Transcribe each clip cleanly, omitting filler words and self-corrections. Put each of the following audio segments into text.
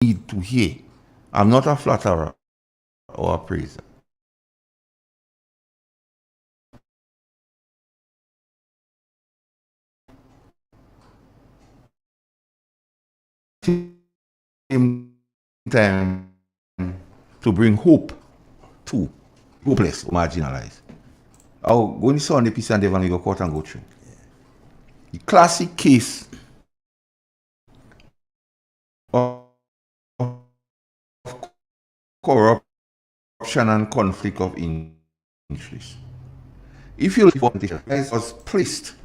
need to hear. I'm not a flatterer or a praiser. Same time to bring hope to hopeless, marginalized. I'll go in on the piece and then we go court and go through. The classic case of corruption and conflict of interest. If you look at it, was placed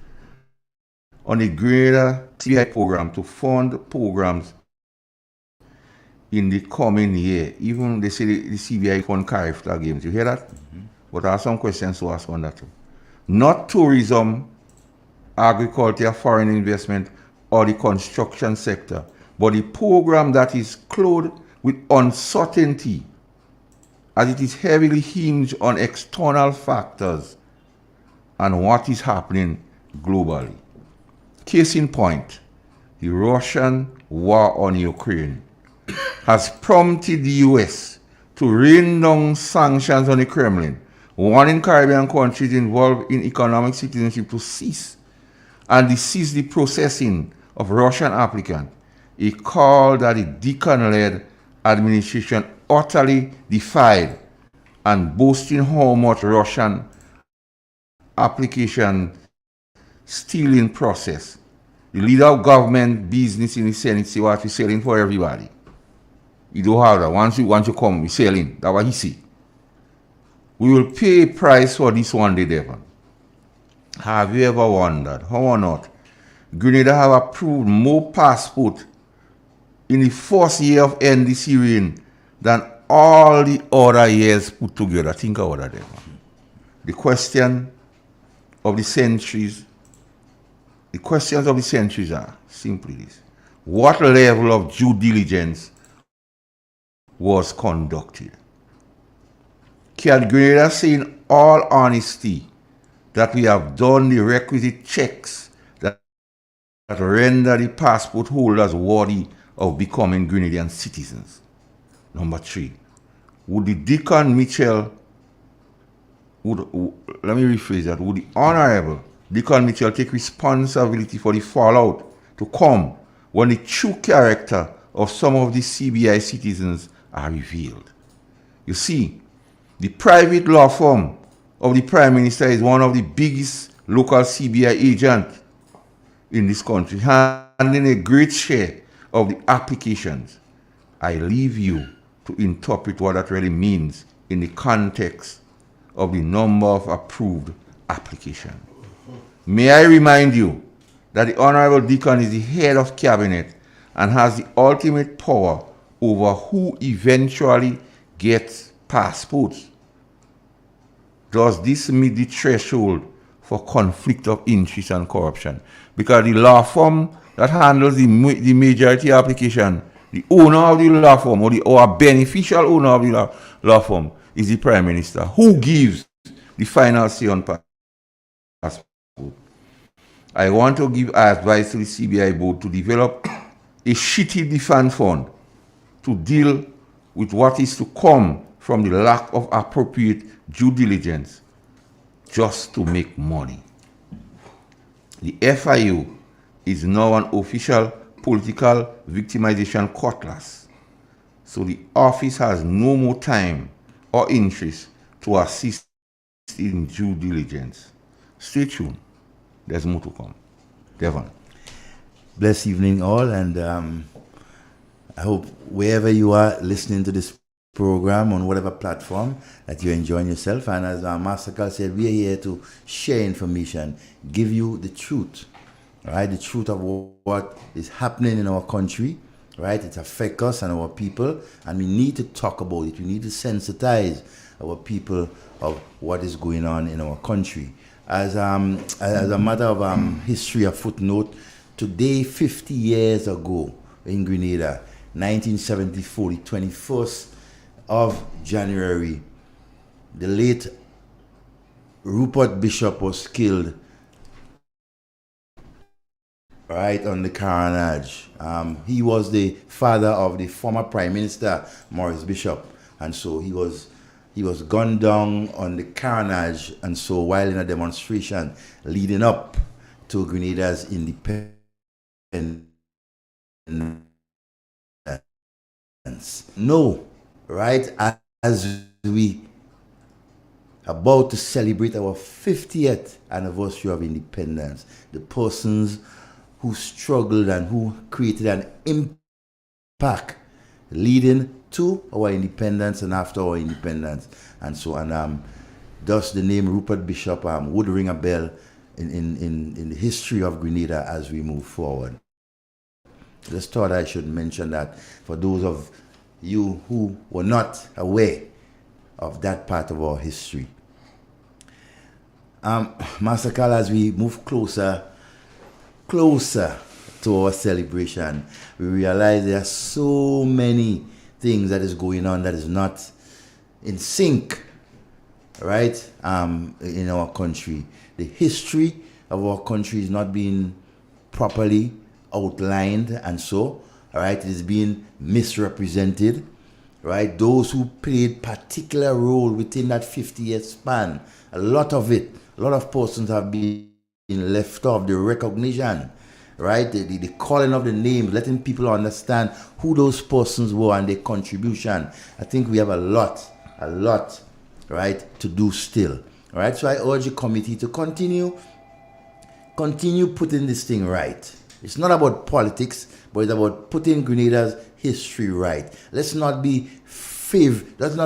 on a greater CBI program to fund programs in the coming year. Even they say the CBI fund carry flag games. You hear that? But there are some questions to ask on that too. Not tourism, agriculture, foreign investment, or the construction sector, but the program that is clothed with uncertainty, as it is heavily hinged on external factors and what is happening globally. Case in point, the Russian war on Ukraine has prompted the US to rain down sanctions on the Kremlin, warning Caribbean countries involved in economic citizenship to cease and cease the processing of Russian applicants, a call that the Deacon-led administration utterly defied, and boasting how much Russian application still in process. The leader of government business in the Senate say what we're selling for everybody. You don't have that. Once you come, we're selling. That's what he say. We will pay a price for this one day, Devon. Have you ever wondered how or not Grenada have approved more passports in the first year of NDC reign than all the other years put together? Think about that, Devon. The question of the centuries, the questions of the centuries are simply this: what level of due diligence was conducted? Can Grenada say in all honesty that we have done the requisite checks that render the passport holders worthy of becoming Grenadian citizens? Number 3, would the Deacon Mitchell, let me rephrase that, would the Honorable Deacon Mitchell take responsibility for the fallout to come when the true character of some of the CBI citizens are revealed? You see, the private law firm of the Prime Minister is one of the biggest local CBI agents in this country, handling a great share of the applications. I leave you to interpret what that really means in the context of the number of approved applications. May I remind you that the Honorable Deacon is the head of cabinet and has the ultimate power over who eventually gets passports. Does this meet the threshold for conflict of interest and corruption? Because the law firm that handles the majority application, the owner of the law firm or a beneficial owner of the law firm is the Prime Minister, who gives the final say on passport. I want to give advice to the CBI board to develop a shitty defense fund to deal with what is to come from the lack of appropriate due diligence just to make money. The FIU is now an official political victimization cutlass, so the office has no more time or interest to assist in due diligence. Stay tuned. There's more to come. Devon. Blessed evening all, and I hope wherever you are listening to this program on whatever platform that you're enjoying yourself. And as Master Carl said, we are here to share information, give you the truth, right? The truth of what is happening in our country, right? It affects us and our people, and we need to talk about it. We need to sensitize our people of what is going on in our country. As a matter of history, a footnote, today, 50 years ago in Grenada, 1974, the 21st of January, the late Rupert Bishop was killed right, on the carnage. He was the father of the former Prime Minister Maurice Bishop, and so he was gunned down on the carnage, and so while in a demonstration leading up to Grenada's independence. No, right, as we about to celebrate our 50th anniversary of independence, the persons who struggled and who created an impact leading to our independence and after our independence, and so on. Thus, the name Rupert Bishop would ring a bell in the history of Grenada as we move forward. Just thought I should mention that for those of you who were not aware of that part of our history. Master Carl, as we move closer to our celebration, we realize there are so many things that is going on that is not in sync, right, in our country. The history of our country is not being properly outlined, and so, right, it is being misrepresented, right? Those who played particular role within that 50-year span, a lot of persons have been left off. The recognition, right? The calling of the names, letting people understand who those persons were and their contribution. I think we have a lot, right, to do still. Right? So I urge the committee to continue putting this thing right. It's not about politics, but it's about putting Grenada's history right. Let's not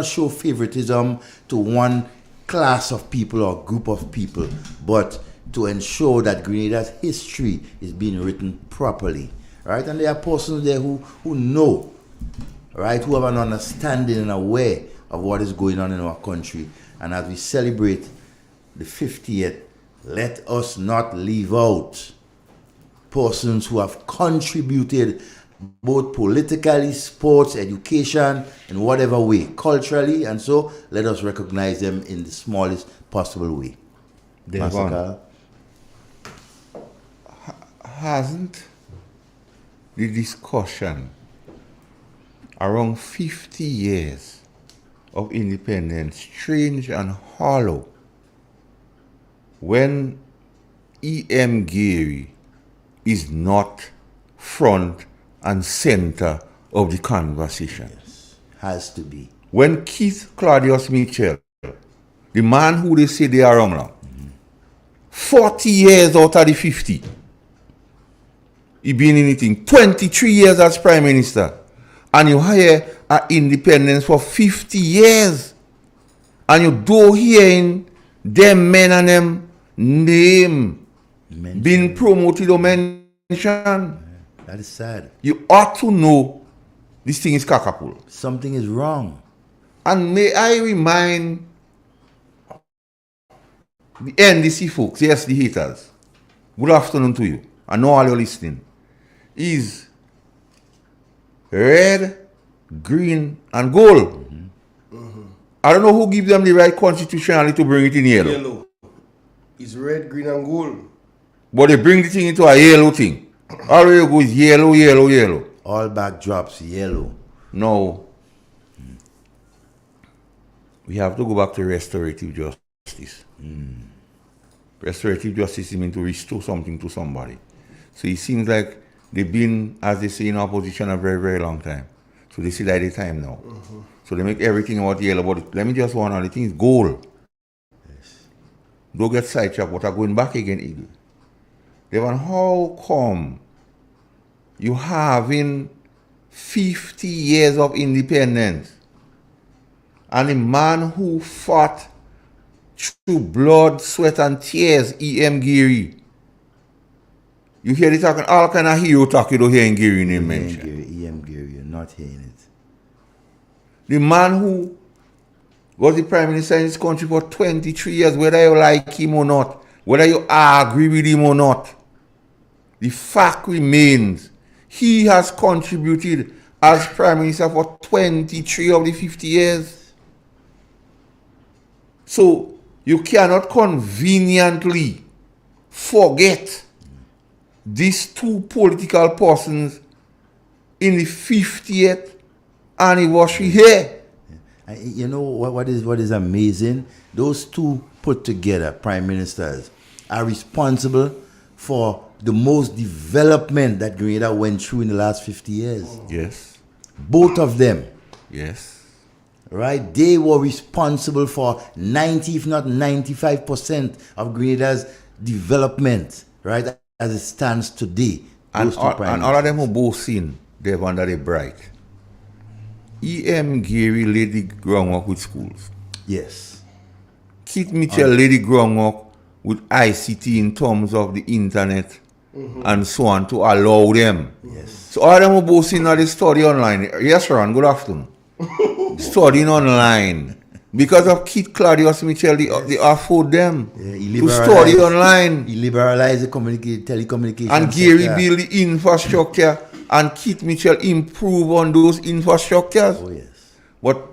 show favoritism to one class of people or group of people, but to ensure that Grenada's history is being written properly. Right? And there are persons there who know, right, who have an understanding and aware of what is going on in our country. And as we celebrate the 50th, let us not leave out persons who have contributed both politically, sports, education, in whatever way, culturally, and so let us recognize them in the smallest possible way. Devon, hasn't the discussion around 50 years of independence strange and hollow when E.M. Gary is not front and center of the conversation? Yes, has to be. When Keith Claudius Mitchell, the man who they say they are wrong now, 40 years out of the 50, he been in it in 23 years as Prime Minister, and you hire an independence for 50 years, and you do hearing them men and them name being promoted or mentioned. That is sad. You ought to know this thing is cockapoo. Something is wrong. And may I remind the NDC folks, yes, the haters, good afternoon to you. I know all you're listening. Is red, green, and gold. I don't know who gives them the right constitutionality to bring it in yellow. It's red, green, and gold. But they bring the thing into a yellow thing. All the way goes yellow, yellow, yellow. All backdrops yellow. No. We have to go back to restorative justice. Restorative justice means to restore something to somebody. So it seems like they've been, as they say, in opposition a very, very long time. So they see that the time now. So they make everything about yellow. But let me just warn on the thing is gold. Yes. Don't get sidetracked, but are going back again, Eagle. Devon, how come you having 50 years of independence and the man who fought through blood, sweat, and tears, E.M. Gary? You hear the talking, all kind of hero talk you don't hear in Gary name mentioned. E.M. Gary, you're not hearing it. The man who was the Prime Minister in this country for 23 years, whether you like him or not, whether you agree with him or not, the fact remains he has contributed as Prime Minister for 23 of the 50 years. So you cannot conveniently forget these two political persons in the 50th anniversary here. You know what is amazing? Those two put together, prime ministers, are responsible for the most development that Grenada went through in the last 50 years. Yes. Both of them. Yes. Right? They were responsible for 90, if not 95% of Grenada's development, right, as it stands today. And all of them who both seen, they're under the bright. E.M. Gary laid the groundwork with schools. Yes. Keith Mitchell laid the groundwork with ICT in terms of the internet and so on to allow them. Yes. So all of them who both seen the study online. Yes, Ron, good afternoon. Studying online. Because of Keith Claudius Mitchell, they afford them to study online. He liberalized the telecommunication and Gary built the infrastructure and Keith Mitchell improve on those infrastructures. Oh, yes. But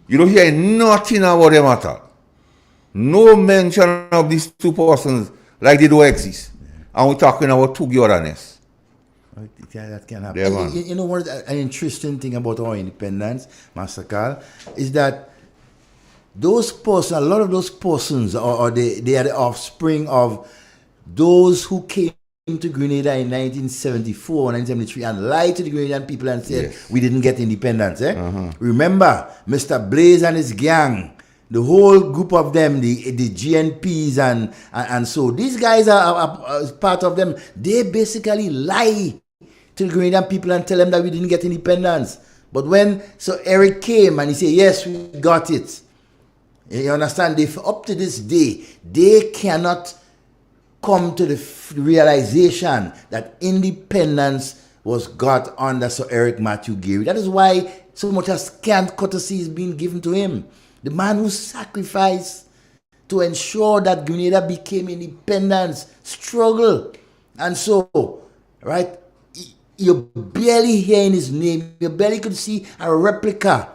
you don't hear nothing about them at all. No mention of these two persons like they don't exist. Yeah. And we're talking about togetherness. That can happen. You know what an interesting thing about our independence, Master Carl, is that those persons, a lot of those persons, they are the offspring of those who came to Grenada in 1974 or 1973 and lied to the Grenadian people and said, yes, we didn't get independence. Remember, Mr. Blaze and his gang, the whole group of them, the GNPs and so these guys are part of them. They basically lie to the Grenadian people and tell them that we didn't get independence. But when Sir Eric came and he said, yes, we got it. You understand? Up to this day, they cannot come to the realization that independence was got under Sir Eric Matthew Gary. That is why so much as scant courtesy is being given to him. The man who sacrificed to ensure that Grenada became independent, struggle. And so, right, you're barely hearing his name. You barely could see a replica,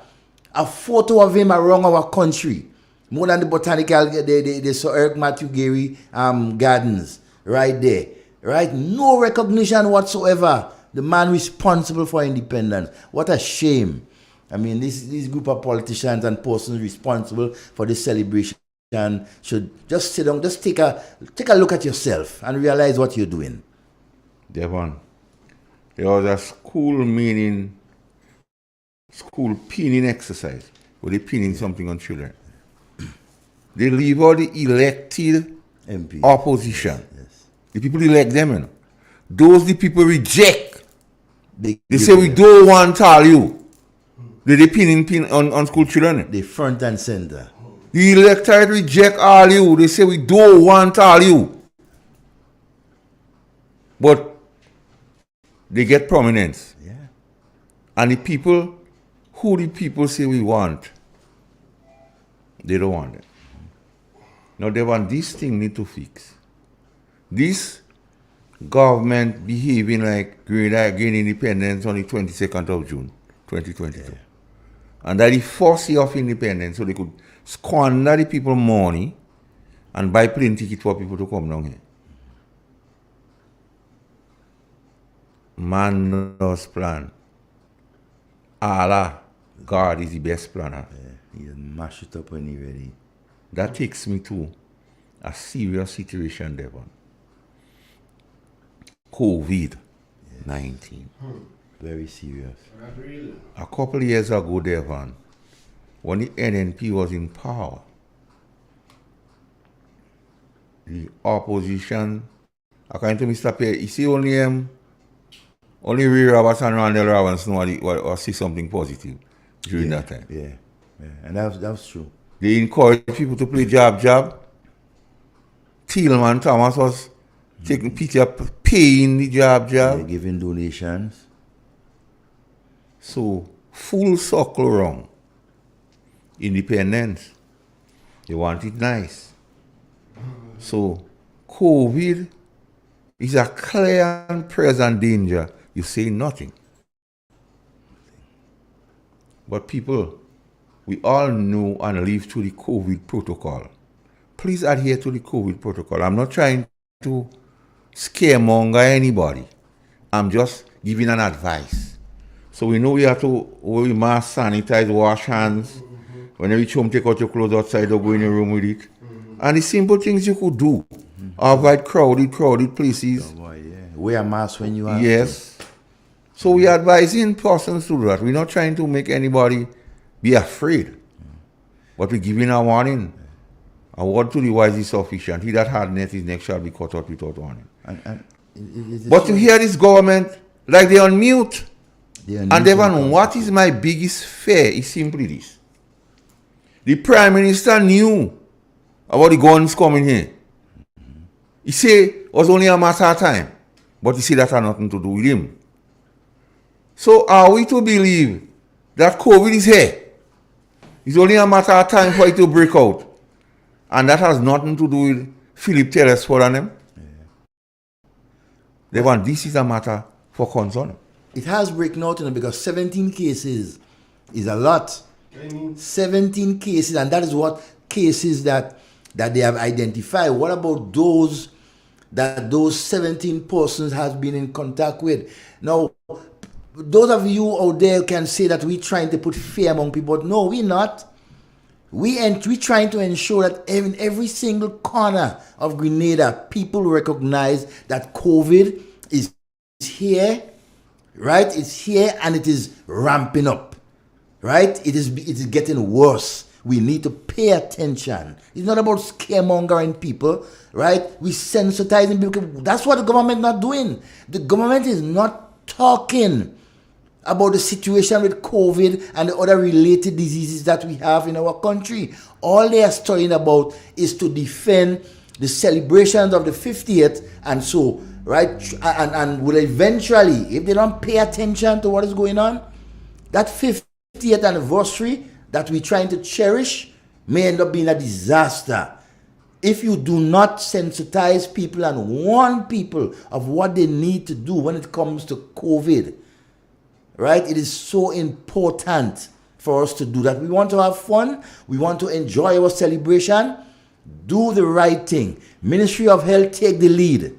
a photo of him around our country. More than the botanical, the Sir Eric Matthew Gary gardens, right there. Right? No recognition whatsoever. The man responsible for independence. What a shame. I mean, this group of politicians and persons responsible for this celebration should just sit down, just take a look at yourself and realize what you're doing. Devon, there was a school pinning exercise where they pinning something on children. They leave all the elected MP opposition. Yes. The people elect them, you know. Those the people reject. They say we don't want all you. They pin on school children. They front and center. The electorate reject all you. They say we don't want all you. But they get prominence. Yeah. And the people say we want, they don't want it. Now, they want this thing need to fix. This government behaving like Grenada gain independence on the 22nd of June, 2022. Yeah. And that the first year of independence, so they could squander the people money and buy plane ticket for people to come down here. Man knows plan. Allah, God is the best planner. Yeah, he mash it up when he's ready. That takes me to a serious situation, Devon. COVID-19. Very serious. A couple of years ago, Devon, when the NNP was in power, the opposition, according to Mr. Perry, you see only Ray Roberts and Randall Robinson or see something positive during that time. Yeah, and that was true. They encouraged people to play jab. Tillman Thomas was taking pity of paying the jab. Yeah, giving donations. So, full circle wrong. Independence. They want it nice. So, COVID is a clear and present danger. You say nothing. But people, we all know and live through the COVID protocol. Please adhere to the COVID protocol. I'm not trying to scaremonger anybody. I'm just giving an advice. So we know we have to mask, sanitize, wash hands. When you reach home, take out your clothes outside or go in your room with it. And the simple things you could do. Avoid crowded places. Oh boy, yeah. Wear a mask when you are. Yes. So we are advising persons to do that. We're not trying to make anybody be afraid. But we're giving a warning. A word to the wise is sufficient. He that hardeneth his neck shall be cut out without warning. But to hear this government, like they on mute. And Devon, what is my biggest fear is simply this. The Prime Minister knew about the guns coming here. He said it was only a matter of time. But he said that had nothing to do with him. So are we to believe that COVID is here? It's only a matter of time for it to break out. And that has nothing to do with Philip Telesford and them. Devon, this is a matter for concern. It has breaking out, because 17 cases is a lot. 17 cases, and that is what cases that they have identified. What about those that those 17 persons has been in contact with? Now, those of you out there can say that we're trying to put fear among people, but no, we're not. We're trying to ensure that in every single corner of Grenada, people recognize that COVID is here, right? It's here and it is ramping up, right? It is getting worse. We need to pay attention. It's not about scaremongering people, right? We sensitizing people. That's what the government is not doing. The government is not talking about the situation with COVID and the other related diseases that we have in our country. All they are studying about is to defend the celebrations of the 50th and so, right? And will eventually, if they don't pay attention to what is going on, that 50th anniversary that we're trying to cherish may end up being a disaster. If you do not sensitize people and warn people of what they need to do when it comes to COVID, right? It is so important for us to do that. We want to have fun. We want to enjoy our celebration. Do the right thing. Ministry of Health, take the lead,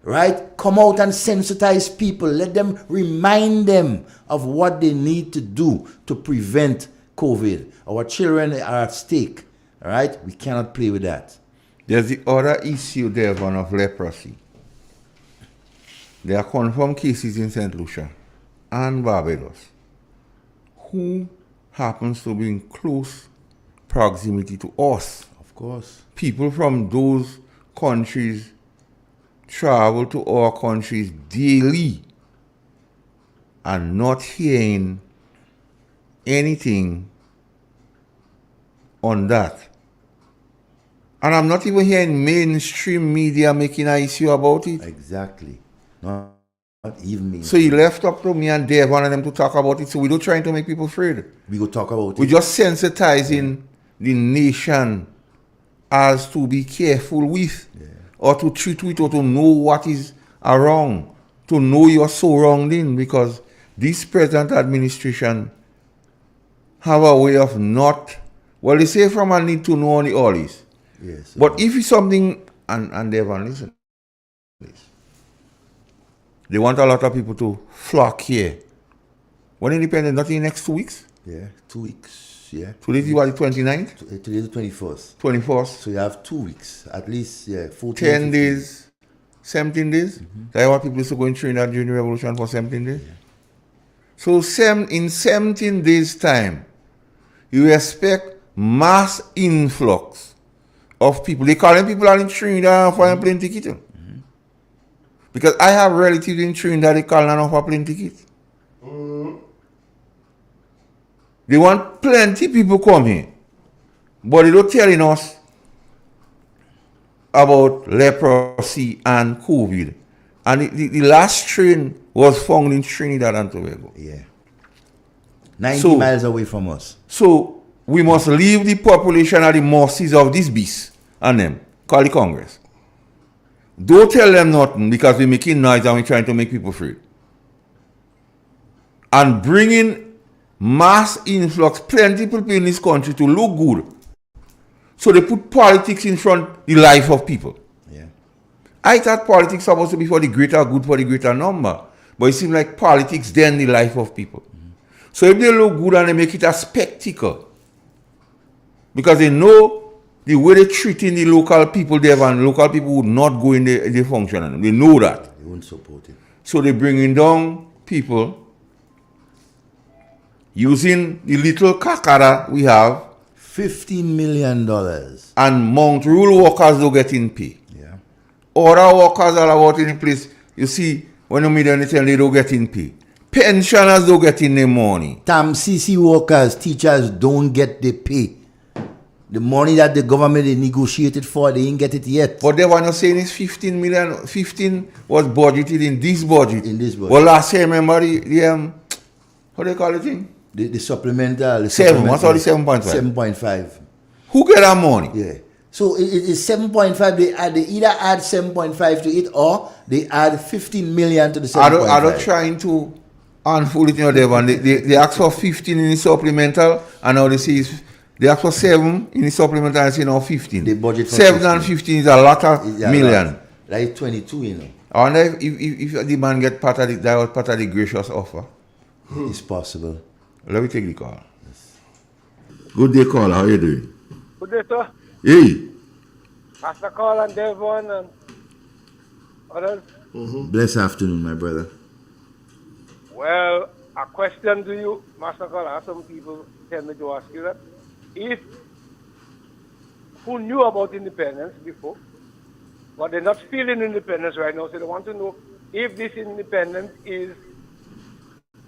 right? Come out and sensitize people. Let them remind them of what they need to do to prevent COVID. Our children are at stake, all right? We cannot play with that. There's the other issue there, one of leprosy. There are confirmed cases in St. Lucia and Barbados who happens to be in close proximity to us. Of course. People from those countries travel to our countries daily and not hearing anything on that. And I'm not even hearing mainstream media making an issue about it. Exactly. Not even me. So he left up to me and Dave, one of them, to talk about it. So we're not trying to make people afraid. We go talk about We're it. just sensitizing the nation as to be careful with, or to treat with, or to know what is wrong, to know you're so wronged in, because this present administration have a way of not, well, they say from a need to know on the always. Yes. But if it's something, and Dave, listen, please. They want a lot of people to flock here. When independent, not in the next 2 weeks? Yeah, 2 weeks. Yeah. Today is what, the 29th? Today is the 21st. 21st? So you have 2 weeks, at least, 14 10 15. days, 17 days. That's why people used to go in Trinidad during the revolution for 17 days. Yeah. So in 17 days' time, you expect mass influx of people. They call them people are in Trinidad for a plane ticket. Because I have relatives in Trinidad, they call them for a plane ticket. They want plenty people come here. But they don't telling us about leprosy and COVID. And the last strain was found in Trinidad and Tobago. Yeah. 90 miles away from us. So we must leave the population at the mercies of this beast and them, call the Congress. Don't tell them nothing because we're making noise and we're trying to make people free. And bringing mass influx, plenty people in this country to look good. So they put politics in front of the life of people. Yeah. I thought politics supposed to be for the greater good, for the greater number. But it seems like politics then the life of people. So if they look good and they make it a spectacle, because they know the way they treating the local people there, and local people would not go in the function. They know that. They won't support it. So they're bringing down people using the little kakara we have, $15 million. and Mount Rule workers don't get in pay. Yeah. Other workers are out in place. You see, when you meet them, they don't get in pay. Pensioners don't get in their money. CC workers, teachers don't get the pay. The money that the government they negotiated for, they ain't get it yet. But they want to say is 15 million. 15 was budgeted in this budget. In this budget. Well, last year, remember the how do they call it thing? The supplemental. Seven. What's all the 7.5? 7.5. Who get that money? Yeah. So it's 7.5. They either add 7.5 to it or they add 15 million to the 7.5. I don't trying to unfold it, Devon. They ask for 15 in the supplemental, and now they say they ask for 7 in the supplemental, and say now 15. They budget for 7 and 15 is a lot of million. Like 22, you know. I wonder if the man get part of the gracious offer. It's possible. Let me take the call. Yes. Good day, caller. How you doing? Good day, sir. Hey. Master Call and Devon and others. Blessed afternoon, my brother. Well, a question to you, Master Call. I have some people tell me to ask you that. If who knew about independence before, but they're not feeling independence right now, so they want to know if this independence is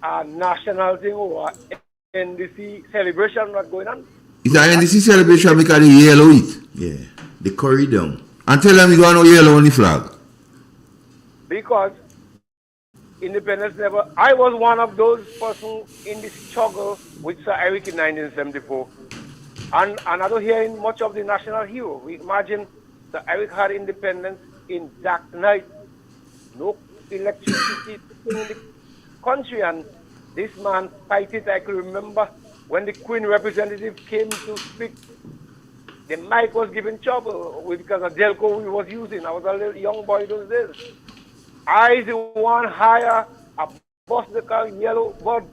a national thing or NDC celebration not going on. It's an NDC celebration because they yellow it. Yeah. They curry down. And tell them you got no yellow on the flag. Because independence never... I was one of those persons in the struggle with Sir Eric in 1974. And I don't hear in much of the national hero. We imagine Sir Eric had independence in dark night. No electricity in the country, and this man fight it. I can remember when the Queen representative came to speak, the mic was giving trouble because of Delco we was using. I was a little young boy those days. I the one hire a bus the car yellow bird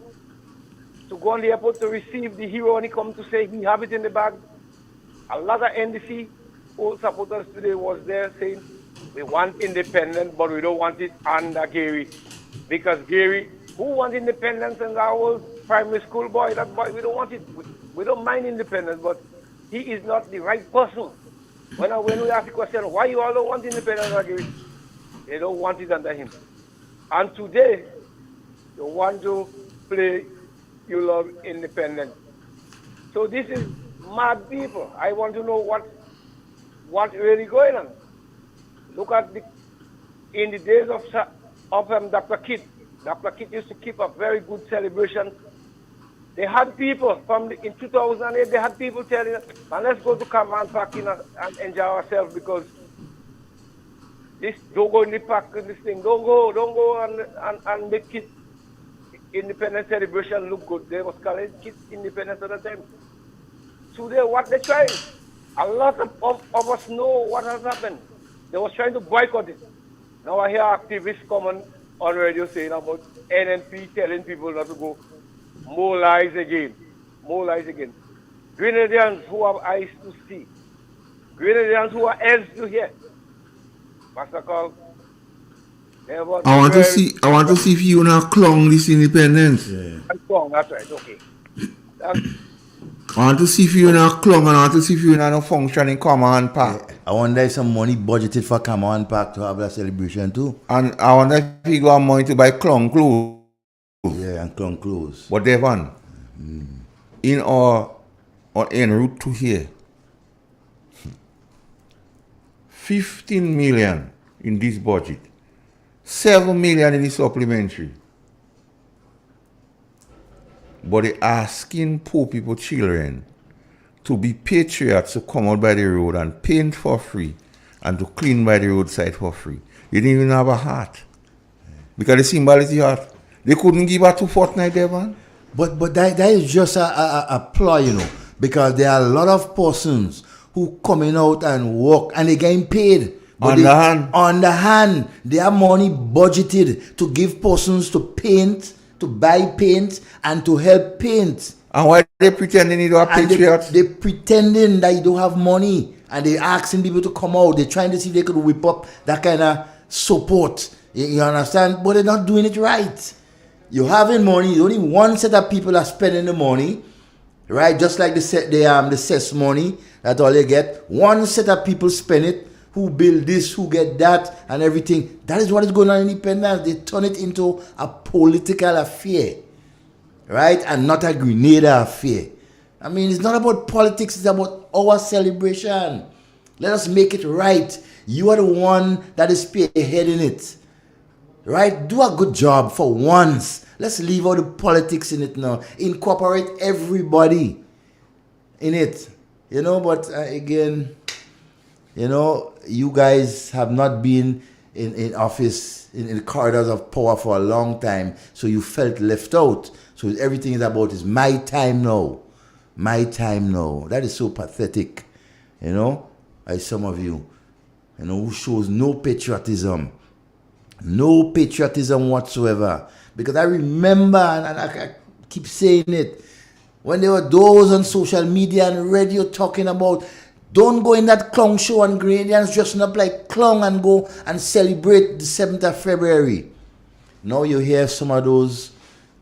to go on the airport to receive the hero when he come to say he have it in the bag. A lot of NDC old supporters today was there saying we want independence but we don't want it under Gary. Because Gary, who wants independence and our primary school boy, that boy, we don't want it. We don't mind independence, but he is not the right person. When we ask the question, why you all don't want independence under Gary? They don't want it under him. And today, you want to play you love independence. So this is mad people. I want to know what really going on. Look at in the days of Dr. Kit. Dr. Kit used to keep a very good celebration. They had people in 2008. They had people telling us, "Man, let's go to Command Park and enjoy ourselves because this don't go in the park and this thing. Don't go and make it independence celebration look good." They was calling kids independence at the time. Today, what they're trying, a lot of us know what has happened. They was trying to boycott it. Now I hear activists come on radio saying about NNP telling people not to go. More lies again. More lies again. Grenadians who have eyes to see. Grenadians who are ears to hear. Master Call. I want to see if you now clung this independence. Yeah. That's right, okay. I want to see if you now clung, and I want to see if you now function in Command Park. I wonder if some money budgeted for Command Park to have that celebration too. And I wonder if you got money to buy clung clothes. Yeah, and clung clothes. But Devon, en route to here, 15 million in this budget, 7 million in the supplementary. But they asking poor people, children, to be patriots, to come out by the road and paint for free and to clean by the roadside for free. They didn't even have a heart. Because the symbol is the heart. They couldn't give her 2 fortnight, Devon. But that is just a ploy, you know, because there are a lot of persons who coming out and work and they getting paid. But on the hand, they have money budgeted to give persons to paint, to buy paint, and to help paint. And why they pretending you are patriots? They pretending that you don't have money, and they asking people to come out. They're trying to see if they could whip up that kind of support. You understand? But they're not doing it right. You're having money. Only one set of people are spending the money, right? Just like the cess money that all they get. One set of people spend it. Who build this? Who get that? And everything. That is what is going on in independence. They turn it into a political affair, right? And not a Grenada affair. I mean, it's not about politics. It's about our celebration. Let us make it right. You are the one that is spearheading it. Right? Do a good job for once. Let's leave all the politics in it now. Incorporate everybody in it. But again, you guys have not been in office, in the corridors of power for a long time. So you felt left out. So everything is about is my time now. My time now. That is so pathetic. As some of you, who shows no patriotism. No patriotism whatsoever. Because I remember, and I keep saying it, when there were those on social media and radio talking about, don't go in that clown show and Grenadians dressing up like clown and go and celebrate the 7th of February. Now you hear some of those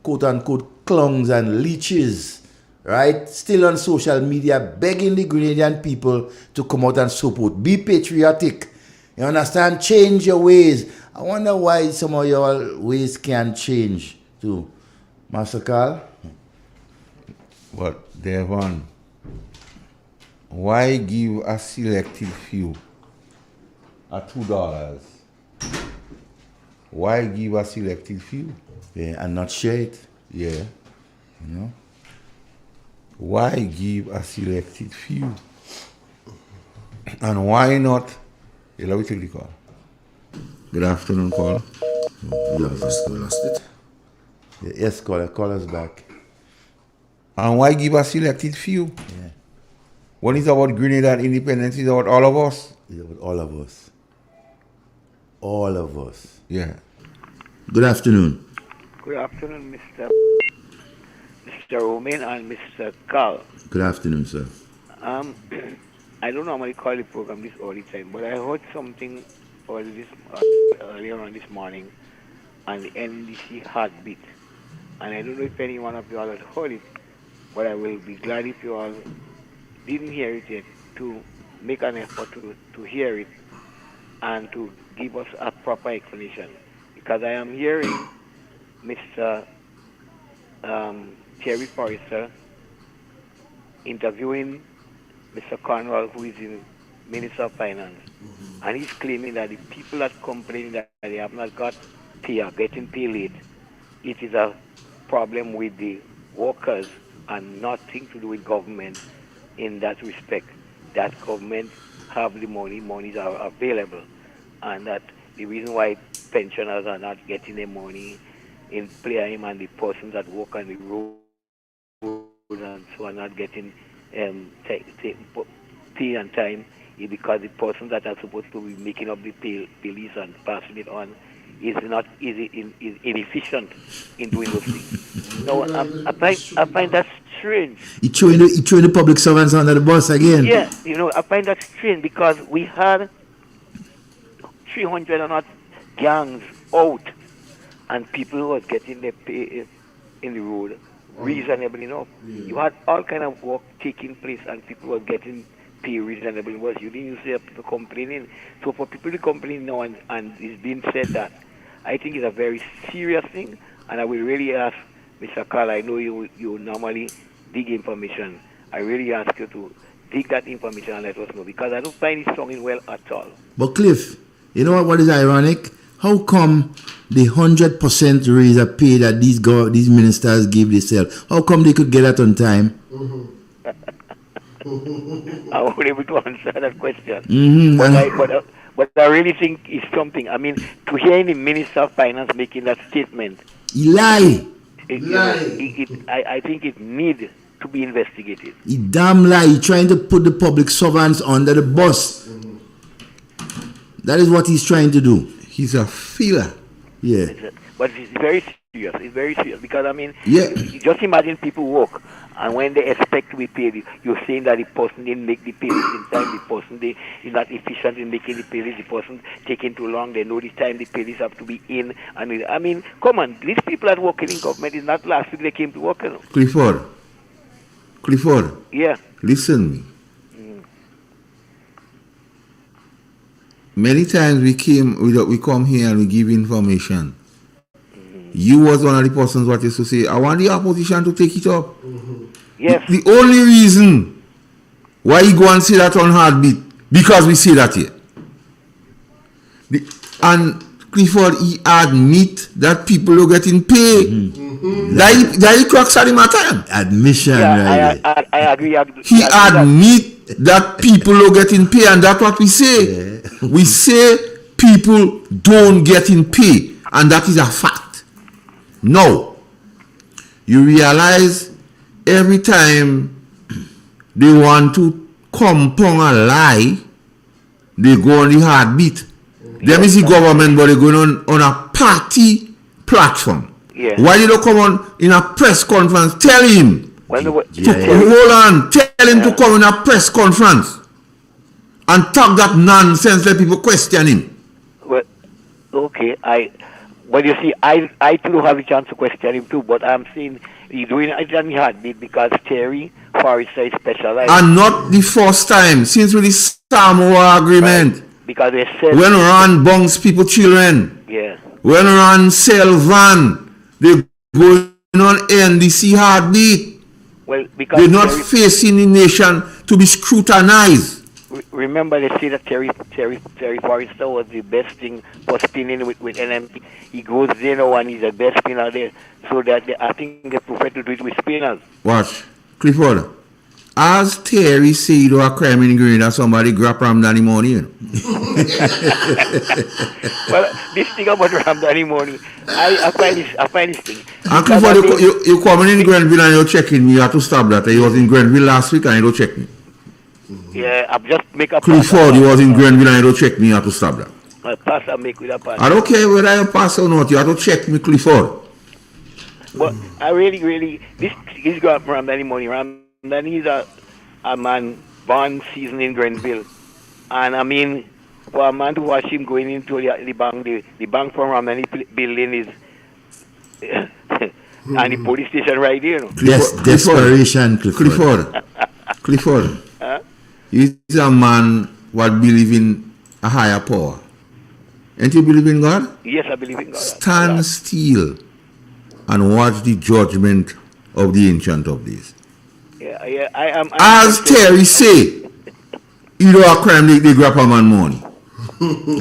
quote-unquote clowns and leeches, right, still on social media begging the Grenadian people to come out and support. Be patriotic. You understand? Change your ways. I wonder why some of your ways can't change too. Master Carl? But Devon, why give a selected few a $2? Why give a selected few? Yeah, and not share it. Yeah. Why give a selected few? And why not? Let me take the call. Good afternoon, caller. You have lost it. Yes, caller. Call us back. And why give a selected few? Yeah. When it's about Grenada and independence, it's about all of us. It's about all of us. All of us. Yeah. Good afternoon. Good afternoon, Mr. Romain and Mr. Carl. Good afternoon, sir. I don't normally call the program this all the time, but I heard something earlier on this morning on the NDC heartbeat. And I don't know if any one of you all had heard it, but I will be glad if you all didn't hear it yet to make an effort to hear it and to give us a proper explanation. Because I am hearing Mr. Terry Forrester interviewing Mr. Cornwall, who is the Minister of Finance, and he's claiming that the people that complain that they have not got pay are getting paid late, it is a problem with the workers and nothing to do with government in that respect. That government have the monies are available, and that the reason why pensioners are not getting their money in play and the persons that work on the road and so are not getting pay on time is because the persons that are supposed to be making up the pay list and passing it on is inefficient in doing those things. No, I find that strange. He throwing the public servants under the bus again. Yeah, I find that strange because we had 300 or not gangs out, and people was getting their pay in the road reasonably enough. You had all kind of work taking place, and people were getting pay reasonably enough. You didn't see people complaining. So for people to complain now and it's being said that, I think it's a very serious thing, and I will really ask Mr. Carl, I know you normally dig information. I really ask you to dig that information and let us know, because I don't find it sounding well at all. But Cliff, you know what is ironic? How come the 100% raise of pay that these ministers give themselves, how come they could get that on time? I wasn't able to answer that question. But I really think it's something. I mean, to hear the Minister of Finance making that statement, he lie. I think it needs to be investigated. He damn lie. He trying to put the public servants under the bus. That is what he's trying to do. He's a feeler. Yeah. But it's very serious. It's very serious because I mean, Yeah. just imagine people work, and when they expect to be paid, you're saying that the person didn't make the payments in time. The person is not efficient in making the payments. The person taking too long. They know the time the payments have to be in. And I mean, come on, these people that working in government is not last week they came to work. You know? Clifford. Yeah. Listen me. Many times we come here and we give information. You was one of the persons what used to say, I want the opposition to take it up. Yes. The only reason why you go and say that on heartbeat, because we say that here. And Clifford, he admit that people are getting paid. That he crux at the matter. Admission, yeah, right? I agree. He admit that people are getting paid, and that's what we say. Yeah. We say people don't get in pay, and that is a fact. Now, you realize every time they want to compound a lie, they go on the heartbeat. Them is the government, but they're going on a party platform. Yeah. Why they don't come on in a press conference? Tell him. When Hold on. Tell him to come in a press conference and talk that nonsense. Let people question him. Well, okay. But you see, I too have a chance to question him too. But I'm saying he's doing it on the heartbeat because Terry Forrester is specialized. And not the first time since with the Samoa agreement. Right. Because they said when Ron bunks people children. Yeah. When Ron sell van, they going on NDC heartbeat. Well, because they're not facing the nation to be scrutinized. Remember, they say that Terry Forrester was the best thing for spinning with NMP. He goes there now and he's the best spinner there. So that I think they prefer to do it with spinners. Watch. Clifford. As Terry said, or a crime in green that somebody grab Ramdani money. You know? Well, this thing about Ramdani money, I find this thing. And Clifford, you coming in Grenville and you're checking me. You have to stop that. He was in Grenville last week and you don't check me. Yeah, I've just make a Clifford, you was in Grenville and you don't check me. You have to stop that. My pass I make with a pass. I don't care whether you pass or not. You have to check me, Clifford. But I really, this got Ramdani money. Ramdani is a man born seasoned in Grenville. And I mean, for a man to watch him going into the bank from Ramdani building is, and the police station right there. You know? Yes, desperation, Clifford. Clifford. He's a man what believe in a higher power. Ain't you believe in God? Yes, I believe in God. Stand still and watch the judgment of the Ancient of Days. Yeah, I am. As Terry say, you know a crime they grab a man money.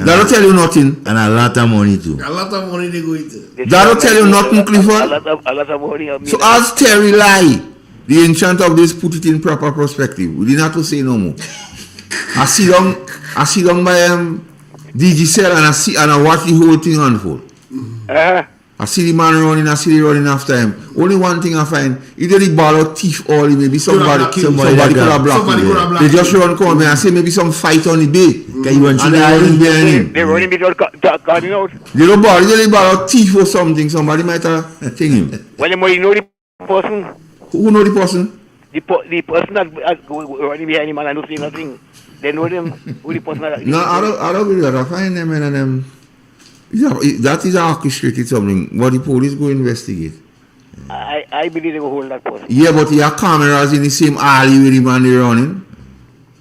That'll tell you nothing. And a lot of money too. A lot of money they go into. That'll tell you nothing, Clifford. A lot of money. So as Terry lie, the Ancient of Days put it in proper perspective. We didn't have to say no more. I sit down by DG Cell and I watch the whole thing unfold. I see the man running, I see the running after him. Only one thing I find, either the ball or thief or maybe somebody could have blocked him. They just run come and I say maybe some fight on the bay. And they running behind him. They running without guarding out. They don't ball, either the ball or thief or something. Somebody might have taken him. Well, you know the person? Who know the person? The person that running behind him and I don't see nothing. They know them. Who the person that... No, I don't believe that. I find them and them. That is orchestrated something. What the police go investigate. I believe they will hold that person. Yeah, but you have cameras in the same alley with him and they running.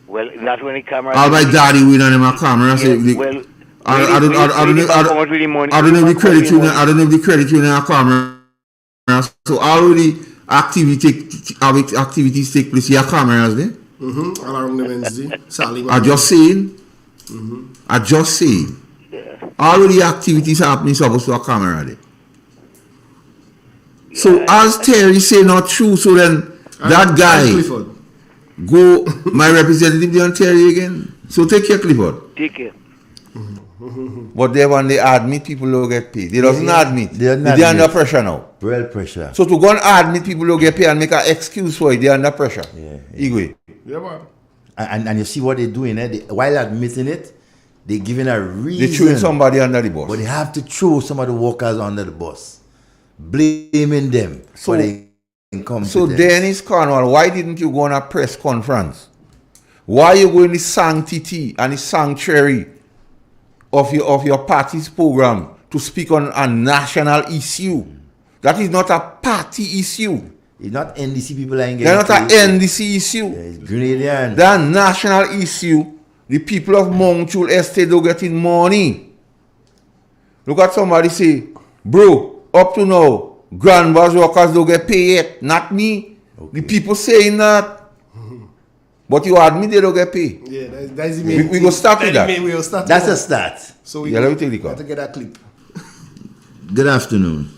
Well, that's when the camera... All my daddy with and my camera. Yeah, well... I don't know if the credit you in our camera. So already activities take place. Your cameras there. Around the Wednesday. I just saying. Already activities happening supposed to a camera there. So as Terry say not true, so then that guy go my representative there on Terry again. So take care, Clifford. Take care. But they when they admit people don't get paid. They doesn't admit. They're under pressure now. Real pressure. So to go and admit people don't get paid and make an excuse for it, they're under pressure. Yeah. Igwe. Yeah, man. And you see what they're doing, while admitting it, They're giving a reason. They threw somebody under the bus. But they have to throw some of the workers under the bus, blaming them for their incompetence. So Dennis Cornwall, why didn't you go on a press conference? Why you go in the sanctity and the sanctuary of your party's program to speak on a national issue? That is not a party issue. It's not NDC people are engaged. They're not an NDC issue. Yeah, it's Grenadian. That national issue. The people of Mongchul Estate don't getting money. Look at somebody say, bro, up to now, Grand Bars workers don't get paid yet. Not me. Okay. The people saying that. But you admit they don't get paid. Yeah, that's the main. We go start with that. That's a start. So we let me take the call. have to get that clip. Good afternoon.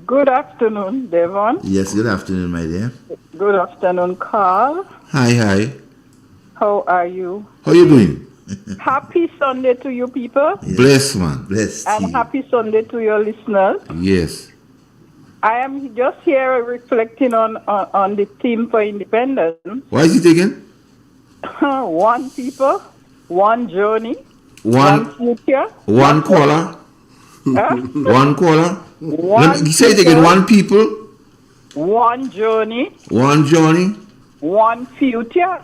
Good afternoon, Devon. Yes, good afternoon, my dear. Good afternoon, Carl. Hi. How are you? How you doing? Happy Sunday to you people. Yes. Bless, man. Bless. And happy Sunday to your listeners. Yes. I am just here reflecting on the theme for independence. Why is it again? One people, one journey, One future. One caller. Huh? One caller. One Say it again. One people. One journey. One journey. One future.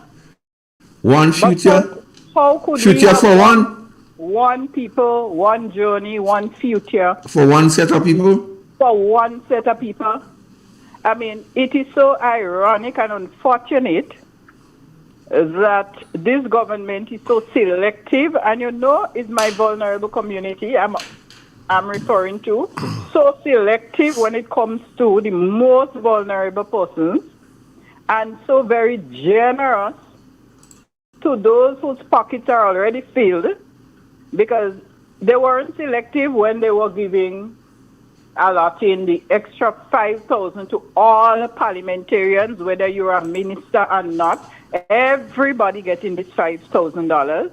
One future. But how could Future we for have one. One people, one journey, one future. For one set of people. For one set of people. I mean, it is so ironic and unfortunate that this government is so selective, and it's my vulnerable community I'm referring to, so selective when it comes to the most vulnerable persons, and so very generous to those whose pockets are already filled, because they weren't selective when they were giving allotting the extra 5,000 to all parliamentarians, whether you're a minister or not. Everybody getting this $5,000.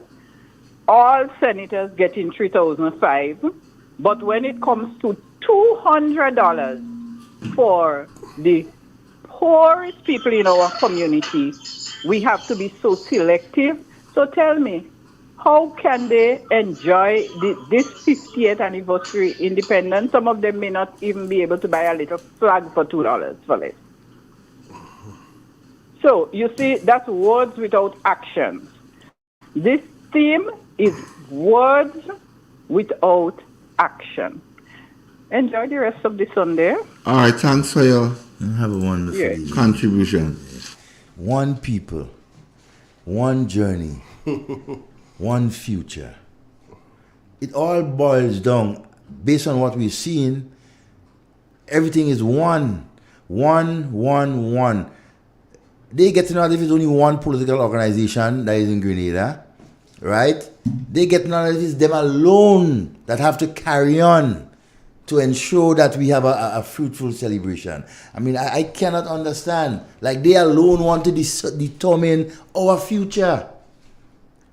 All senators getting $3,500. But when it comes to $200 for the poorest people in our community, we have to be so selective. So tell me, how can they enjoy this 50th anniversary independence? Some of them may not even be able to buy a little flag for $2 for less. So, you see, that's words without actions. This theme is words without action. Enjoy the rest of the Sunday. All right, thanks for your Have a wonderful evening. contribution. One people, one journey, one future. It all boils down, based on what we've seen, everything is one. One. They get to know that if it's only one political organization that is in Grenada, right? They get to know that it's them alone that have to carry on to ensure that we have a fruitful celebration. I mean, I cannot understand. Like, they alone want to determine our future.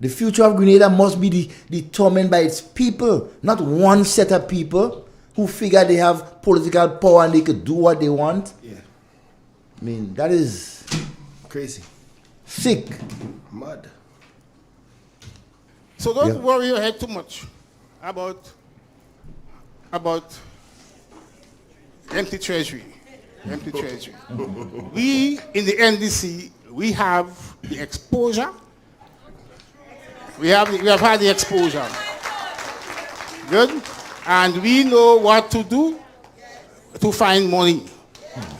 The future of Grenada must be determined by its people, not one set of people who figure they have political power and they could do what they want. Yeah. I mean, that is Crazy. sick. Mad. So don't worry your head too much about empty treasury. We in the NDC, we have the exposure. We have had the exposure. Good? And we know what to do to find money,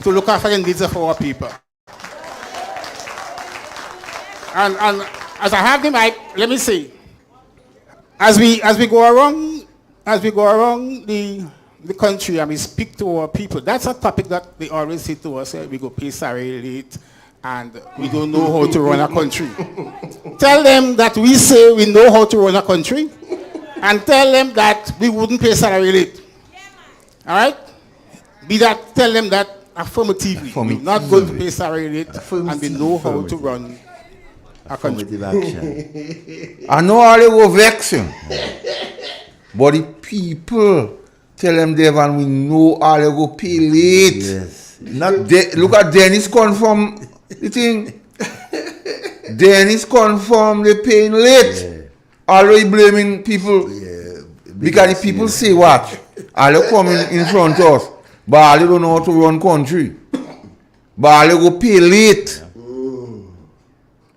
to look after the needs of our people. And as I have the mic, let me say, as we go around the country and we speak to our people, that's a topic that they always say to us, we go pay salary late and we don't know how to run a country. Tell them that we say we know how to run a country, and tell them that we wouldn't pay salary late. All right? Tell them that affirmatively. We're not going to pay salary late, and we know how to run a country. Affirmative action. I know all they go vexing. But the people tell them, Devon, we know all they go pay late. Yes. Look at Dennis confirm the thing. Dennis confirm they paying late. Yeah. Although he blaming people, because the people say what? All you come in front of us, but all you don't know how to run country. But all you go pay late.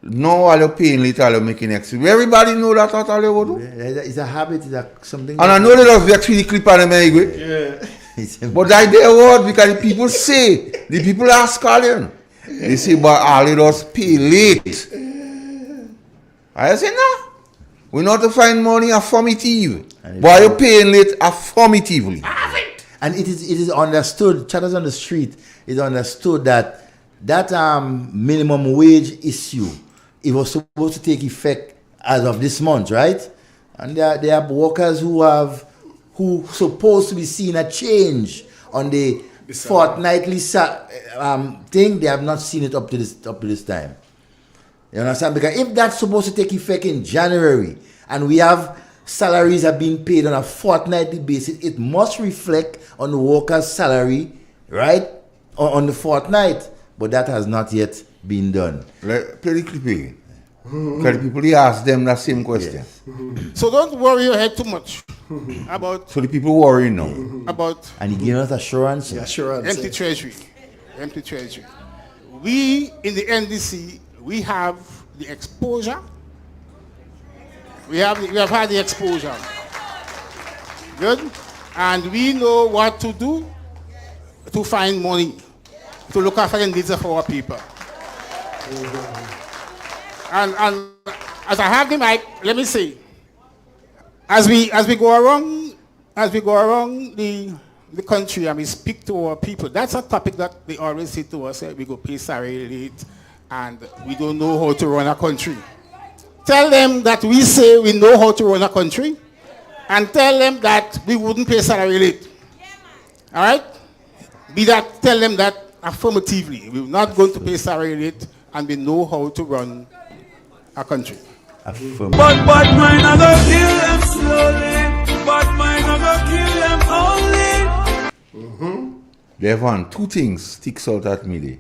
No, all you paying late, all you making excuse. Everybody know that what all you go do. It's a habit, it's something. And I know they just vex with the clip on them anyway. Yeah. But I their word because the people say, the people are calling. They say, but all you just pay late. I say, no. We not to find money affirmative. But you paying late affirmatively. And it is understood, chatters on the street, is understood that minimum wage issue, it was supposed to take effect as of this month, right? And there are workers who supposed to be seeing a change on the fortnightly thing. They have not seen it up to this time. You understand? Because if that's supposed to take effect in January, and we have salaries are being paid on a fortnightly basis, it must reflect on the worker's salary, right, on the fortnight. But that has not yet been done. Play the clip again. Because the people, they ask them that same question. Yes. So don't worry your head too much about. So the people worry now. About. And he gave us assurance. Empty treasury. Empty treasury. We in the NDC, we have the exposure. We have had the exposure. Good? And we know what to do to find money, to look after the needs of our people. And as I have the mic, let me say, as we go around the country and we speak to our people, that's a topic that they always say to us, we go pay salary late and we don't know how to run a country. Tell them that we say we know how to run a country and tell them that we wouldn't pay salary late. All right? Tell them that affirmatively. We're not going to pay salary late and we know how to run a country. But mine are gonna kill them slowly. But mine are gonna kill them only. Devon, two things sticks out at me there.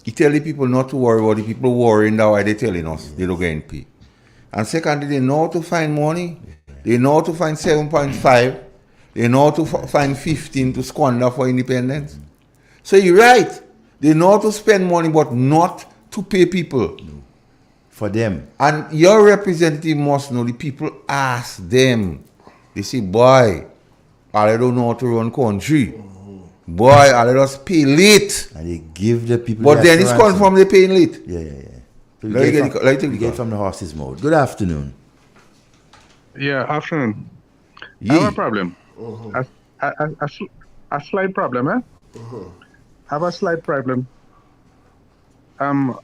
He tell the people not to worry about the people worrying that why they telling us they don't get pay. And secondly, they know how to find money. They know how to find 7.5. They know how to find 15 to squander for independence. So you're right. They know how to spend money but not to pay people. For them. And your representative must know the people ask them. They say, boy, I don't know how to run country. Boy, I let us pay late. And they give the people. But then it's confirmed they paying late. Yeah. So we get from the horse's mouth. Good afternoon. Yeah, afternoon. I have a problem. A slight problem, I have a slight problem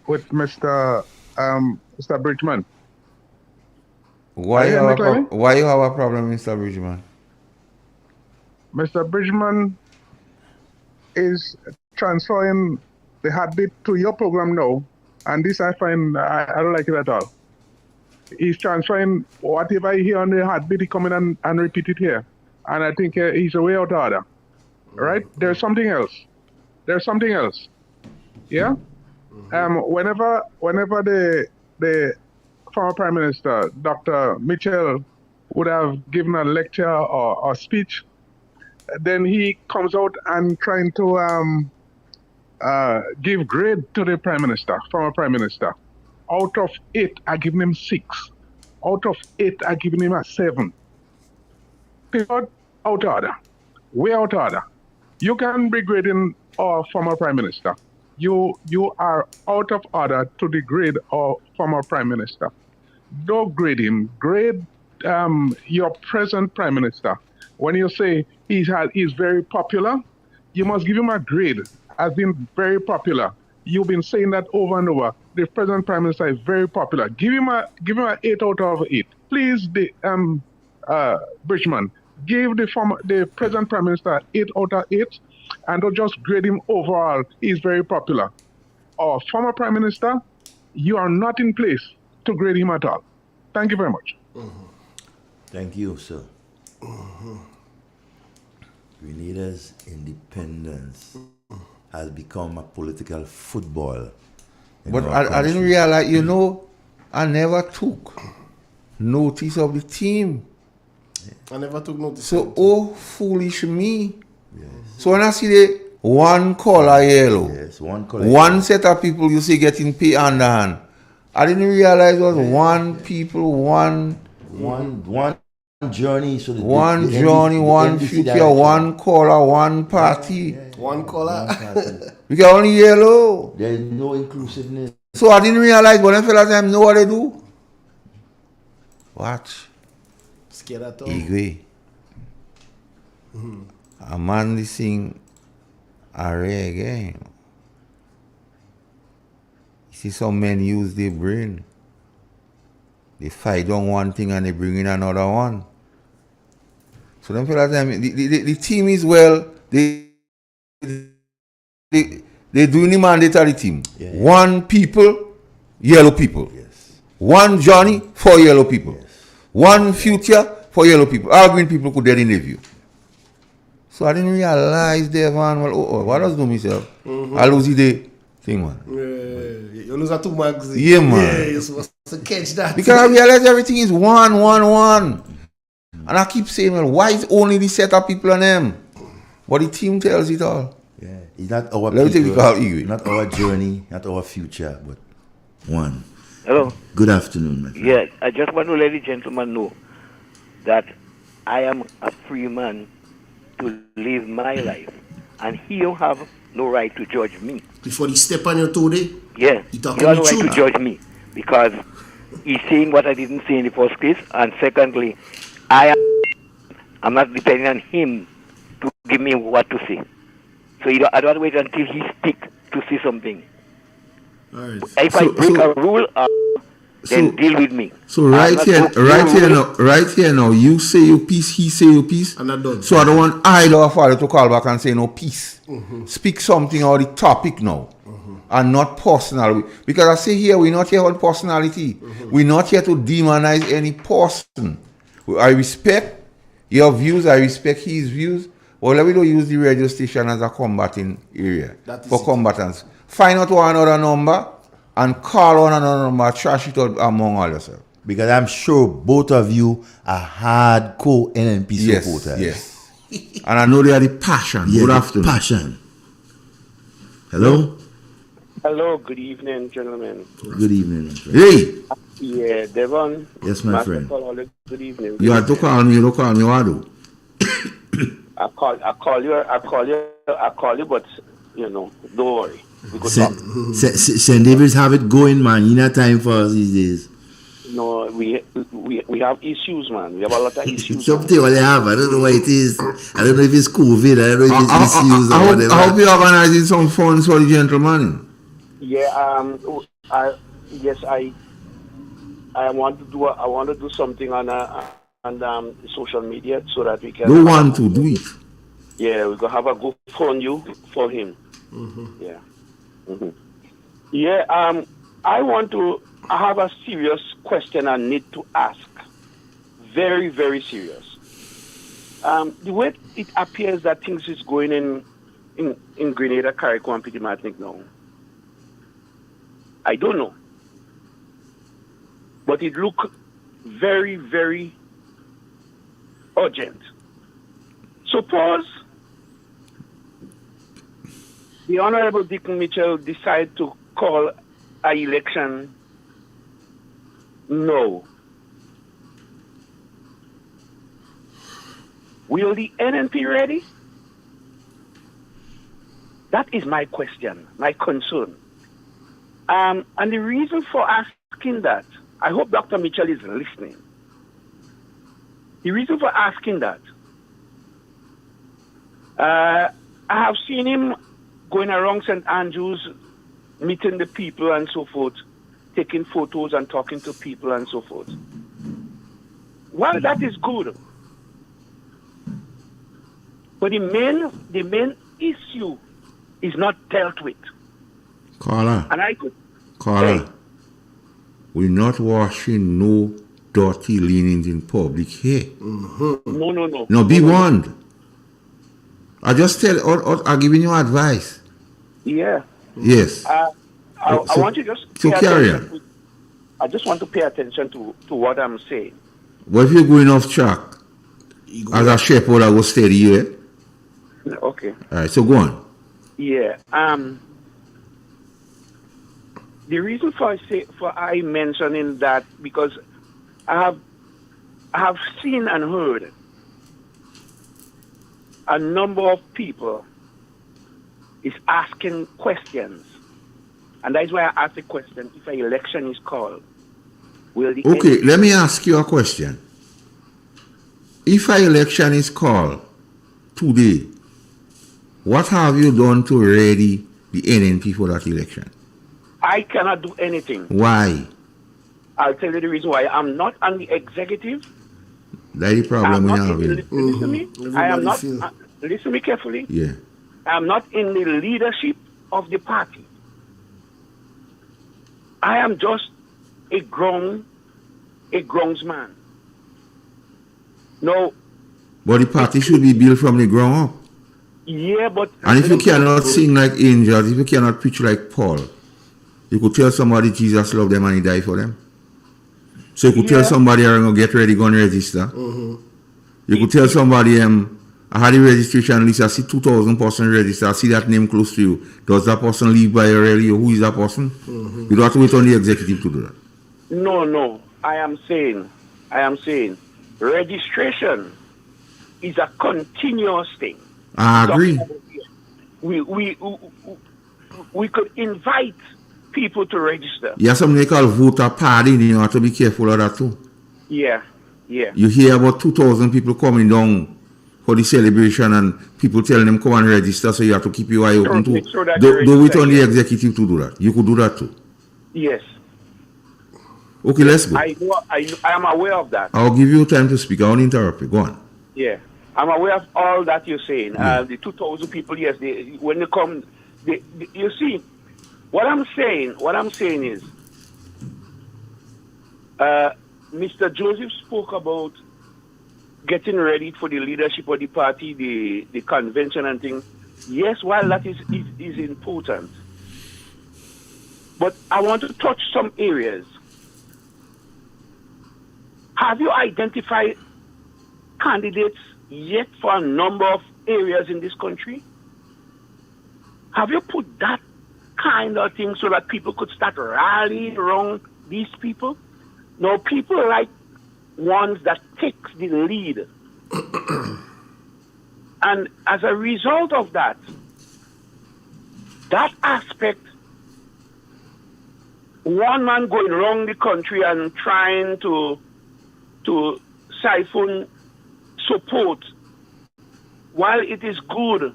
with Mr. Bridgman. Why you have a problem, Mr. Bridgman? Mr. Bridgman is transferring the heartbeat to your program now, and this I find I don't like it at all. He's transferring whatever I hear on the heartbeat, he come in and repeat it here, and I think he's a way out of order. Right? There's something else. Yeah. Whenever the former Prime Minister, Dr. Mitchell, would have given a lecture or speech, then he comes out and trying to give grade to the Prime Minister, former Prime Minister. Out of 8, I give him 6. Out of 8, I give him a 7. Out of order. Way out of order. You can be grading our former Prime Minister. You are out of order to degrade our former Prime Minister. Don't grade him. Grade your present Prime Minister. When you say he's very popular, you must give him a grade as being very popular. You've been saying that over and over. The present Prime Minister is very popular. Give him a 8 out of 8. Please, Bridgman, give the present Prime Minister 8 out of 8, and don't just grade him overall. He's very popular. Our former Prime Minister, you are not in place to grade him at all. Thank you very much. Thank you, sir. Grenada's independence has become a political football. But I didn't realize, I never took notice of the team. I never took notice. So, oh, foolish me. Yes. So when I see the one color yellow, Yes, one color. one set of people you see getting pay hand hand, I didn't realize it was one people, one journey. So one journey, one future, one color, one party. One color. We got only yellow. There is no inclusiveness. So I didn't realize, but them fellas them know what they do. Watch. Scared at all. Igwe. A man this sing a reggae. You see some men use their brain. They fight on one thing and they bring in another one. So them fellas them the team is well, they doing the mandatory team. Yeah. One people, yellow people. Yes. One Johnny, 4 yellow people. Yes. One future, 4 yellow people. All green people could get interview. So I didn't realize there, man. Well, what does do myself? I lose the thing, man. You lose a 2 magazine. Yeah, man. Yeah, you're supposed to catch that. Because I realize everything is one. And I keep saying, well, why is only the set of people on them? But the team tells it all. Yeah, it's not our Let me take people, it call Igwe. not our journey, not our future, but one. Hello. Good afternoon, my friend. Yeah, I just want to let the gentleman know that I am a free man to live my life, and he don't have no right to judge me. Before he step on your toe there, Yeah, he he talk don't have no with right you to now. judge me because he's saying what I didn't say in the first place, and secondly, I'm not depending on him to give me what to say. So I don't wait until he speak to say something. All right. If I break a rule, then deal with me. So right here now, you say your piece, he say your piece. And I'm done. So I don't want either of us to call back and say no peace. Speak something on the topic now. And not personal. Because I say here, we're not here on personality. We're not here to demonize any person. I respect your views, I respect his views. Well, we don't use the radio station as a combating area for combatants. Find out one another number and call one another number, trash it out among all yourselves. Because I'm sure both of you are hardcore NNP supporters. Yes. And I know they are the passion. Yeah, Good the afternoon. passion. Hello? Hello, good evening, gentlemen. Good evening, my friend. Hey! Yeah, Devon. Yes, my friend. Good evening. You have to call me, you don't call me, what do? I call you, but you know, don't worry. We could talk. St. David's have it going, man. You not time for us these days. No, we have issues, man. We have a lot of issues. Something what they have. I don't know what it is. I don't know if it's COVID. I don't know if it's misuse or whatever. I hope you're organizing some funds for the gentleman. Yeah, I want to do something on social media so that we can. Don't want to do it. Yeah, we're gonna have a GoFundMe for him. Yeah. Yeah. I have a serious question I need to ask. Very, very serious. The way it appears that things is going in Grenada, Carriacou, and Pitimatnik now, I don't know. But it look very, very urgent. Suppose the Honorable Dick Mitchell decide to call an election no. Will the NNP ready? That is my question, my concern. And the reason for asking that, I hope Dr. Mitchell is listening. The reason for asking that, I have seen him going around St. Andrews, meeting the people and so forth, taking photos and talking to people and so forth. Well, that is good. But the main issue is not dealt with. Carla. And I could Carla. say, We're not washing no dirty linens in public here. no. No, be warned. I just I'm giving you advice. Yeah. Yes. I want you to just So pay carry attention on. I just want to pay attention to what I'm saying. What if you're going off track? As a shepherd, I will steady you, eh? Okay. All right, so go on. Yeah. The reason for I mentioning that because I have seen and heard a number of people is asking questions, and that is why I asked the question: if an election is called, will the Okay, let me ask you a question. If an election is called today, what have you done to ready the NNP for that election? I cannot do anything. Why? I'll tell you the reason why. I'm not on the executive. That's the problem we have here. Listen to me. I am not. Listen to me carefully. Yeah. I'm not in the leadership of the party. I am just a groundsman. No. But the party should be built from the ground up. Yeah, but... And if you cannot sing like angels, if you cannot preach like Paul, you could tell somebody Jesus loved them and he died for them. So you could tell somebody, I'm going to get ready, go and register. You could tell somebody, I had the registration list, I see 2,000 person register, I see that name close to you. Does that person live by your rally? Who is that person? You don't have to wait on the executive to do that. No. I am saying, registration is a continuous thing. I agree. We could invite people to register. Yeah, something they call voter pardon, you have to be careful of that too. Yeah. You hear about 2,000 people coming down for the celebration and people telling them come and register, so you have to keep your eye open too. Do it on the executive to do that. You could do that too. Yes. Okay, let's go. I am aware of that. I'll give you time to speak. I won't interrupt you. Go on. Yeah. I'm aware of all that you're saying. The 2,000 people, yes, when they come, you see, what I'm saying is, Mr. Joseph spoke about getting ready for the leadership of the party, the convention and things. Yes, while that is important, but I want to touch some areas. Have you identified candidates yet for a number of areas in this country? Have you put that kind of thing so that people could start rallying around these people? No, people like ones that takes the lead. And as a result of that aspect, one man going around the country and trying to siphon support, while it is good,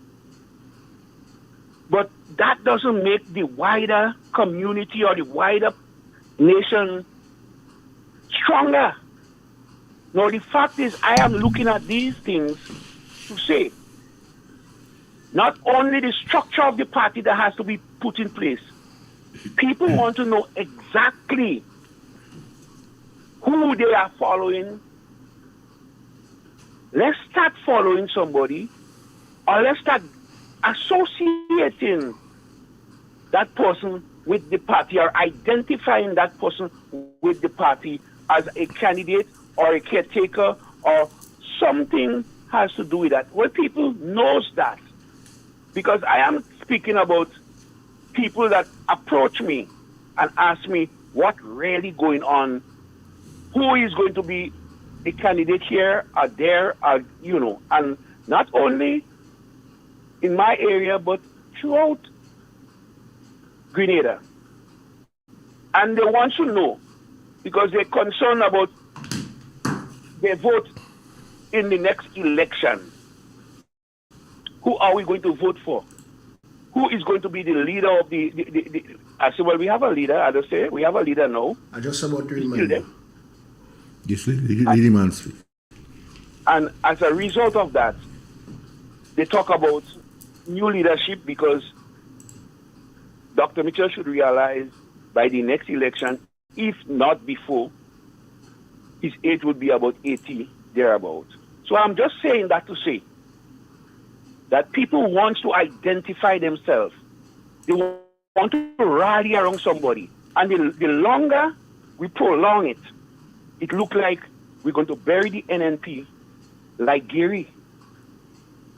but that doesn't make the wider community or the wider nation stronger. No, the fact is, I am looking at these things to say, not only the structure of the party that has to be put in place, people want to know exactly who they are following. Let's start following somebody, or let's start associating that person with the party, or identifying that person with the party as a candidate or a caretaker, or something has to do with that. Well, people knows that, because I am speaking about people that approach me and ask me what really going on, who is going to be the candidate here or there, or, and not only in my area, but throughout Grenada. And they want to know, because they're concerned about their vote in the next election. Who are we going to vote for? Who is going to be the leader of the I said, well, we have a leader. I just say, we have a leader now. I just about to remind you. Just lady man speak. And as a result of that, they talk about new leadership, because Dr. Mitchell should realize by the next election, if not before, his age would be about 80, thereabout. So I'm just saying that to say that people want to identify themselves. They want to rally around somebody. And the longer we prolong it, it look like we're going to bury the NNP like Gary.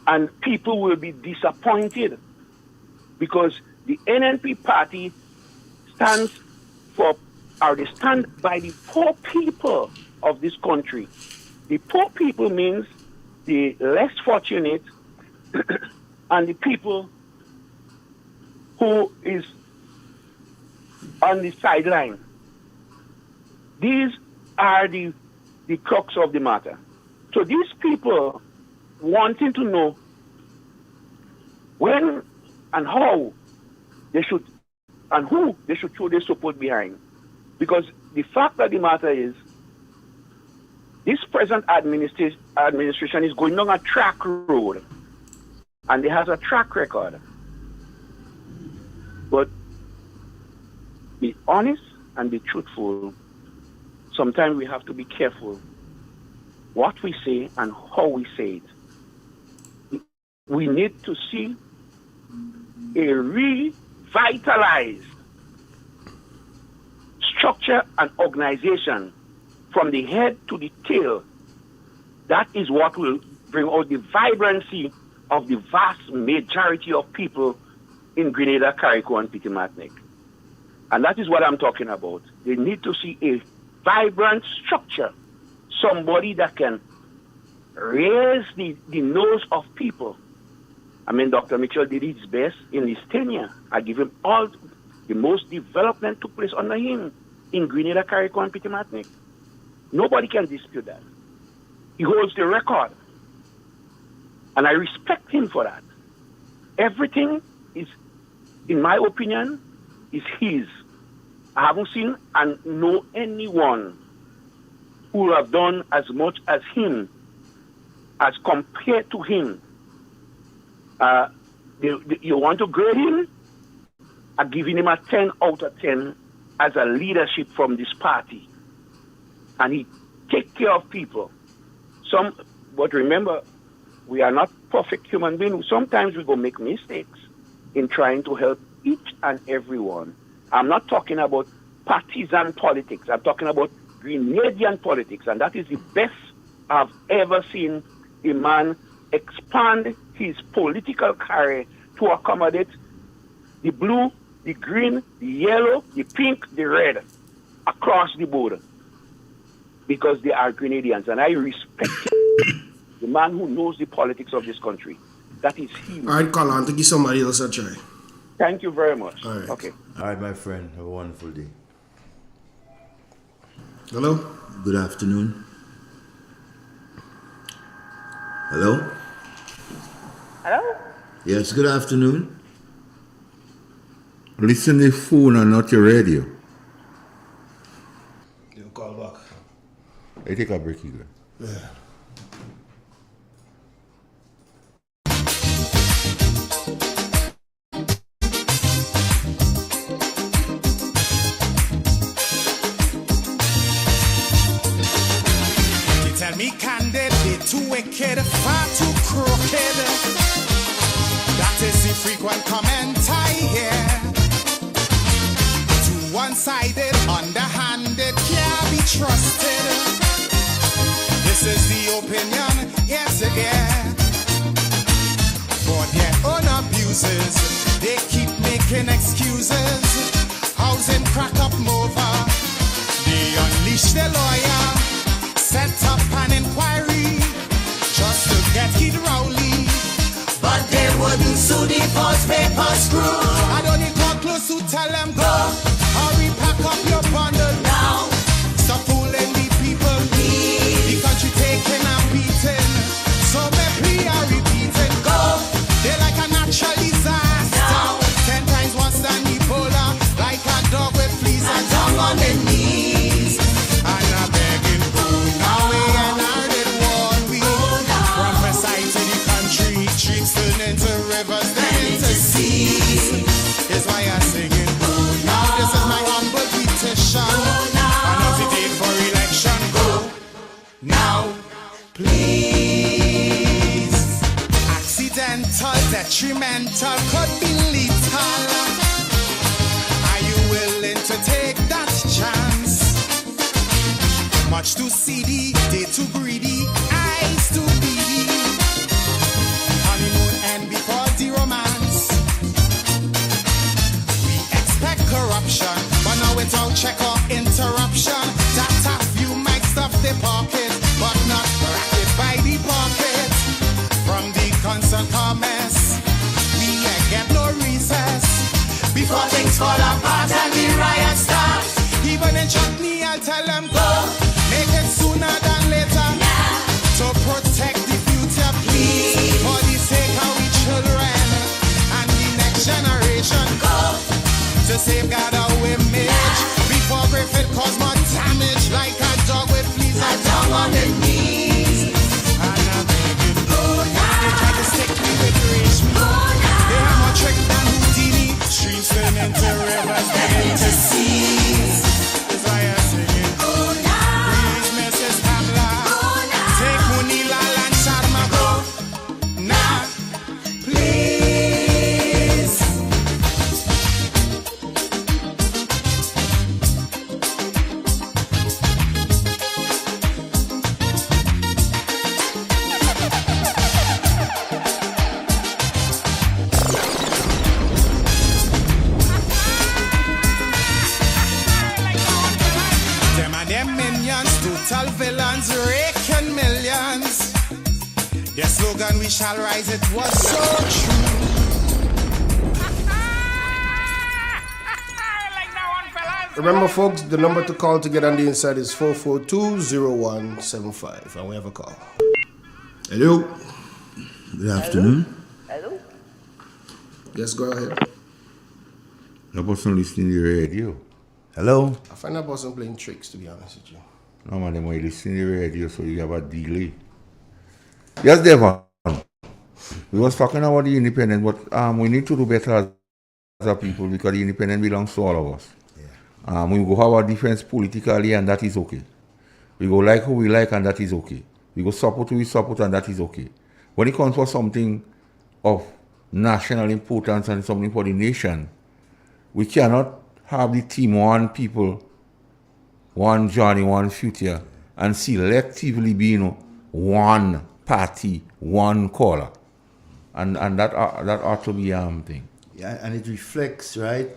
And people will be disappointed because the NNP party stands for, or they stand by the poor people of this country. The poor people means the less fortunate and the people who is on the sideline. These are the crux of the matter. So these people wanting to know when and how they should and who they should show their support behind. Because the fact of the matter is, this present administration is going down a track road, and it has a track record. But be honest and be truthful. Sometimes we have to be careful what we say and how we say it. We need to see a revitalized structure and organization from the head to the tail. That is what will bring out the vibrancy of the vast majority of people in Grenada, Carriacou, and Petit Martinique. And that is what I'm talking about. They need to see a vibrant structure, somebody that can raise the nose of people. I mean, Dr. Mitchell did his best in his tenure. I give him all the most development took place under him in Grenada, Carriacou, and Petit Martinique. Nobody can dispute that. He holds the record. And I respect him for that. Everything is, in my opinion, is his. I haven't seen and know anyone who will have done as much as him, as compared to him. You want to grade him? I'm giving him a 10 out of 10 as a leadership from this party. And he take care of people. But remember, we are not perfect human beings. Sometimes we go make mistakes in trying to help each and every one. I'm not talking about partisan politics. I'm talking about Grenadian politics. And that is the best I've ever seen a man expand his political career to accommodate the blue, the green, the yellow, the pink, the red across the board. Because they are Grenadians. And I respect the man who knows the politics of this country. That is him. All right, Colin, to give somebody else a try. Thank you very much. All right. Okay. All right, my friend. Have a wonderful day. Hello? Good afternoon. Hello? Hello? Yes, good afternoon. Listen to the phone and not your radio. You call back. I take a break here. Yeah. Tell me candid, they too wicked, far too crooked. That is the frequent comment I hear. Too one-sided, underhanded, can't be trusted. This is the opinion, yes again. For their own abuses, they keep making excuses. Housing crack up over, they unleash their lawyer. Set up an inquiry just to get Kid Rowley. But they wouldn't sue the false paper screw. I don't need to close to tell them go. Hurry, pack up your bundle now. Stop fooling the people. The country taking and beating. So maybe I repeating. Go. They're like a natural disaster. Now. 10 times worse than Ebola. Like a dog with fleas and tongue on their knees. And I'm begging. Streets turn into rivers, then into seas. Is why I'm singing. Now this is my humble petition. Another date for election. Go now, please. Accidental, detrimental, could be lethal. Are you willing to take that chance? seedy, they too greedy, eyes too beady. Honeymoon and before the romance, we expect corruption, but now without check or interruption. That a few might stuff the pocket, but not racket by the pocket. From the constant comments, we ain't get no recess. Before things fall apart and the riot starts, even in chutney I'll tell them go. Make it sooner than later, to protect the future, please. For the sake of we children and the next generation, go. To safeguard our image, before Griffith cause more damage. Like a dog with fleas, a dog on the knees. And I'm begging, go now. They try to stick me with rich me. Go now. They have more trick than Houdini. Streams turn into rivers, then into seas. That's why I'm singing, go now. Please, Mrs. Pamela, go now. Take Munila and Sharma, go now. Please. Them and them minions, total villains, raking millions. Their slogan, we shall rise, it was so true. Remember, folks, the number to call to get on the inside is 442-0175. And we have a call. Hello. Good afternoon. Hello? Yes, go ahead. No person listening to the radio. Hello. I find that person playing tricks, to be honest with you. No, man, them will listen to the radio, so you have a delay. Yes, Devon. We was talking about the independent, but we need to do better as a people because the independent belongs to all of us. Yeah. We go have our difference politically, and that is okay. We go like who we like, and that is okay. We go support who we support, and that is okay. When it comes for something of national importance and something for the nation, we cannot have the team one people, one Johnny, one future, and selectively being one party, one caller. And that ought to be thing. Yeah, and it reflects, right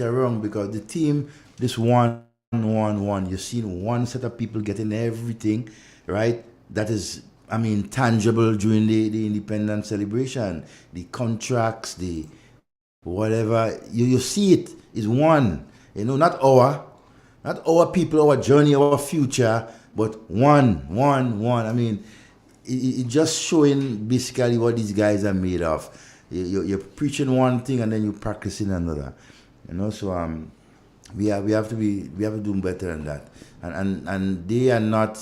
or wrong, because the team, this one, you're seeing one set of people getting everything, right? That is, tangible during the independence celebration. The contracts, the whatever, you see it is one. Not our people, our journey, our future, but one. It just showing basically what these guys are made of. You're preaching one thing and then you're practicing another. So we have to do better than that. And they are not,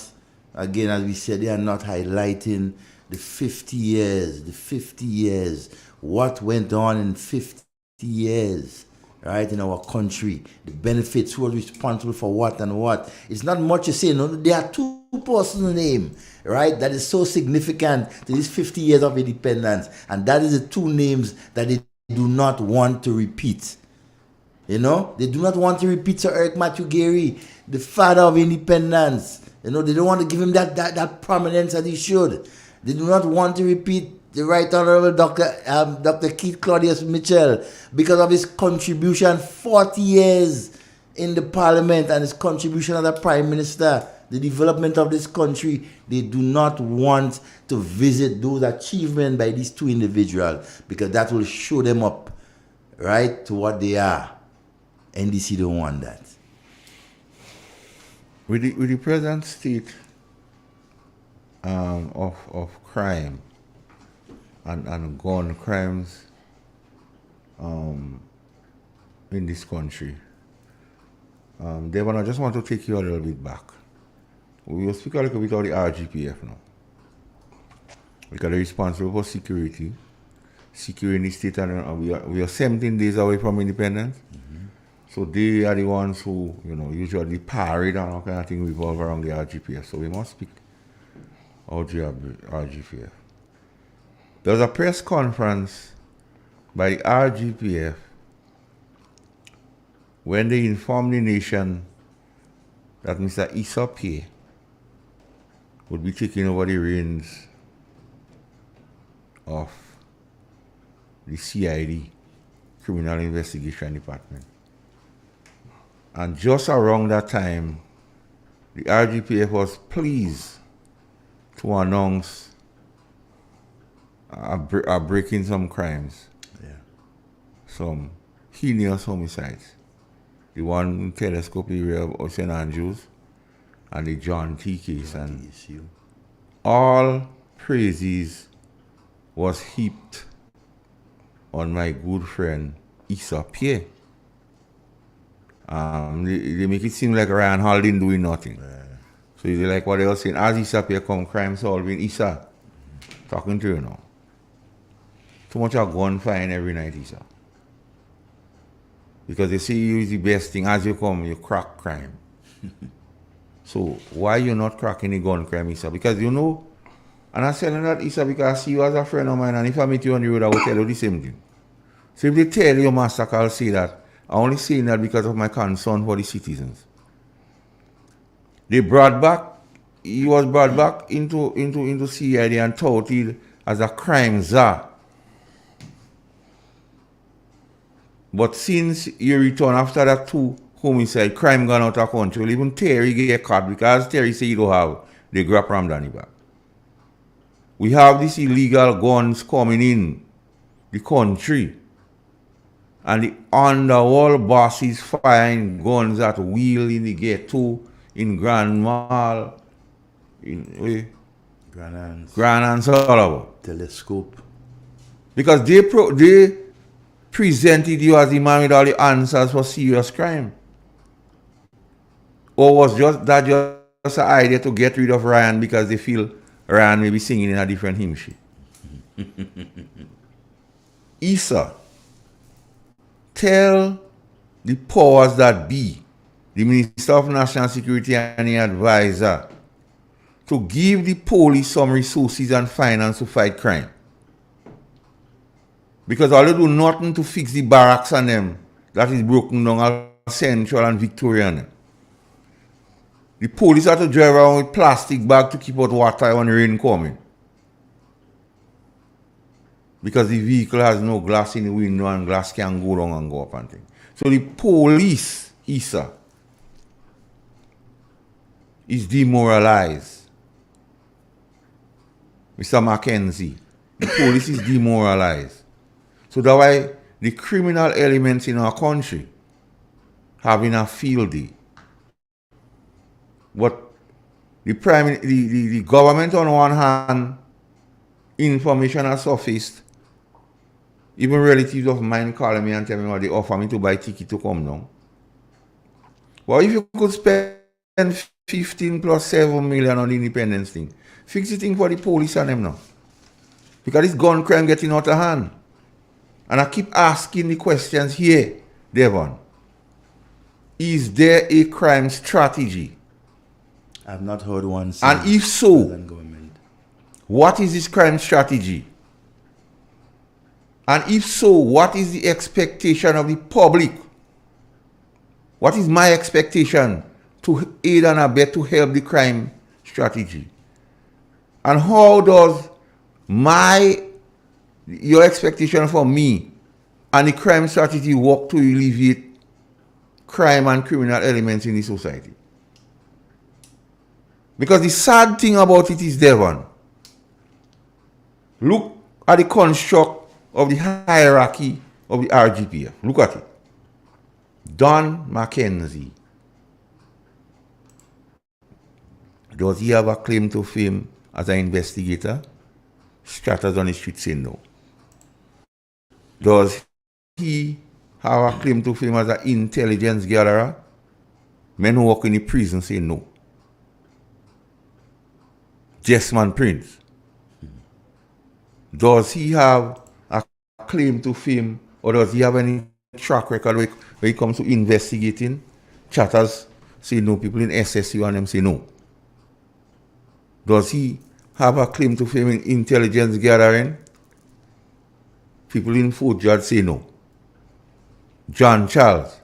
again, as we said, they are not highlighting the 50 years, what went on in 50 years, right, in our country, the benefits, who was responsible for what and what. It's not much to say. There are two personal names, right, that is so significant to these 50 years of independence, and that is the two names that they do not want to repeat. They do not want to repeat Sir Eric Matthew Gary, the father of independence. They don't want to give him that prominence that he should. They do not want to repeat the Right Honorable Dr. Keith Claudius Mitchell because of his contribution 40 years in the parliament and his contribution as a prime minister, the development of this country. They do not want to visit those achievements by these two individuals because that will show them up, right, to what they are. NDC don't want that. With the present state of crime and gun crimes in this country, Devon, I just want to take you a little bit back. We will speak a little bit about the RGPF now. Because they're responsible for security, securing the state, and we are 17 days away from independence. Mm-hmm. So they are the ones who, usually parade and all kind of thing revolve around the RGPF. So we must speak about the RGPF. There was a press conference by the RGPF when they informed the nation that Mr. Issa Pay would be taking over the reins of the CID, Criminal Investigation Department. And just around that time, the RGPF was pleased to announce a breaking some crimes, some heinous homicides. The one in Telescope area of St. Andrews and the John T case. And all praises was heaped on my good friend Issa Pierre. They make it seem like Ryan Hall didn't do nothing. So they like what they were saying, as Issa Pierre come crime solving, Issa, talking to you now. Too much of gun fine every night, Issa. Because they see you is the best thing. As you come, you crack crime. So why you not cracking the gun crime, Issa? Because you know, and I'm saying that, Issa, because I see you as a friend of mine, and if I meet you on the road, I will tell you the same thing. So if they tell you, Master, I'll say that. I only saying that because of my concern for the citizens. He was brought back into CID and touted as a crime czar. But since you return after that 2 homicide, crime gone out of control, even Terry get caught because Terry say you don't have the grab Ramdani back. We have these illegal guns coming in the country. And the underworld bosses find guns at wheel in the ghetto, in Grand Mall, in Grand Anse all over. Telescope. Because they presented you as the man with all the answers for serious crime. Or was that just an idea to get rid of Ryan because they feel Ryan may be singing in a different hymn sheet? Issa, tell the powers that be, the Minister of National Security and the advisor, to give the police some resources and finance to fight crime. Because all they do nothing to fix the barracks and them that is broken down all Central and Victorian. The police have to drive around with plastic bag to keep out water when rain coming. Because the vehicle has no glass in the window and glass can go down and go up and things. So the police, Issa, is demoralized. Mr. Mackenzie, the police is demoralized. So that's why the criminal elements in our country having a field day. But the government on one hand, information has surfaced. Even relatives of mine calling me and telling me what they offer me to buy ticket to come down. Well, if you could spend 15 plus 7 million on the independence thing, fix the thing for the police and them now. Because this gun crime getting out of hand. And I keep asking the questions here, Devon. Is there a crime strategy? I've not heard one. And if so, what is this crime strategy? And if so, what is the expectation of the public? What is my expectation to aid and abet to help the crime strategy? And how does your expectation for me and the crime strategy work to alleviate crime and criminal elements in the society? Because the sad thing about it is, Devon, look at the construct of the hierarchy of the RGPF. Look at it. Don Mackenzie. Does he have a claim to fame as an investigator? Stratters on the street say no. Does he have a claim to fame as an intelligence gatherer? Men who work in the prison say no. Jesman Prince. Does he have a claim to fame, or does he have any track record when it comes to investigating? Chatters say no. People in SSU and them say no. Does he have a claim to fame in intelligence gathering? People in Fort George say no. John Charles,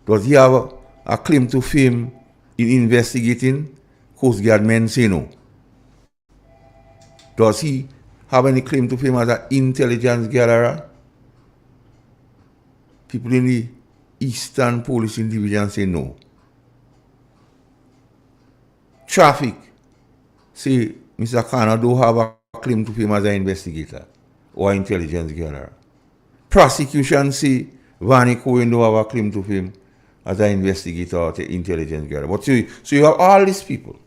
does he have a claim to fame in investigating Coast Guard men say no. Does he have any claim to fame as an intelligence gatherer? People in the Eastern Policing Division say no. Traffic say Mr. Connor don't have a claim to fame as an investigator or intelligence gatherer. Prosecution say Vanny Cohen don't have a claim to fame as an investigator or intelligence gatherer. But so you have all these people.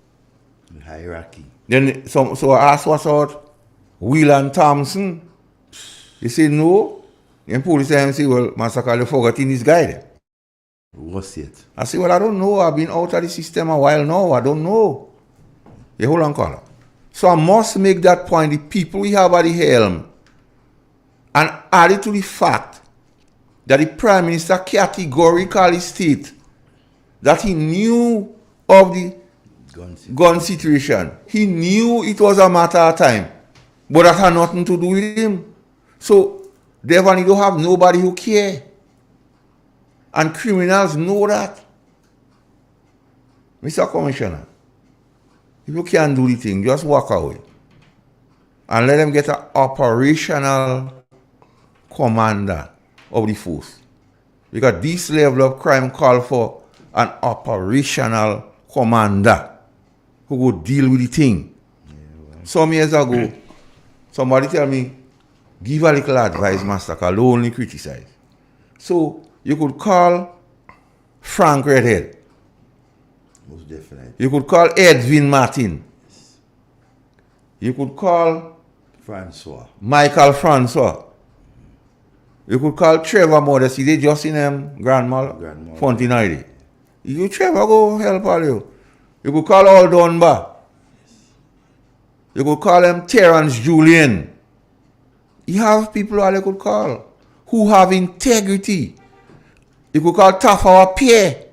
The hierarchy. Then so I asked what's out Whelan Thompson. They say no. Then police say, well, Master Carl, you forgetting this guy there. What's it? I say, well, I don't know. I've been out of the system a while now. I don't know. Yeah, hold on, caller. So I must make that point. The people we have at the helm, and add it to the fact that the Prime Minister categorically stated that he knew of the gun situation. He knew it was a matter of time. But that had nothing to do with him. So, therefore, you don't have nobody who care. And criminals know that. Mr. Commissioner, if you can't do the thing, just walk away. And let them get an operational commander of the force. Because this level of crime call for an operational commander who would deal with the thing. Yeah, well. Some years ago, somebody tell me, give a little advice, Master Carl, don't only criticize. So, you could call Frank Redhead. Most definitely. You could call Edwin Martin. Yes. You could call Michael Francois. You could call Trevor Modesty. They just in Grandma Fontenoy. You Trevor go help all you. You could call all Dunbar. You could call them Terrence Julian. You have people all you could call who have integrity. You could call Tafawa Pierre.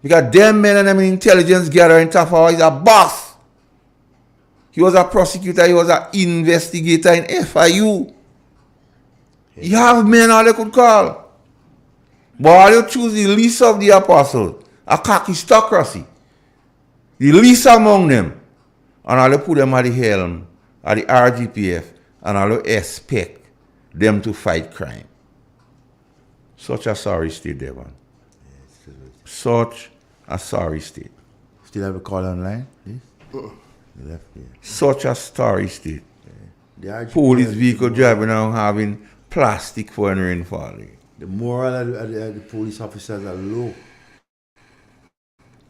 Because them men and them intelligence gathering, Tafawa is a boss. He was a prosecutor, he was an investigator in FIU. You have men all you could call. But all you choose the least of the apostles, a kakistocracy. The least among them. And all you put them at the helm, at the RGPF, and all you expect them to fight crime. Such a sorry state, Devon. Such a sorry state. Still have a call online? Yes? Left here. Such a sorry state. Police vehicle driving around having plastic for when rain falling. The moral of the police officers are low.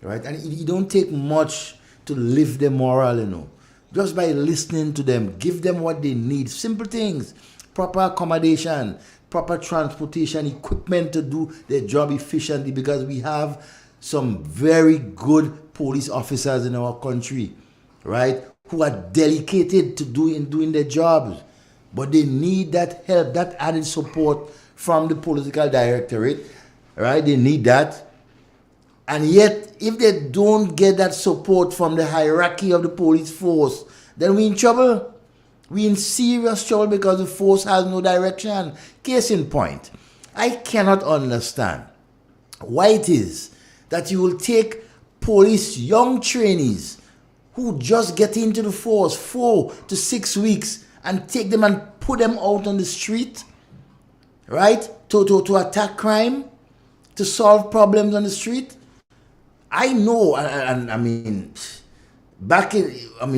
Right? And it don't take much to lift their moral, you know. Just by listening to them, give them what they need. Simple things. Proper accommodation, proper transportation, equipment to do their job efficiently, because we have some very good police officers in our country, right, who are dedicated to doing their jobs. But they need that help, that added support from the political directorate, right? They need that. And yet, if they don't get that support from the hierarchy of the police force, then we're in trouble. We're in serious trouble because the force has no direction. Case in point, I cannot understand why it is that you will take police young trainees who just get into the force 4 to 6 weeks and take them and put them out on the street, right, to attack crime, to solve problems on the street. I know, and I mean,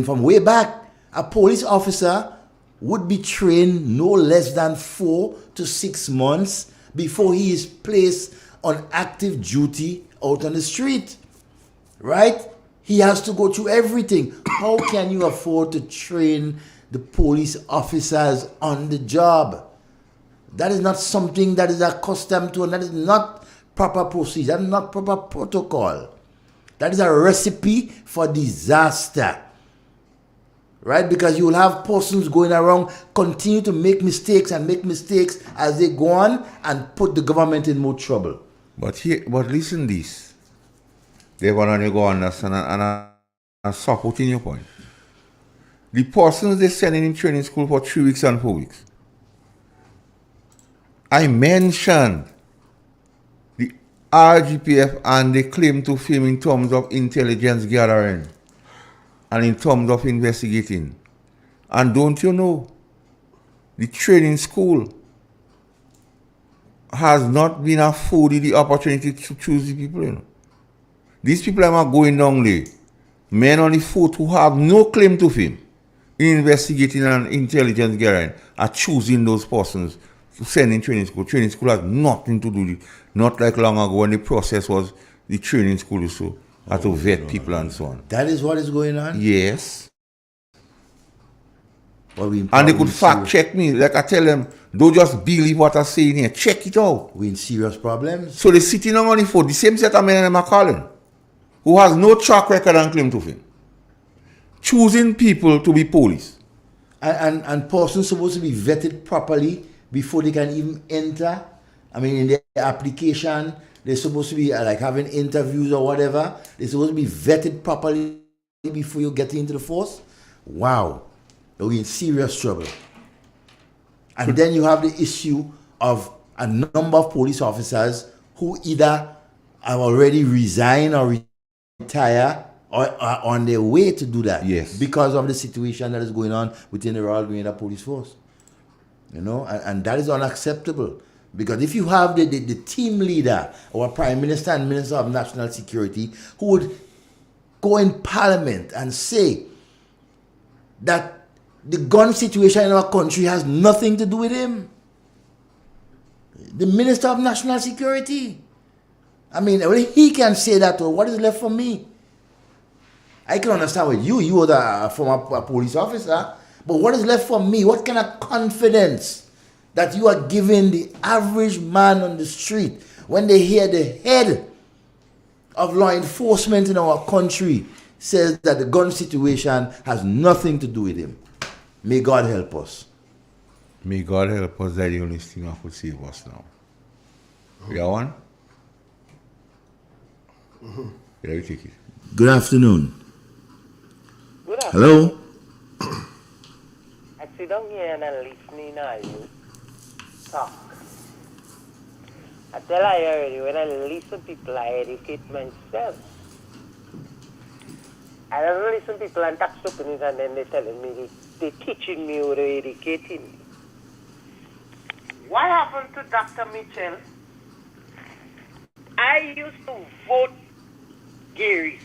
from way back, a police officer would be trained no less than 4 to 6 months before he is placed on active duty out on the street, right? He has to go through everything. How can you afford to train the police officers on the job? That is not something that is accustomed to, and that is not proper procedure, that is not proper protocol. That is a recipe for disaster, right? Because you will have persons going around, continue to make mistakes as they go on and put the government in more trouble. But listen this. They want to go understand and supporting your point. The persons they sending in training school for 3 weeks and 4 weeks. I mentioned the RGPF and they claim to fame in terms of intelligence gathering and in terms of investigating. And don't you know, the training school has not been afforded the opportunity to choose the people, you know. These people are going down there, men on the foot who have no claim to fame in investigating and intelligence gathering are choosing those persons to send in training school. Training school has nothing to do with it. Not like long ago when the process was the training school so had to vet people and so on. That is what is going on? Yes. And they could fact check me. Like I tell them, don't just believe what I say in here. Check it out. We in serious problems. So they're sitting on the foot, the same set of men I'm calling, who has no track record and claim to fame, choosing people to be police. And persons supposed to be vetted properly before they can even enter. I mean, in their application, they're supposed to be like having interviews or whatever. They're supposed to be vetted properly before you get into the force. Wow. We're in serious trouble. And then you have the issue of a number of police officers who either have already resigned or retire or are on their way to do that. Yes. Because of the situation that is going on within the Royal Grenada Police Force. You know, and that is unacceptable. Because if you have the team leader or Prime Minister and Minister of National Security who would go in Parliament and say that the gun situation in our country has nothing to do with him. The Minister of National Security. I mean, he can say that, or what is left for me? I can understand with you were the former police officer, but what is left for me? What kind of confidence that you are giving the average man on the street when they hear the head of law enforcement in our country says that the gun situation has nothing to do with him? May God help us. May God help us. That's the only thing that could save us now. You got one? Yeah, you take it. Good afternoon. Good afternoon. Hello? I sit down here and I'm listening to you talk. I tell you already, when I listen to people, I educate myself. I don't listen to people and talk stupid and then they're telling me, they're teaching me or they're educating me. What happened to Dr. Mitchell? I used to vote Gary.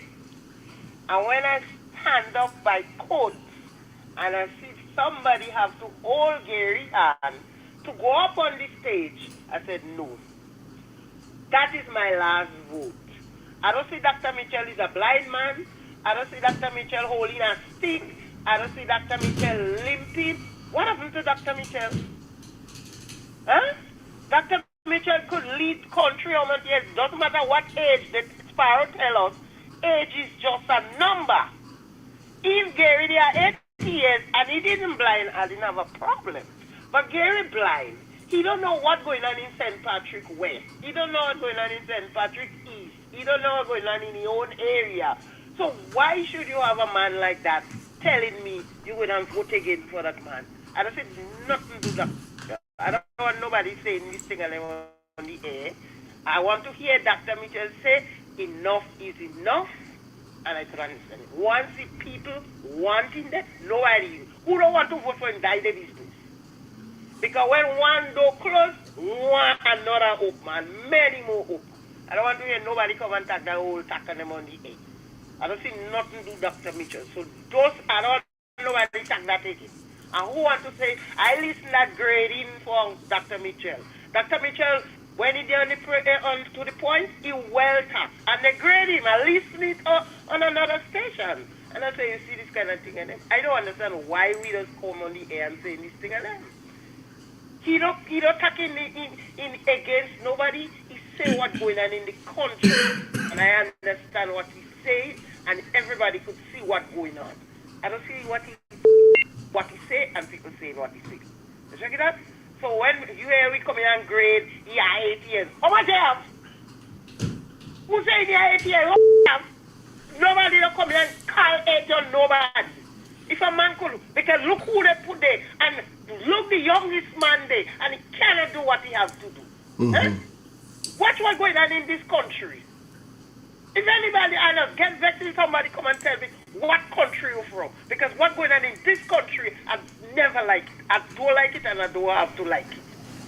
And when I stand up by courts and I see somebody have to hold Gary hand to go up on the stage, I said no. That is my last vote. I don't see Dr. Mitchell is a blind man. I don't see Dr. Mitchell holding a stick. I don't see Dr. Mitchell limping. What happened to Dr. Mitchell? Huh? Dr. Mitchell could lead country on it. Yes, doesn't matter what age the Sparrow tell us. Age is just a number. If Gary they are 80 years and he didn't blind, I didn't have a problem. But Gary blind, he don't know what's going on in St. Patrick West. He don't know what's going on in St. Patrick East. He don't know what's going on in his own area. So why should you have a man like that telling me you would have vote again for that man? I don't say nothing to that. I don't want nobody saying this thing on the air. I want to hear Dr. Mitchell say enough is enough, and I can understand it. Once the people wanting that, nobody who don't want to vote for him die their business. Because when one door closed, one another open, and many more open. I don't want to hear nobody come and talk that whole talk on them on the air. I don't see nothing to do Dr. Mitchell. So those I don't nobody talk that again. And who want to say, I listen that grading for Dr. Mitchell. Dr. Mitchell, when he did to the point, he well talk. And they grade him. I listen it on another station. And I say, you see this kind of thing and them. I don't understand why we just come on the air and say this thing and them. He don't talk in against nobody. He say what's going on in the country. And I understand what he says, and everybody could see what's going on. I don't see what he say and people saying what he say. You check it out? So when you hear we come in and grade, he are 8 years. How much have? Who say he are 8 years? How have? Nobody don't come in and call 8 on nobody. If a man could, because look who they put there, and look the youngest man there, and he cannot do what he has to do. Mm-hmm. Watch what's going on in this country. If anybody, I know, get vexed if somebody come and tell me what country you're from. Because what's going on in this country, I never like it. I don't like it and I don't have to like it.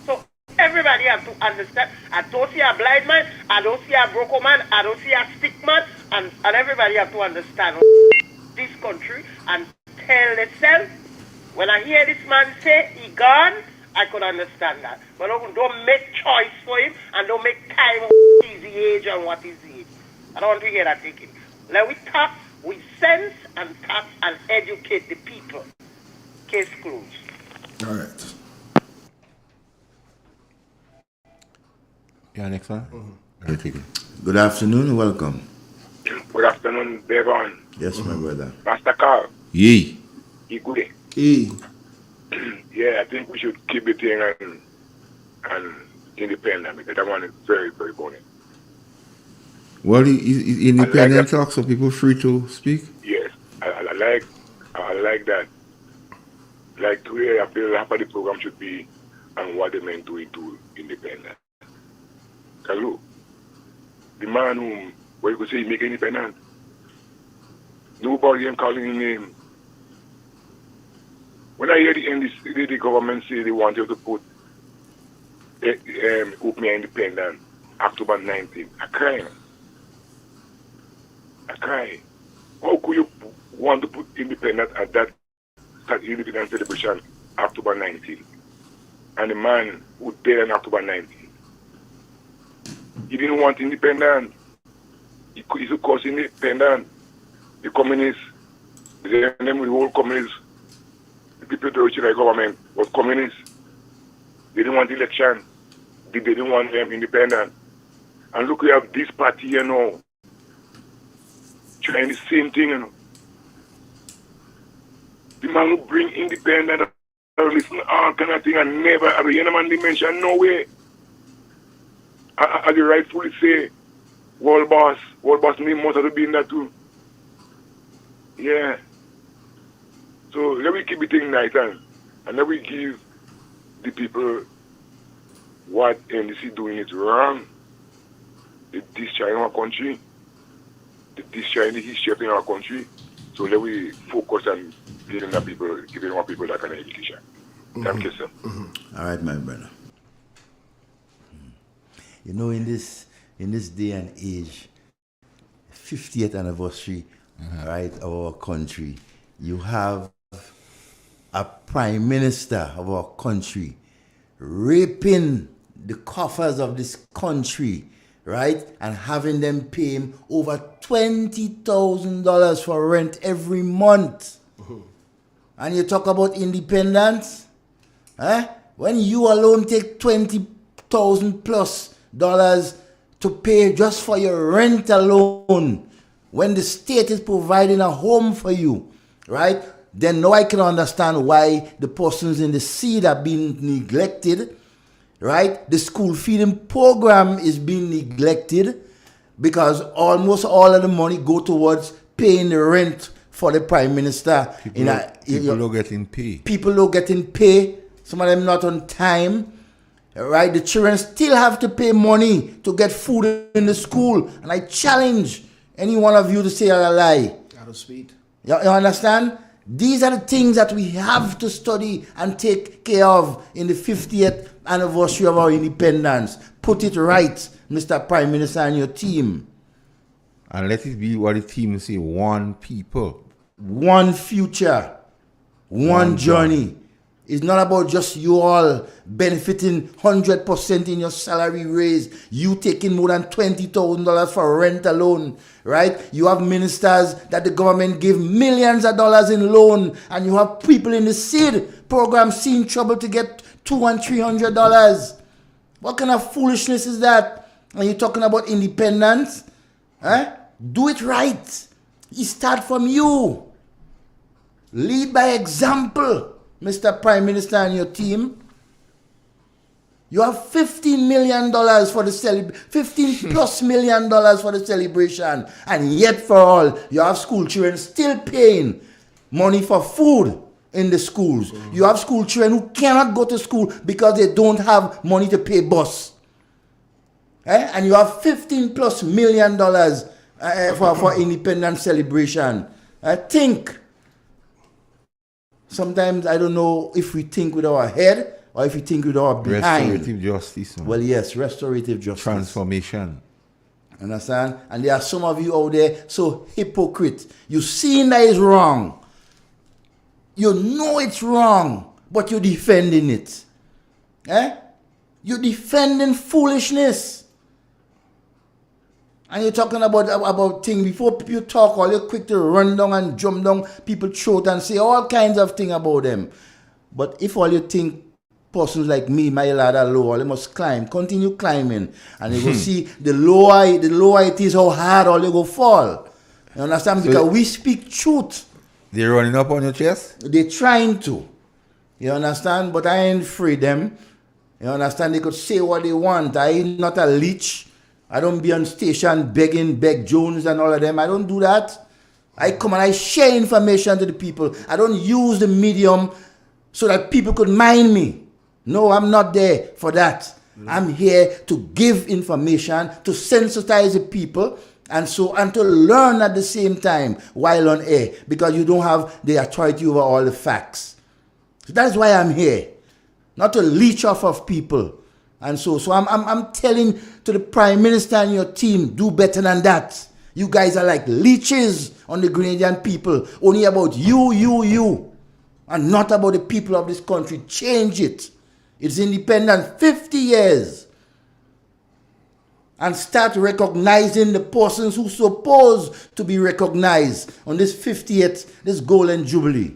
So everybody have to understand. I don't see a blind man, I don't see a broken man, I don't see a sick man, and everybody have to understand this country and tell themselves, when I hear this man say he gone, I could understand that. But don't make choice for him and don't make time of his age and what is the age. I don't want to hear that thinking. Let we talk with sense and talk and educate the people. Case closed. All right. Yeah, next one. Good afternoon, welcome. Good afternoon, Devon. Yes, my brother. Pastor Carl. Yee. Igwe. Yee. Yeah, I think we should keep it in and independent because that one is very, very important. Well, is independent talk, so people free to speak? Yes, I like that. Like today, I feel half of the program should be on what they meant to do independent. Because look, the man whom, what you could say, make independent, nobody am calling his name. When I hear the government say they want you to put Open Independent October 19th, I cry. How could you want to put independent at that independence celebration October 19th? And the man who died on October 19th. He didn't want independence. He could cause independent. The communists, the whole communists, the people to the government was communists. They didn't want election. They didn't want them independent. And look, we have this party, you know, trying the same thing, you know. The man who bring independent, listen, all kind of thing, and never, I mean, man, they mention no way. As you rightfully say, world boss name must have been that too. Yeah. So let me keep it in night and let me give the people what NDC doing it wrong. They destroying our country. They destroying the history of our country. So let me focus on giving our people that kind of education. Thank you, sir. All right, my brother. You know, in this day and age, 50th anniversary, right, of our country, you have a prime minister of our country raping the coffers of this country, right, and having them pay him over $20,000 for rent every month. And you talk about independence, when you alone take $20,000 plus to pay just for your rent alone, when the state is providing a home for you, right? Then now I can understand why the persons in the seed are being neglected, right? The school feeding program is being neglected because almost all of the money go towards paying the rent for the prime minister. People are getting paid. People are getting paid. Some of them not on time. Right? The children still have to pay money to get food in the school. And I challenge any one of you to say a lie. Out of speed. You understand? These are the things that we have to study and take care of in the 50th anniversary of our independence. Put it right, Mr. Prime Minister and your team. And let it be what the team say, one people. One future. One journey. It's not about just you all benefiting 100% in your salary raise. You taking more than $20,000 for rent alone, right? You have ministers that the government give millions of dollars in loan, and you have people in the seed program seeing trouble to get $200 and $300. What kind of foolishness is that? And you're talking about independence? Do it right. It start from you. Lead by example, Mr. Prime Minister and your team. You have $15 million for the $15 plus million for the celebration. And yet for all, you have school children still paying money for food in the schools. You have school children who cannot go to school because they don't have money to pay bus. And you have $15+ million for independence celebration. Think. Sometimes I don't know if we think with our head or if we think with our behind. Restorative justice. Man. Well, yes, restorative justice. Transformation. Understand? And there are some of you out there so hypocrite. You see that is wrong. You know it's wrong, but you're defending it. You're defending foolishness. And you're talking about things before you talk, all you're quick to run down and jump down people's throat and say all kinds of things about them. But if all you think persons like me, my ladder low, they must climb, continue climbing, and you will see the lower it is, how hard all you go fall. You understand? Because we speak truth. They're running up on your chest? They're trying to. You understand? But I ain't free them. You understand? They could say what they want. I ain't not a leech. I don't be on station begging, Beck Jones and all of them. I don't do that. I come and I share information to the people. I don't use the medium so that people could mind me. No, I'm not there for that. I'm here to give information, to sensitize the people, and to learn at the same time while on air, because you don't have the authority over all the facts. So that's why I'm here, not to leech off of people. And so I'm telling to the Prime Minister and your team, do better than that. You guys are like leeches on the Grenadian people, only about you, and not about the people of this country. Change it. It's independent 50 years. And start recognizing the persons who supposed to be recognized on this 50th, this Golden Jubilee.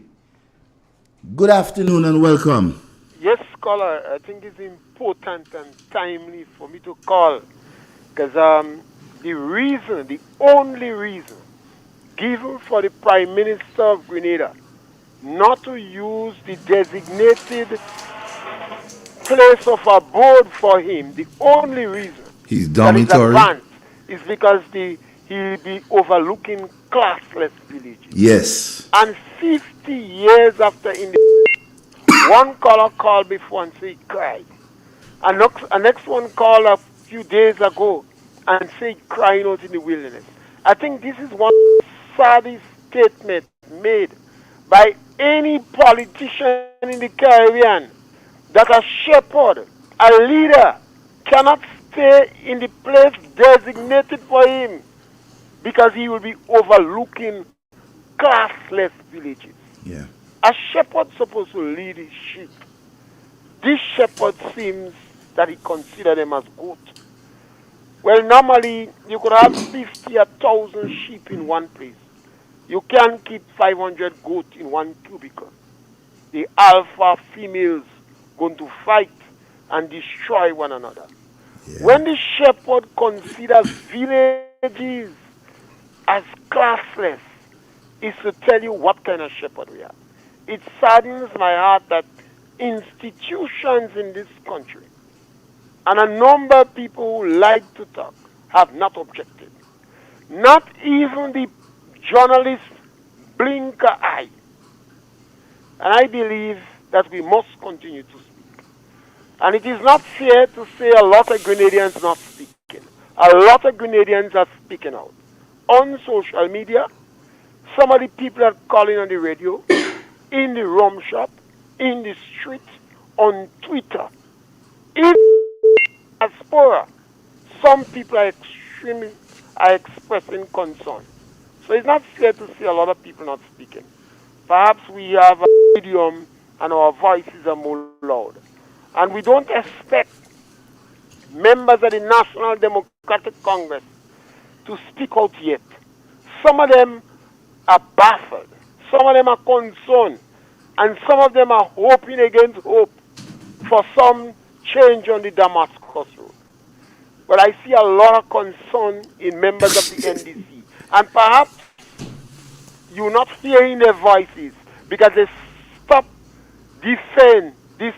Good afternoon and welcome. Yes, caller, I think it's important and timely for me to call, because the only reason given for the Prime Minister of Grenada not to use the designated place of abode for him, the only reason he's dormitory that is because he'll be overlooking classless villages. Yes. And 50 years after one caller called before and said he cried. And next one called a few days ago and said crying out in the wilderness. I think this is one of the saddest statements made by any politician in the Caribbean, that a shepherd, a leader, cannot stay in the place designated for him because he will be overlooking classless villages. Yeah. A shepherd supposed to lead his sheep. This shepherd seems that he considers them as goats. Well, normally you could have 50 or 1,000 sheep in one place. You can't keep 500 goats in one cubicle. The alpha females going to fight and destroy one another. Yeah. When the shepherd considers villages as classless, is to tell you what kind of shepherd we are. It saddens my heart that institutions in this country and a number of people who like to talk have not objected. Not even the journalists blink an eye. And I believe that we must continue to speak. And it is not fair to say a lot of Grenadians not speaking. A lot of Grenadians are speaking out. On social media, some of the people are calling on the radio, in the rum shop, in the street, on Twitter. In diaspora, some people are expressing concern. So it's not fair to see a lot of people not speaking. Perhaps we have a medium and our voices are more loud. And we don't expect members of the National Democratic Congress to speak out yet. Some of them are baffled. Some of them are concerned. And some of them are hoping against hope for some change on the Damascus Road. But I see a lot of concern in members of the NDC. And perhaps you're not hearing their voices because they stop defend this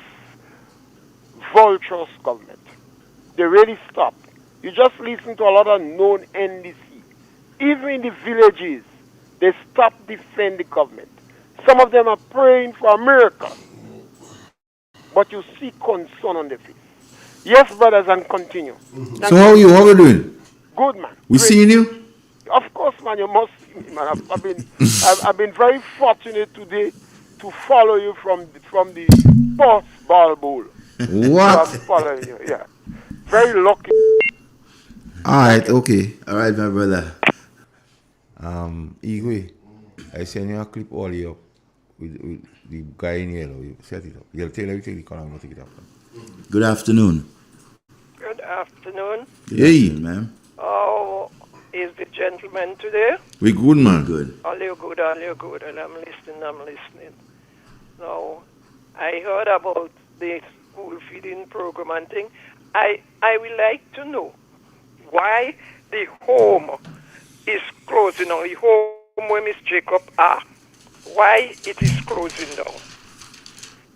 vulturous government. They really stop. You just listen to a lot of known NDC. Even in the villages, they stop defending the government. Some of them are praying for a miracle. But you see concern on their face. Yes, brothers, and continue. So how are you? How are you doing? Good, man. We Great. seeing you? Of course, man. You must see me, man. I've been very fortunate today to follow you from the first ball bowl. What? So I'm following you. Yeah. Very lucky. All right, okay. All right, my brother. Igwe, I send you a clip all you up with the guy in yellow. You set it up. You'll tell everything the call and go take it up. Good afternoon. Good afternoon. Good Hey. afternoon, ma'am. How is the gentleman today? We good, man. Good. All you good, all you good. And I'm listening. Now, I heard about the school feeding program and thing. I would like to know why the home is closing down. The home where Miss Jacob are. Why it is closing down.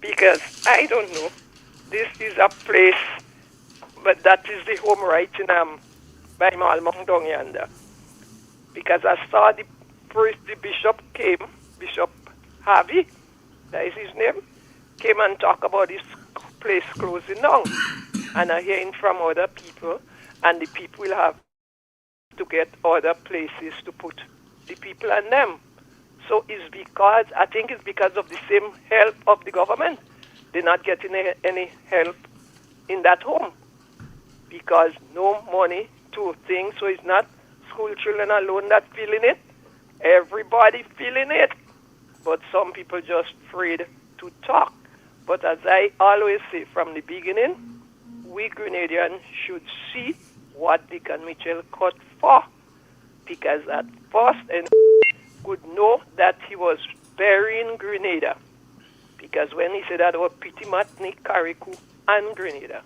Because I don't know. This is a place, but that is the home right in by Malmong down yonder. Because I saw the bishop came, Bishop Harvey, that is his name, came and talk about this place closing down. And I'm hearing from other people, and the people will have to get other places to put the people and them. So I think it's because of the same help of the government. They're not getting any help in that home because no money to things. So it's not school children alone that feeling it. Everybody feeling it. But some people just afraid to talk. But as I always say from the beginning, we Grenadians should see what Deacon Mitchell cut for. Because at first, and could know that he was burying Grenada. Because when he said that about Pitimatni, Karikou, and Grenada,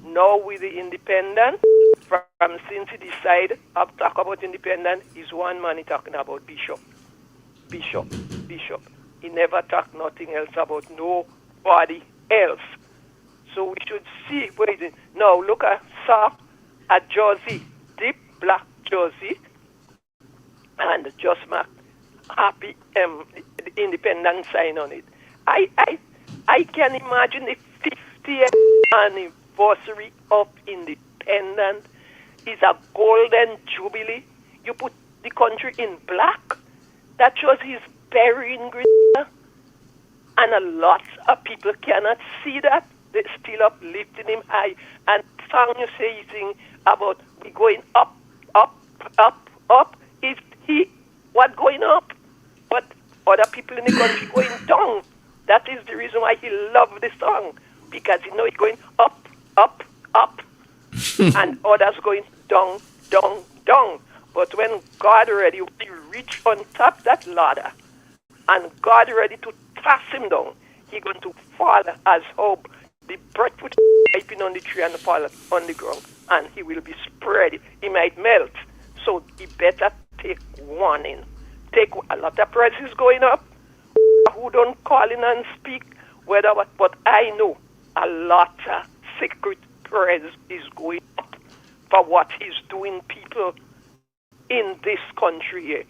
now with the independence, from since he decided to talk about independence, is one man he talking about Bishop. He never talked nothing else about nobody else. So we should see where it is. Now look at a jersey, deep black jersey, and just mark happy the independence sign on it. I can imagine the 50th anniversary of independence is a golden jubilee. You put the country in black. That shows he's burying Grenada. And a lot of people cannot see that. They're still uplifting him high. And song you say thing about we going up. Is he what going up? But other people in the country going down. That is the reason why he loved the song. Because he know he's going up. And others going down. But when God ready, he reach on top that ladder. And God ready to toss him down. He going to fall as hope. The bread put piping on the tree and fall on the ground. And he will be spread. He might melt. So he better take warning. Take a lot of prices going up. Who don't call in and speak whether what, but I know a lot of secret price is going up for what he's doing people in this country here.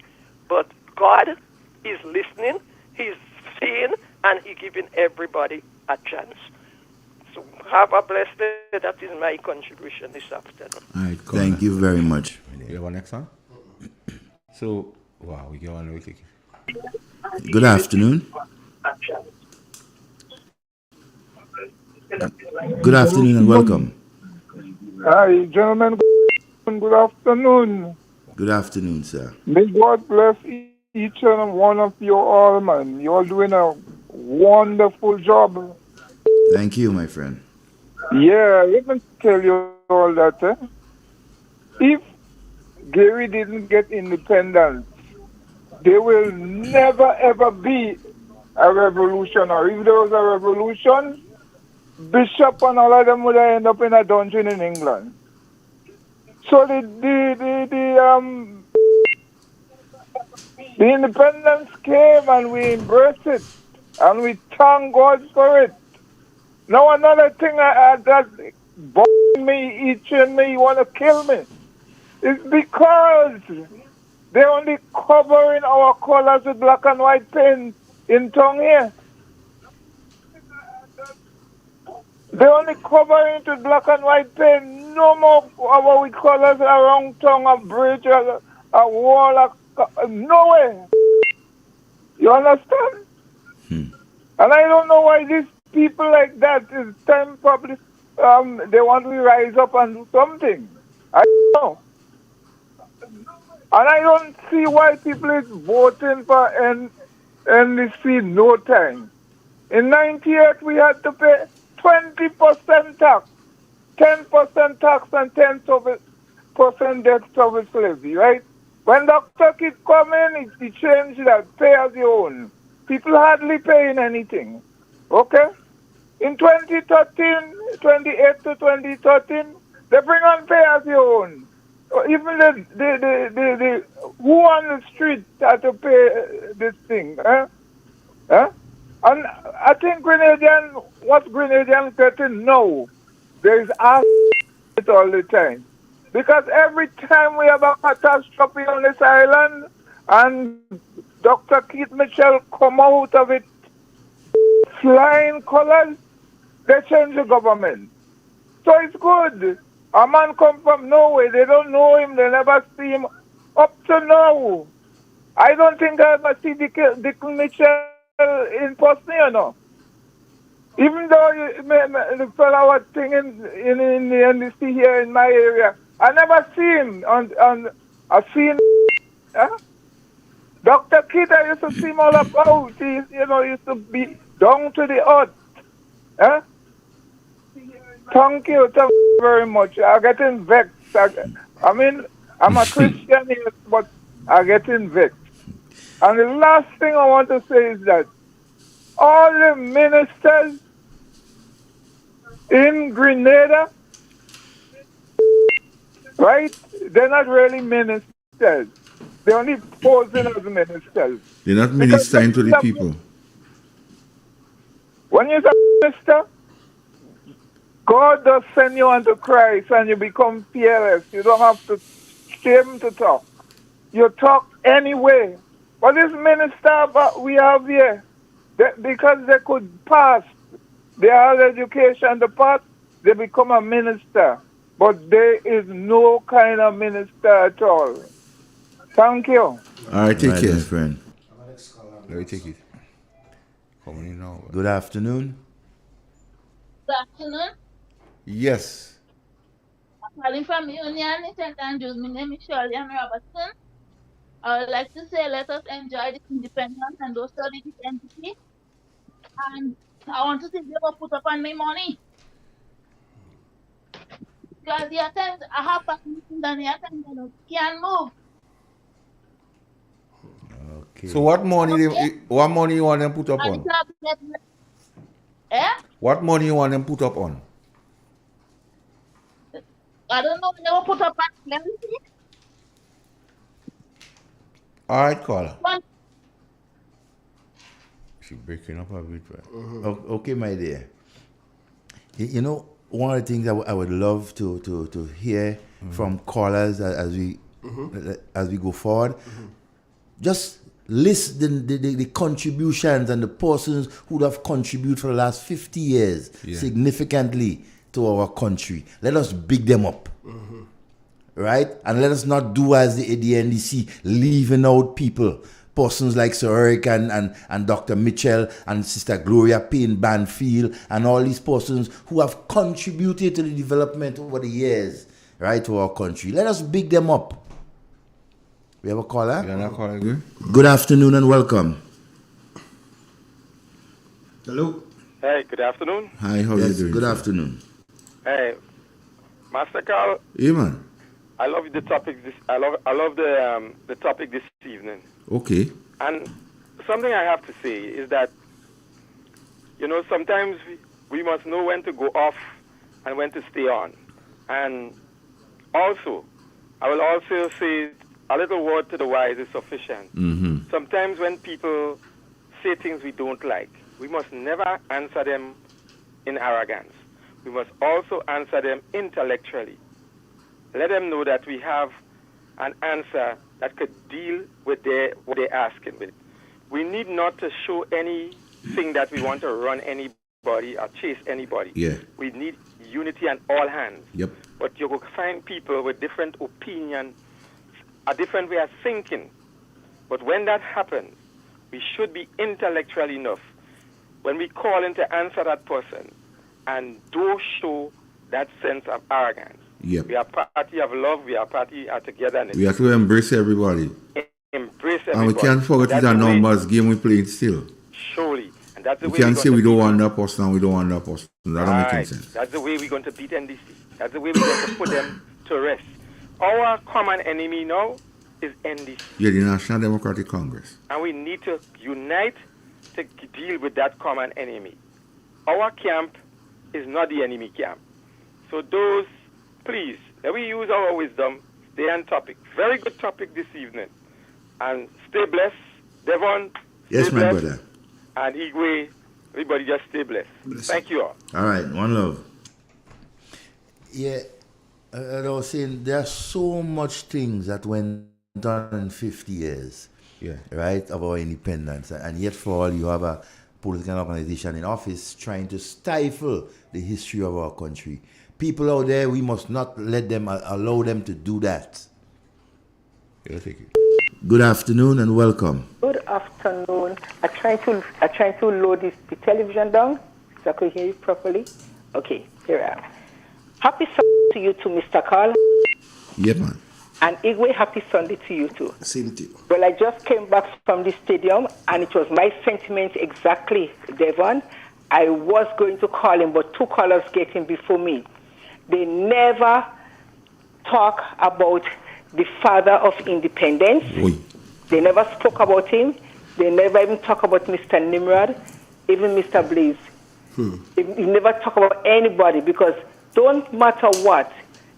But God is listening, he's seeing, and he's giving everybody a chance. So have a blessed day. That is my contribution this afternoon. All right, thank you very much. You have a next one? So, wow, we get one. Good afternoon. Good afternoon and welcome. Hi, gentlemen. Good afternoon. Good afternoon, sir. May God bless each and one of you all, man. You're doing a wonderful job. Thank you, my friend. Yeah, let me tell you all that. If Gary didn't get independence, there will never ever be a revolution. Or if there was a revolution, Bishop and all of them would end up in a dungeon in England. So the independence came and we embraced it. And we thank God for it. Now another thing that bothers me, itching me, want to kill me, is because they're only covering our colors with black and white paint in tongue here. They only cover into black and white paint. No more what we colors around tongue, a bridge, a wall, no way. You understand? And I don't know why these people like that is time probably they want to rise up and do something. I don't know. And I don't see why people is voting for NDC no time. In 98 we had to pay 20% tax, 10% tax and 10% debt service levy, right? When Dr. Kid come in, he changed that, pay as you own. People hardly paying anything. Okay? In 2013, 28 to 2013, they bring on pay as you own. Even the who on the street had to pay this thing. And I think Grenadian, what Grenadians getting now, there is ask it all the time. Because every time we have a catastrophe on this island and Dr. Keith Mitchell come out of it flying colors, they change the government. So it's good. A man come from Norway, they don't know him, they never see him. Up to now, I don't think I ever see Dick Mitchell in person, you know. Even though the fellow was singing in the NDC here in my area, I never see him I seen Dr. Kid, I used to see him all about. He, used to be down to the earth. Thank you very much. I'm getting vexed. I mean, I'm a Christian, yes, but I'm getting vexed. And the last thing I want to say is that all the ministers in Grenada, right, they're not really ministers. They're only posing as ministers. They're not ministering to the people. When you're a minister, God does send you unto Christ and you become fearless. You don't have to shame to talk. You talk anyway. But this minister we have here, because they could pass their education, the path, they become a minister. But there is no kind of minister at all. Thank you. All right, take care. My friend. Let me take it. Coming in now. Good afternoon. Good afternoon. Yes. I'm calling from Union, St. Andrews. My name is Shirley Ann Robertson. I would like to say let us enjoy this independence and those study this entity. And I want to see if they will put up on my money. Because the attend I have participants and the attendant can't move. Okay. So what money you want them put up on? What money you want them put up on? I don't know when they will put up on. Let me see. All right, caller. She's breaking up a bit, right? Okay, my dear. You know, one of the things I would love to hear from callers as we go forward, just list the contributions and the persons who have contributed for the last 50 years significantly to our country. Let us big them up. Right? And let us not do as the NDC, leaving out people. Persons like Sir Eric and Dr. Mitchell and Sister Gloria Payne Banfield and all these persons who have contributed to the development over the years, right, to our country. Let us big them up. We have a caller? Good afternoon and welcome. Hello. Hey, good afternoon. Hi, how are you doing? Good afternoon. Hey, Master Carl. Yeah, man. I love the topic. I love the topic this evening. Okay. And something I have to say is that, sometimes we must know when to go off and when to stay on. And also, I will also say a little word to the wise is sufficient. Sometimes when people say things we don't like, we must never answer them in arrogance. We must also answer them intellectually. Let them know that we have an answer that could deal with what they're asking with. We need not to show anything that we want to run anybody anybody or chase anybody. Yeah. We need unity on all hands. Yep. But you will find people with different opinion, a different way of thinking. But when that happens, we should be intellectual enough when we call in to answer that person and don't show that sense of arrogance. Yep. We are party of love, we are party of togetherness. We have to embrace everybody. Embrace everybody. And we can't forget it's a numbers game we play still. Surely. And that's the We way can't we're say going we to don't beat want that person and we don't want that person. That don't make any sense. That's the way we're going to beat NDC. That's the way we're going to put them to rest. Our common enemy now is NDC. Yeah, the National Democratic Congress. And we need to unite to deal with that common enemy. Our camp is not the enemy camp. So those, please, let we use our wisdom, stay on topic. Very good topic this evening. And stay blessed. Devon, Yes, stay my blessed. brother. And Igwe, everybody just stay blessed. Thank you all. All right, one love. Yeah, I was saying there are so much things that went on in 50 years, right, of our independence, and yet for all you have a political organization in office trying to stifle the history of our country. People out there, we must not let them allow them to do that. Good afternoon and welcome. Good afternoon. I try to load the television down so I could hear you properly. Okay, here I am. Happy Sunday to you too, Mr. Carl. Yep, man. And Igwe, happy Sunday to you too. Same to you. Well, I just came back from the stadium and it was my sentiment exactly, Devon. I was going to call him, but two callers get him before me. They never talk about the father of independence. They never spoke about him. They never even talk about Mr. Nimrod, even Mr. Blaze. They never talk about anybody because don't matter what,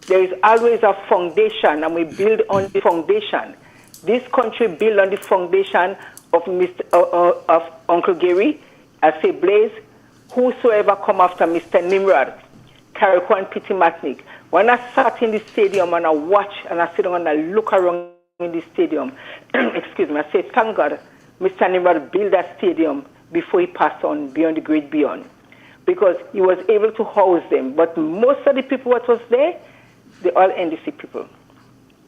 there is always a foundation and we build on the foundation. This country built on the foundation of of Uncle Gary, I say Blaze, whosoever come after Mr. Nimrod, Carrico and Pity Matnick. When I sat in the stadium and I watch and I sit down and I look around in the stadium, excuse me, I say, thank God Mr. Nimrod built that stadium before he passed on beyond the great beyond. Because he was able to house them. But most of the people that was there, they all NDC people.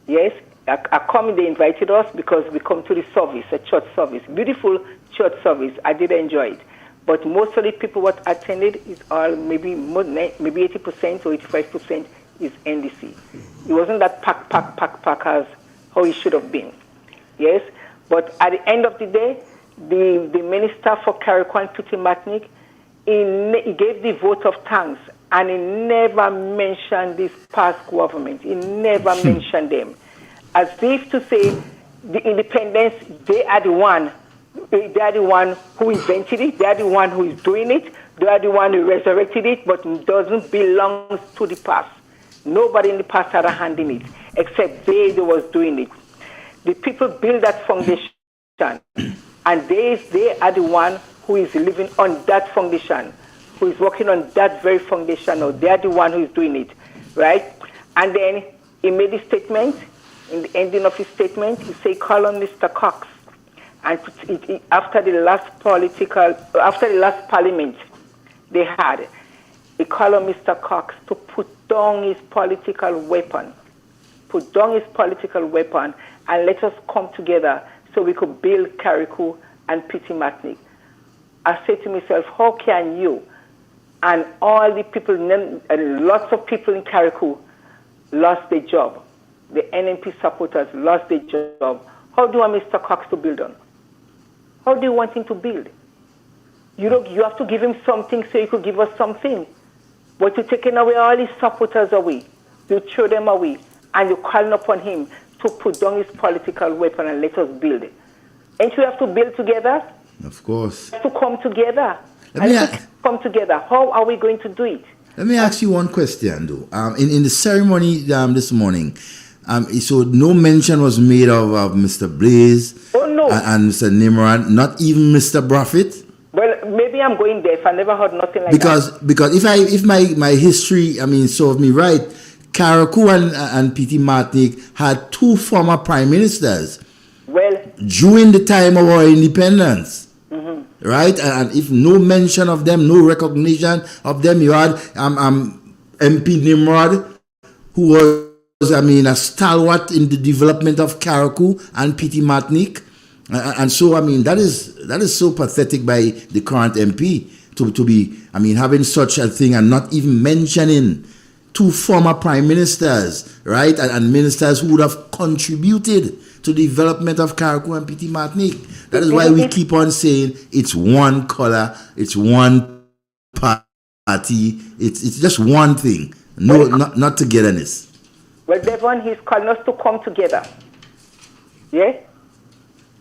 Yes, I come, they invited us because we come to the service, a church service, beautiful church service. I did enjoy it. But most of the people what attended is all maybe 80% or 85% is NDC. It wasn't that pack as how it should have been. Yes, but at the end of the day, the minister for Carrico and Pity Matnick, he gave the vote of thanks and he never mentioned this past government. He never mentioned them. As if to say the independence, they are the one who invented it, they are the one who is doing it, they are the one who resurrected it, but it doesn't belong to the past. Nobody in the past had a hand in it, except they was doing it. The people built that foundation, and they are the one who is living on that foundation, who is working on that very foundation, or they are the one who is doing it, right? And then he made a statement. In the ending of his statement, he said, call on Mr. Cox. And after the last parliament they had, he called on Mr. Cox to put down his political weapon. Put down his political weapon and let us come together so we could build Carrico and Pity Matnick. I said to myself, how can you and all the people, and lots of people in Carrico lost their job. The NNP supporters lost their job. How do you want Mr. Cox to build on? How do you want him to build? You have to give him something so he could give us something. But you're taking away all his supporters away. You throw them away. And you're calling upon him to put down his political weapon and let us build. Ain't we have to build together? Of course. We have to come together. Come together. How are we going to do it? Let me ask you one question, though. In the ceremony this morning, so no mention was made of Mr. Blaze and Mr. Nimrod, not even Mr. Braffett. Well, maybe I'm going deaf. I never heard nothing like that. Because if my history, served me right, Carrico and Pity Matnick had two former prime ministers. Well, during the time of our independence. right? And if no mention of them, no recognition of them, you had MP Nimrod, who was, a stalwart in the development of Karakou and Piti Matnik. And so, that is so pathetic by the current MP to be, having such a thing and not even mentioning two former prime ministers, right? And ministers who would have contributed to the development of Karakou and Piti Matnik. That is why we keep on saying it's one color, it's one party, it's just one thing. No, not togetherness. Well, Devon, he's calling us to come together. Yeah?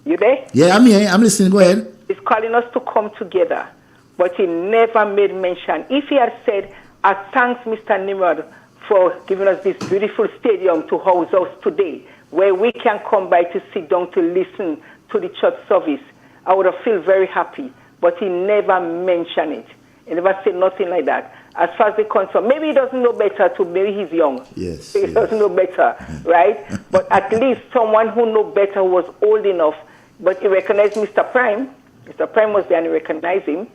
You there? Yeah, I'm here. I'm listening. Go ahead. He's calling us to come together. But he never made mention. If he had said, I thank Mr. Nimrod for giving us this beautiful stadium to house us today, where we can come by to sit down to listen to the church service, I would have felt very happy. But he never mentioned it. He never said nothing like that. As far as the concern, maybe he doesn't know better too. Maybe he's young. Yes. He doesn't know better, right? But at least someone who knows better was old enough. But he recognized Mr. Prime. Mr. Prime was there and he recognized him,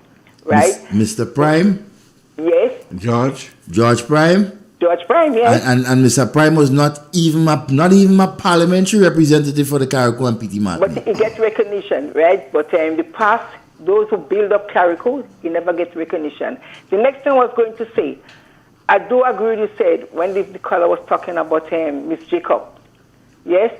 right? Mr. Prime? Yes. George Prime? George Prime, yes. And Mr. Prime was not even a parliamentary representative for the Karakou and Piti Matnik. But he gets recognition, right? But in the past, those who build up Karakou, he never gets recognition. The next thing I was going to say, I do agree with you said when the caller was talking about Miss Jacob. Yes,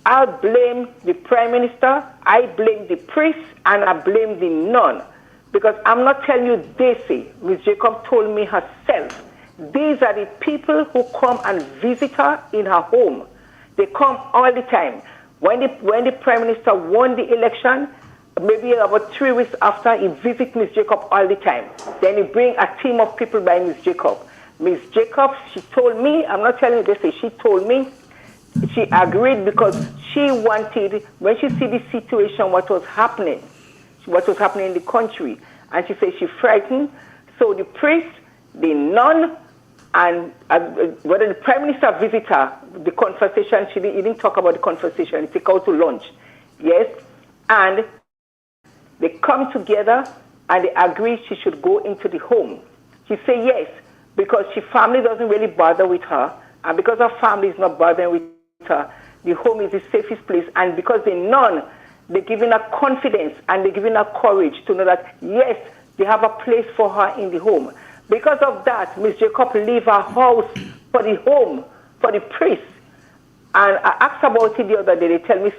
I blame the Prime Minister, I blame the priest, and I blame the nun. Because I'm not telling you they say, Miss Jacob told me herself. These are the people who come and visit her in her home. They come all the time. When the Prime Minister won the election, maybe about 3 weeks after, he visits Miss Jacob all the time. Then he bring a team of people by Miss Jacob. Miss Jacob, she told me, I'm not telling you this, she told me, she agreed because she wanted, when she see the situation, what was happening in the country, and she said she frightened. So the priest, the nun, and whether the Prime Minister visit her, the conversation, he didn't talk about the conversation, he took her out to lunch. Yes, and they come together and they agree she should go into the home. She said yes, because she family doesn't really bother with her, and because her family is not bothering with her, the home is the safest place. And because the nun, they're giving her confidence and they're giving her courage to know that yes, they have a place for her in the home. Because of that, Miss Jacob leave her house for the home, for the priest. And I asked about it the other day. They tell me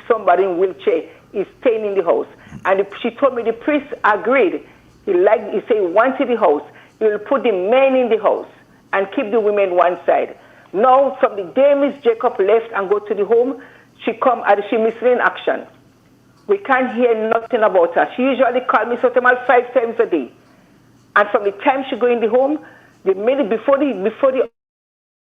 somebody in wheelchair is staying in the house. And she told me the priest agreed. He said he wanted the house. He will put the men in the house and keep the women one side. Now, from the day Miss Jacob left and go to the home, she missing in action. We can't hear nothing about her. She usually calls me sometimes 5 times a day. And from the time she go in the home, the minute before the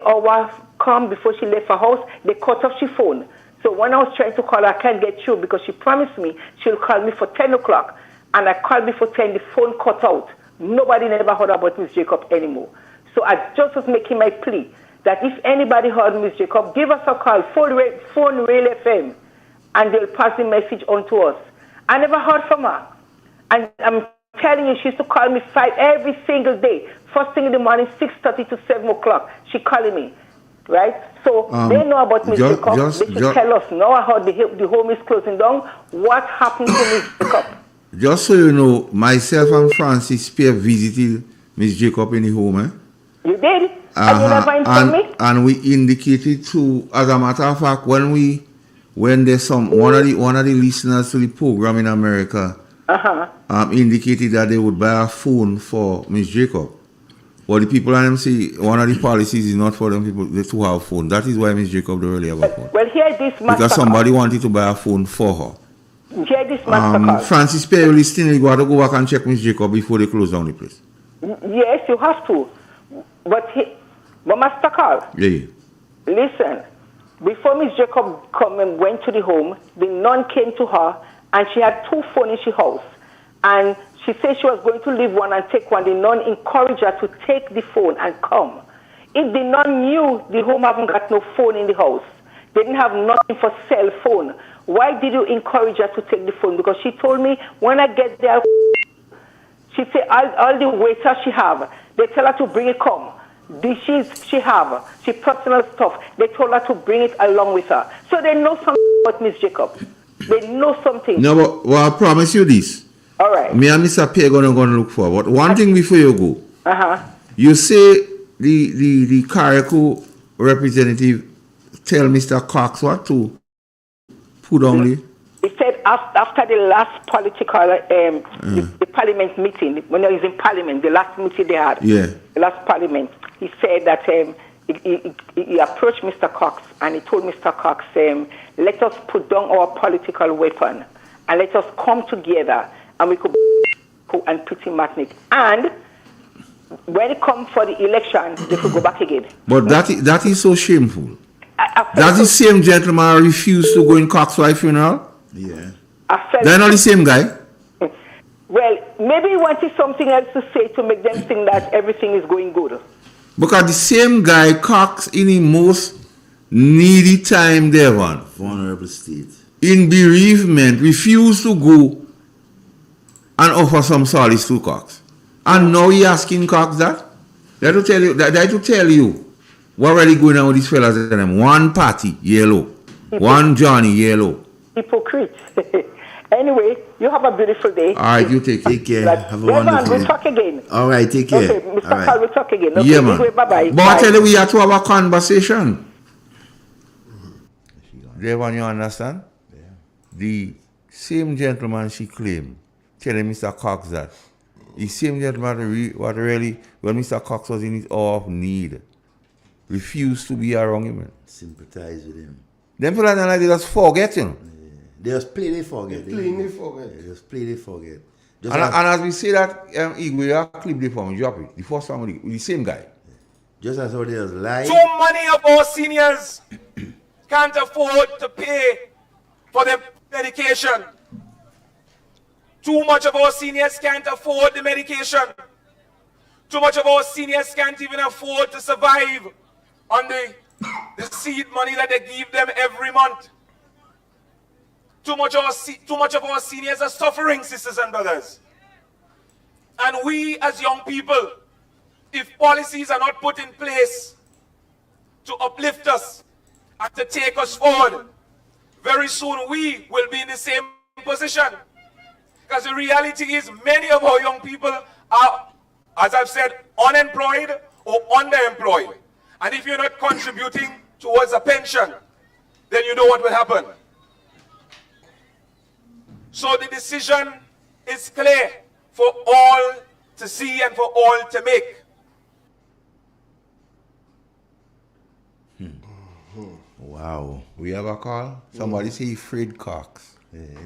hour come, before she left her house, they cut off her phone. So when I was trying to call her, I can't get through because she promised me she'll call me for 10 o'clock. And I called before 10, the phone cut out. Nobody never heard about Miss Jacob anymore. So I just was making my plea that if anybody heard Miss Jacob, give us a call, phone Rail FM, and they'll pass the message on to us. I never heard from her. And I'm telling you, she used to call me every single day. First thing in the morning, 6:30 to 7 o'clock. She calling me, right? So they know about Miss Jacob. They should tell us. Now I heard the home is closing down. What happened to Miss Jacob? Just so you know, myself and Francis Spear visited Miss Jacob in the home. You did? And you never informed me? And we indicated to, as a matter of fact, when there's one of the listeners to the program in America indicated that they would buy a phone for Miss Jacob. Well, the people and them say one of the policies is not for them people to have a phone. That is why Miss Jacob don't really have a phone. Well, here this because somebody wanted to buy a phone for her. Here this Mastercard. Francis Perry listening, you got to go back and check Miss Jacob before they close down the place. Yes, you have to. But Mastercard. Yeah. Listen, before Miss Jacob went to the home, the nun came to her and she had 2 phones in her house. And she said she was going to leave one and take one. The nun encouraged her to take the phone and come. If the nun knew the home haven't got no phone in the house, they didn't have nothing for cell phone, why did you encourage her to take the phone? Because she told me when I get there, she said all the waiters she have, they tell her to bring it come. Dishes she have, she personal stuff, they told her to bring it along with her. So they know something about Miss Jacob. They know something. No, but well, I promise you this. All right. Me and Mr. P are gonna look for. But one thing before you go. You say the Carriacou representative tell Mr. Cox what to put on the. He said after the last political, the parliament meeting, when he was in parliament, the last meeting they had, the last parliament, he said that he approached Mr. Cox and he told Mr. Cox, let us put down our political weapon and let us come together and we could and pretty Matnik. And when it comes for the election, they could go back again. But that is so shameful. That the same gentleman refused to go in Cox's wife funeral? Yeah. They're not the same guy? Well, maybe he wanted something else to say to make them think that everything is going good. Because the same guy, Cox, in the most needy time there, one. Vulnerable state. In bereavement, refused to go and offer some solace to Cox. And now he asking Cox that? They to tell you what really going on with these fellas and them. One party, yellow. One Johnny, yellow. Hypocrite. Anyway, you have a beautiful day. All right, you take care. Have a Devon, wonderful we'll day. talk again. All right, take care. Okay, Mr. All right. Carl, we'll talk again. Okay, Yeah, man. Bye-bye. But I tell you, we have to have a conversation. Devon, you understand? Yeah. The same gentleman she claimed, telling Mr. Cox that, the same gentleman what really, when Mr. Cox was in his hour of need, refused to be around him. Sympathize with him. Them people like they just forget him. They just play, they forget. They just play, they forget. And as we say that, we have clip the form, drop it. The first one with the same guy. Just as how they just lie. Too many of our seniors can't afford to pay for their medication. Too much of our seniors can't afford the medication. Too much of our seniors can't even afford to survive on the seed money that they give them every month. Too much of our seniors are suffering, sisters and brothers. And we as young people, if policies are not put in place to uplift us and to take us forward, very soon we will be in the same position. Because the reality is many of our young people are, as I've said, unemployed or underemployed. And if you're not contributing towards a pension, then you know what will happen. So the decision is clear for all to see and for all to make. Wow. We have a call? Somebody say Fred Cox.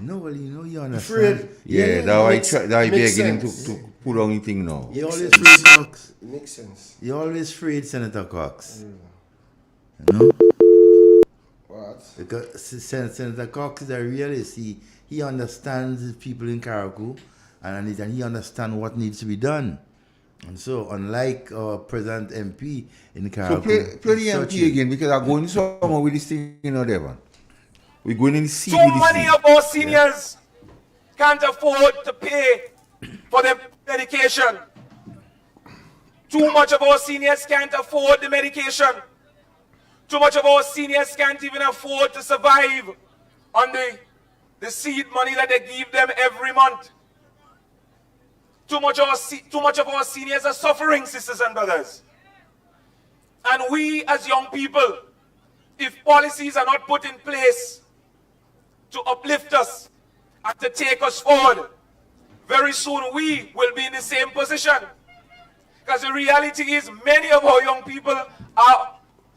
No, well, you understand. Fred. Yeah, that why begging him to put on anything now. You always Fred Cox. It makes sense. You always Fred Senator Cox. You know? What? Because Senator Cox is a realist. He understands the people in Carriacou and he understands what needs to be done. And so, unlike our present MP in Carriacou. So play the MP again, because I'm going somewhere with this thing, Devon. We're going in the sea. Too many of our seniors can't afford to pay for their medication. Too much of our seniors can't afford the medication. Too much of our seniors can't even afford to survive on the seed money that they give them every month. Too much of our seniors are suffering, sisters and brothers. And we as young people, if policies are not put in place to uplift us and to take us forward, very soon we will be in the same position. Because the reality is many of our young people are,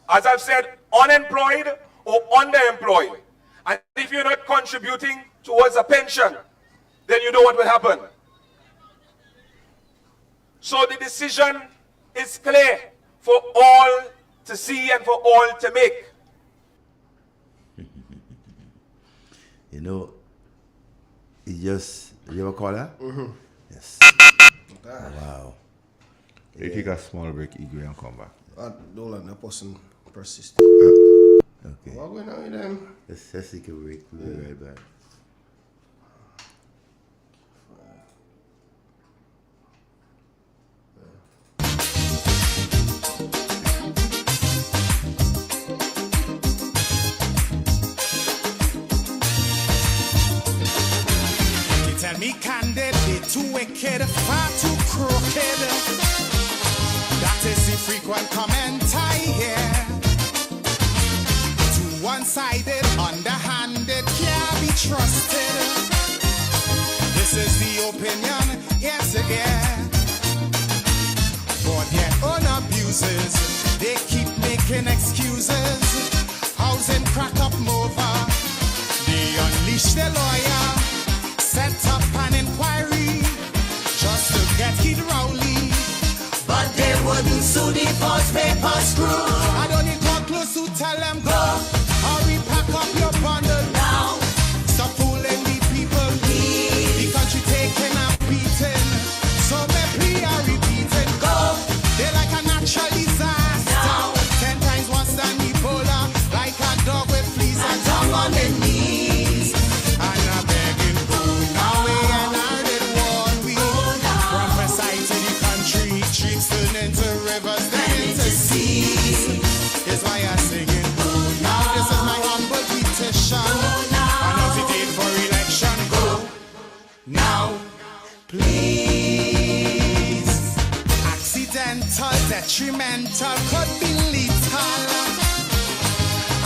as I've said, unemployed or underemployed. And if you're not contributing towards a pension, then you know what will happen. So the decision is clear for all to see and for all to make. You know, you ever call her? Mm-hmm. Yes. Okay. Wow. They take a small break, Igwe, and come back. Dolan, that person persisted. Okay. What going on with them? Let's take a break. We'll be right back. Tell me candid, they too wicked, far too crooked. That is the frequent comment I hear. Too one-sided, underhanded, can't be trusted. This is the opinion, yes again. For their own abuses, they keep making excuses. Housing crack up over, they unleash their lawyer. Set up an inquiry just to get Kid Rowley, but they wouldn't sue the false paper screw. I don't need to close to tell them go. Hurry, pack up your bundle now. Stop fooling the people. The country taking a beating, so me plea are repeating. Go. They're like a natural disaster now. 10 times worse than Ebola, like a dog with fleas and tongue on their knees. And I'm begging. Streets turn into rivers, then into seas. Is why I'm singing. Oh, now this is my humble petition. Announce the date for election. Go now, please. Accidental, detrimental, could be lethal.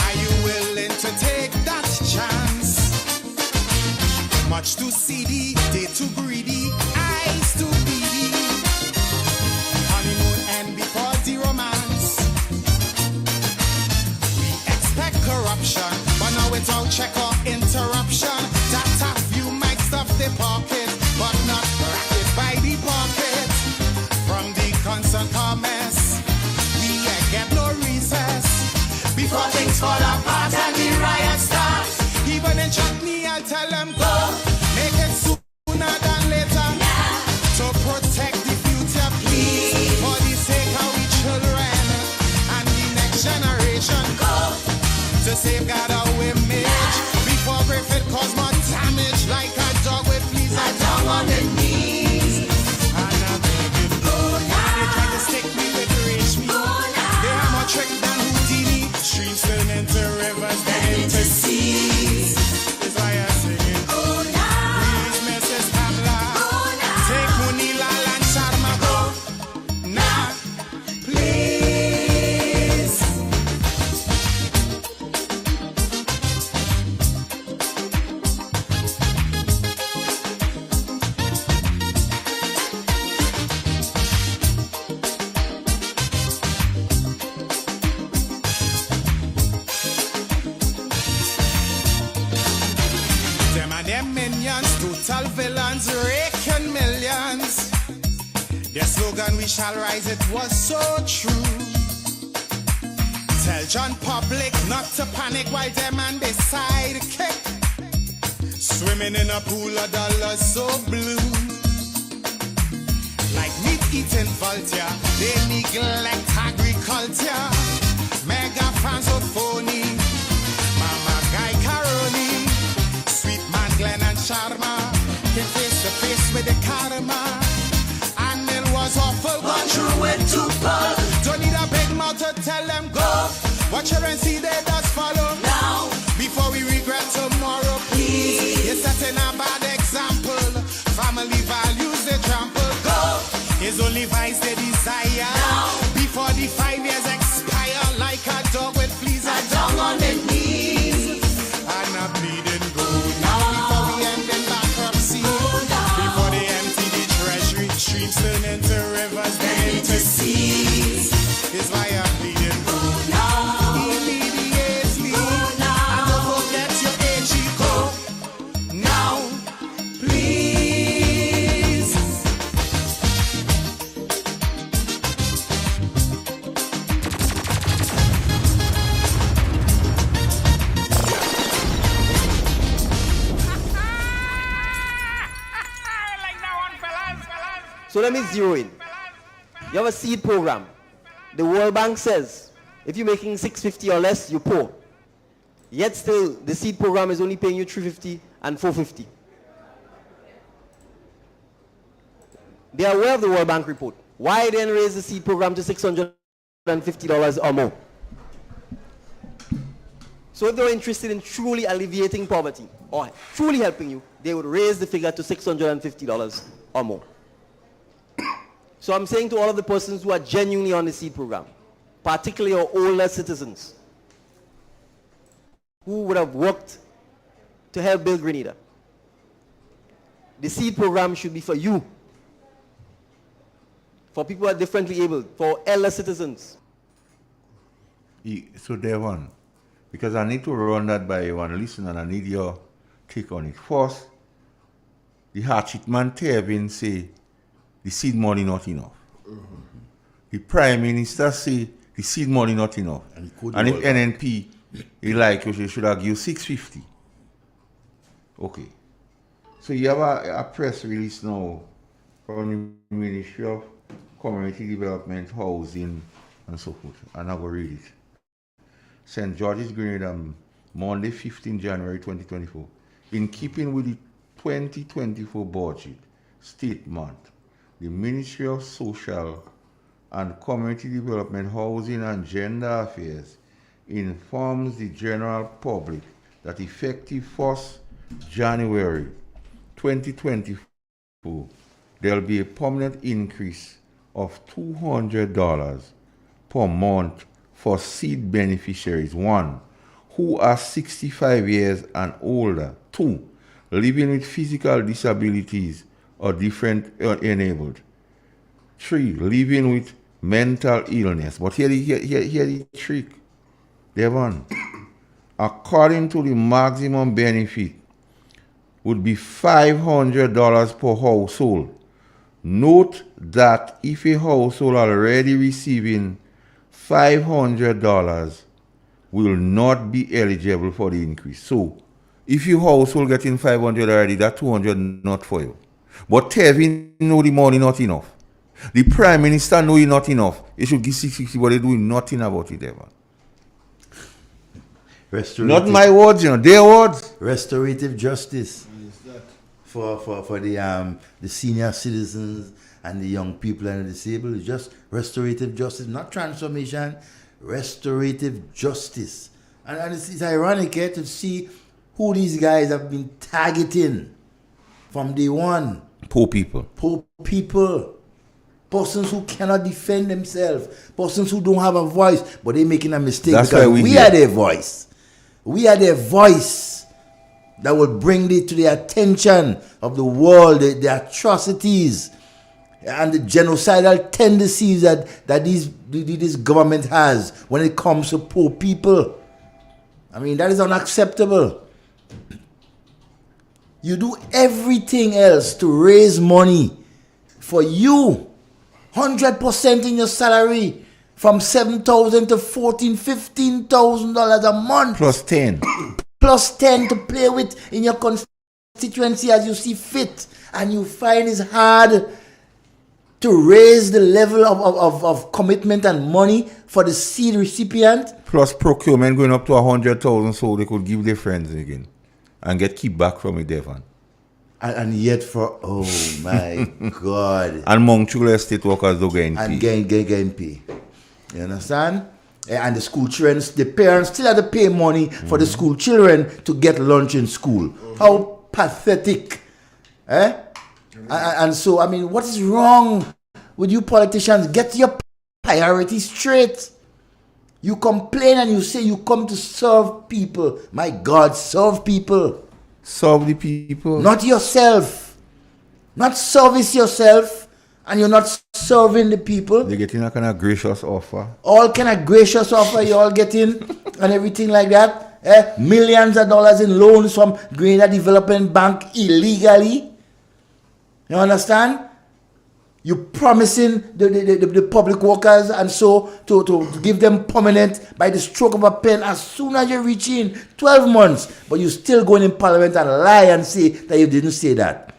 Are you willing to take that chance? Much too seedy, they too greedy, eyes too beady. Honeymoon end before the romance. We expect corruption, but now without check or interruption. That a few might stuff the pocket, but not racket by the pocket. From the constant comments, we get no recess. Before things fall apart and the riot starts. Even in chutney, I'll tell them go. Make it sooner than later. To protect the future, please. For the sake of we children and the next generation. Go. To safeguard our image. Before Griffith cause more damage. Like a dog with fleas and tongue on the knees. And I'm begging, go now. They try to stick me with rage me. They have more trick than Houdini. Streams turn into rivers, then into seas. That's why I'm singing. Go now. Please, Mrs. Kamla. Go now. Take Munila and Sharma. Go now. Please. Them and them minions, total villains, raking millions. Their slogan, we shall rise, it was so true. Tell John Public not to panic while them and they sidekick. Swimming in a pool of dollars so blue. Like meat-eating vulture, they neglect agriculture. Mega fans of phony, Mama Guy Caroni. Sweet man Glenn and Sharma came face to face with the karma. And it was awful, gone through it to pull. Don't need a big mouth to tell them go. Watch her and see they does follow now. Before we regret tomorrow, please. You're setting a bad example. Family values they trample. Go. It's only vice they desire now. Before the 5 years expire, like a dog with fleas and tongue on their knees. And a bleeding go now. Before we end in bankruptcy. Before they empty the treasury. Streams turn into rivers, then into seas. Is why I'm bleeding go now. Immediately. And don't forget your AG go now. Please. So let me zero in. You have a seed program. The World Bank says if you're making $650 or less, you're poor. Yet still, the seed program is only paying you $350 and $450. They are aware of the World Bank report. Why then raise the seed program to $650 or more? So if they were interested in truly alleviating poverty or truly helping you, they would raise the figure to $650 or more. So I'm saying to all of the persons who are genuinely on the seed program, particularly our older citizens, who would have worked to help build Grenada, the seed program should be for you, for people who are differently able, for elder citizens. So Devon, because I need to run that by one listener and I need your take on it. First, the hardship man Tevin say the seed money not enough. The Prime Minister say the seed money not enough. And if NNP, he like you should have given 650. Okay. So you have a press release now from the Ministry of Community Development, Housing, and so forth. And I will read it. St. George's, Grenada, Monday, 15 January 2024. In keeping with the 2024 budget statement, the Ministry of Social and Community Development, Housing and Gender Affairs informs the general public that effective 1st January 2024, there will be a permanent increase of $200 per month for seed beneficiaries. 1, who are 65 years and older. 2, living with physical disabilities or different enabled. 3, living with mental illness. But here the trick, Devon. According to the maximum benefit would be $500 per household. Note that if a household already receiving $500 will not be eligible for the increase. So, if your household getting $500 already, that $200 not for you. But Tevin know the money not enough. The Prime Minister know it not enough. He should give 660, but they doing nothing about it ever. Not my words, their words. Restorative justice for the senior citizens and the young people and the disabled. It's just restorative justice, not transformation. Restorative justice, and it's ironic to see who these guys have been targeting from day one. Poor people. Persons who cannot defend themselves, persons who don't have a voice, but they're making a mistake. That's because why we are their voice. We are their voice that will bring it to the attention of the world, the atrocities and the genocidal tendencies that this government has when it comes to poor people. I mean, that is unacceptable. You do everything else to raise money for you, 100% in your salary, from $7,000 to $14,000, $15,000 a month. Plus 10. Plus 10 to play with in your constituency as you see fit. And you find it's hard to raise the level of commitment and money for the seed recipient. Plus procurement going up to 100,000 so they could give their friends again and get kickback from it, Devon. And yet oh my God. And Montreal State workers don't get pay. And getting pay. You understand? And the school children, the parents still have to pay money for the school children to get lunch in school. How pathetic. And so, I mean, what is wrong with you politicians? Get your priorities straight. You complain and you say you come to serve people. My God, serve people. Serve the people. Not yourself. Not service yourself. And you're not serving the people. They're getting a kind of gracious offer. All kind of gracious offer you all getting and everything like that. Millions of dollars in loans from Grenada Development Bank illegally. You understand? You promising the public workers and so to give them permanent by the stroke of a pen as soon as you reach in 12 months. But you still going in parliament and lie and say that you didn't say that.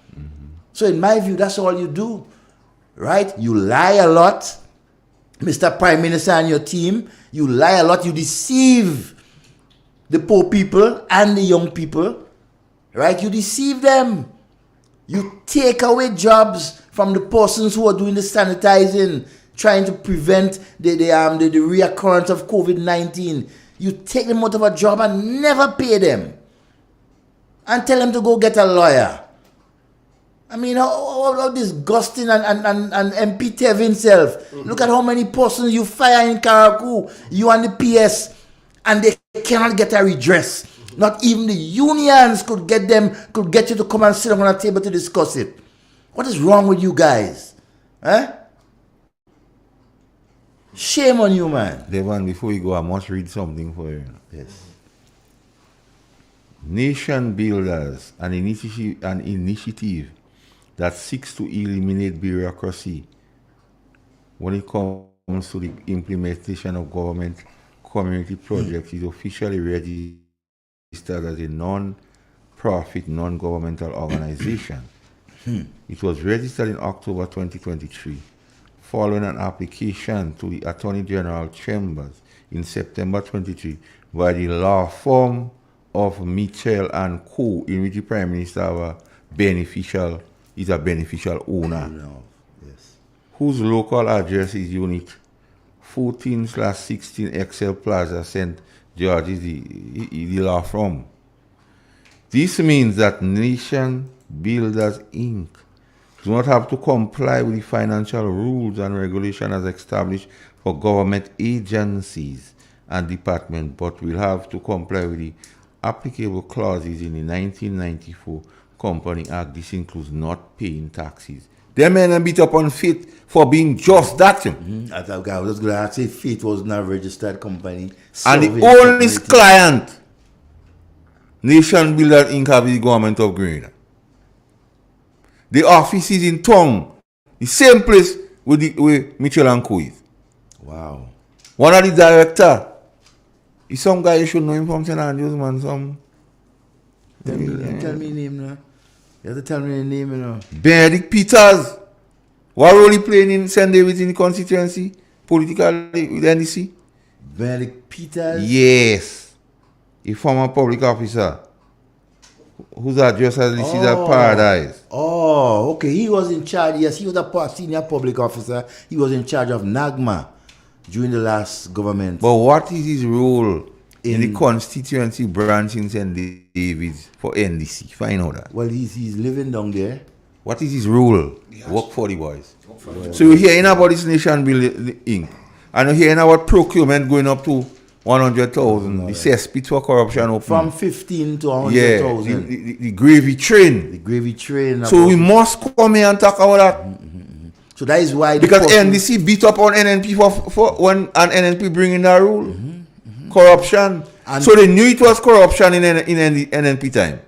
So in my view, that's all you do. Right? You lie a lot, Mr. Prime Minister and your team. You lie a lot. You deceive the poor people and the young people, right? You deceive them. You take away jobs from the persons who are doing the sanitizing, trying to prevent the reoccurrence of COVID-19. You take them out of a job and never pay them. And tell them to go get a lawyer. I mean, how disgusting and MP Tev himself. Look at how many persons you fire in Karakou, you and the PS, and they cannot get a redress. Not even the unions could get you to come and sit on a table to discuss it. What is wrong with you guys? Huh? Shame on you, man. Devon, before we go, I must read something for you. Yes. Nation builders, an initiative that seeks to eliminate bureaucracy when it comes to the implementation of government community projects is officially registered as a non-profit, non-governmental organization. It was registered in October 2023, following an application to the Attorney General Chambers in September 23 by the law firm of Mitchell and Co., in which the Prime Minister is a beneficial owner, yes, whose local address is Unit 14/16 Excel Plaza, St. George's, the law firm. This means that Nation Builders Inc. do not have to comply with the financial rules and regulations as established for government agencies and departments, but will have to comply with the applicable clauses in the 1994 Company Act. This includes not paying taxes. Them men beat up on Faith for being just that. I was going to say Faith was not a registered company. And the only client, Nation Builder Inc. have the government of Grenada. The office is in Tong, the same place with Mitchell and Co. is. Wow. One of the director is some guy you should know him from St. Andrews, man. Tell me name now. You have to tell me the name, you know. Benedict Peters. What role he playing in St. David's in the constituency? Politically with NDC? Benedict Peters? Yes. A former public officer whose address is listed as Paradise. Oh, okay. He was in charge. Yes, he was a senior public officer. He was in charge of NAGMA during the last government. But what is his role in the constituency branch in St. David's for NDC? Find out that. Well, he's living down there. What is his role? Work for the boys. So you're hearing about this Nation Building Inc. And you're hearing about procurement going up to 100,000. The cesspit for corruption open. From 15 to 100,000. Yeah, the gravy train. The gravy train. So we must come here and talk about that. So that is why... Because NDC beat up on NNP for when an NNP bring in that rule. Corruption. And so they knew it was corruption in NNP time.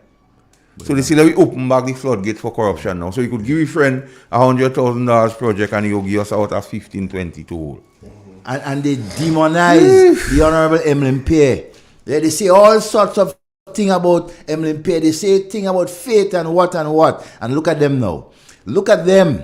So they say that we open back the floodgate for corruption now. So you could give your friend $100,000 project and he'll give us out a 15, 20 to hold. And they demonize the Honorable Emlyn Pierre. They say all sorts of things about Emlyn Pierre. They say things about Faith and what. And look at them now. Look at them.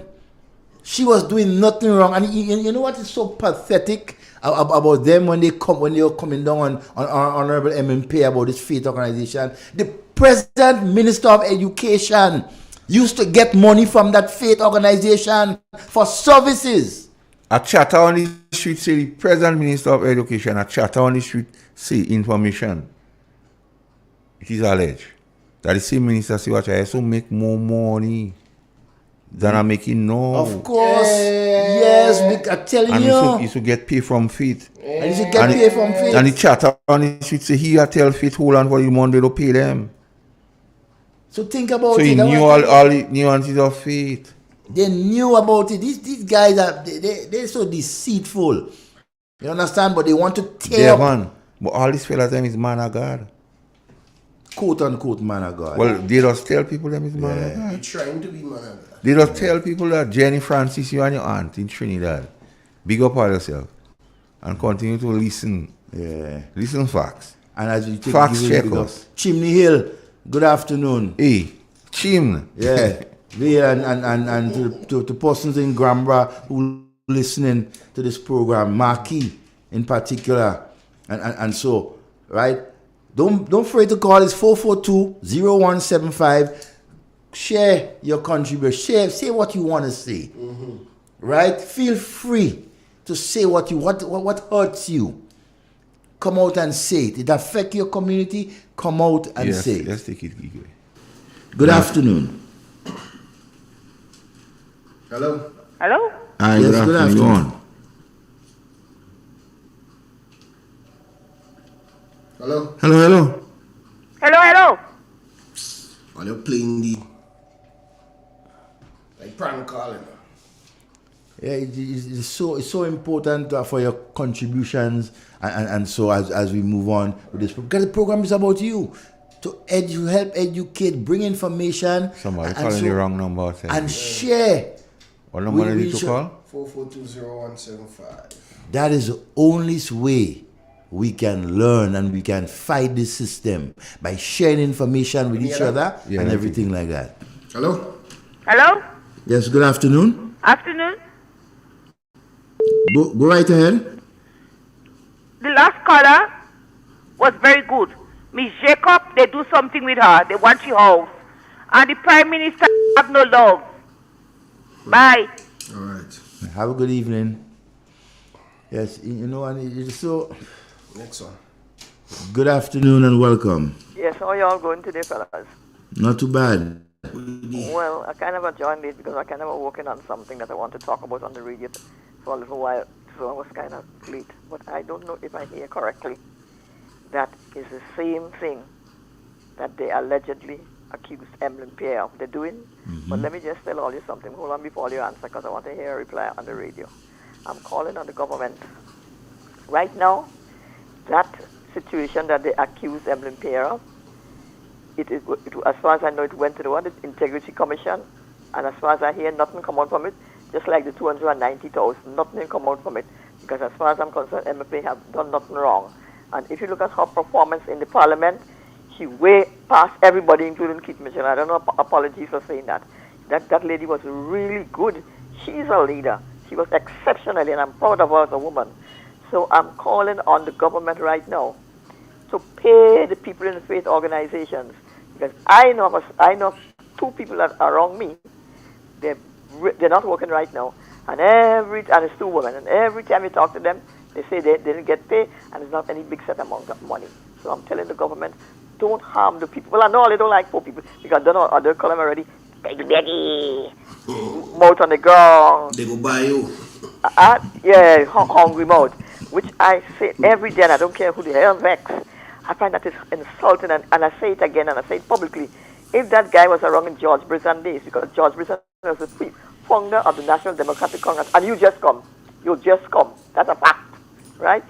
She was doing nothing wrong. And you know what is so pathetic about them when they were coming down on Honorable Emlyn Pierre about this Faith organization? The present Minister of Education used to get money from that Faith organization for services. A chatter on the street say the present Minister of Education, a chatter on the street say information. It is alleged that the same minister say what I also make more money than I'm making now. Of course. Yes, I'm telling you. And he should get paid from Faith. And he should get paid from Faith. And the chatter on the street say he tell Faith hold on for the money to pay them. So think about it. So he knew all the nuances of Faith. They knew about it. These guys they're so deceitful. You understand? But they want to tear up. Man. But all these fellas them is man of God. Quote unquote man of God. Well, they just tell people them is man of God. You're trying to be man of God. They just tell people that Jenny Francis, you and your aunt in Trinidad. Big up on yourself. And continue to listen. Yeah. Listen facts. And as you take facts check us. Chimney Hill, good afternoon. Hey, Chim. Yeah. and to persons in Grambra who listening to this program, Marquis in particular, and so, right? Don't afraid to call. It's 442-0175. Share your contribution. Say what you want to say. Right? Feel free to say what hurts you. Come out and say it. It affects your community. Come out and say it. Let's take it, Gigwe. Good afternoon. Hello? Hello? Hi, Yes, good good afternoon. afternoon. Hello? Hello. Hello? Are you playing the like prank calling? Yeah, it's so important for your contributions, and so as we move on with this, because the program is about you to help educate, bring information. Somebody calling the wrong number. And share. What number do you need to call? 442-0175. That is the only way we can learn and we can fight this system, by sharing information with each other and everything like that. Hello? Hello? Yes, good afternoon. Afternoon? Go right ahead. The last caller was very good. Miss Jacob, they do something with her. They want she house. And the Prime Minister have no love. Bye. All right. Have a good evening. Yes, and it's so... Next one. Good afternoon and welcome. Yes, how you all going today, fellas? Not too bad. Well, I kind of joined it because I kind of working on something that I want to talk about on the radio for a little while, so I was kind of late. But I don't know if I hear correctly. That is the same thing that they allegedly accused Emlyn Pierre of. They're doing. But let me just tell all you something. Hold on before you answer, because I want to hear a reply on the radio. I'm calling on the government. Right now, that situation that they accused Emlyn Pierre of, it, as far as I know, it went to the Integrity Commission, and as far as I hear, nothing come out from it, just like the 290,000, nothing come out from it, because as far as I'm concerned, MFA have done nothing wrong. And if you look at her performance in the parliament, she way past everybody, including Keith Mitchell. I don't know, apologies for saying that. That lady was really good. She's a leader. She was exceptionally, and I'm proud of her as a woman. So I'm calling on the government right now to pay the people in the faith organizations, because I know two people that are around me. They're not working right now, and it's two women, and every time you talk to them, they say they didn't get paid, and it's not any big set amount of money. So I'm telling the government, don't harm the people. Well, I know they don't like poor people, because I don't know, they call them already, beggy, mouth on the ground. They go buy you. Yeah, hungry mouth, which I say every day, and I don't care who the hell vexed. I find that it's insulting, and I say it again, and I say it publicly. If that guy was around in George Brisson days, because George Brisson was the founder of the National Democratic Congress, and you just come, that's a fact, right?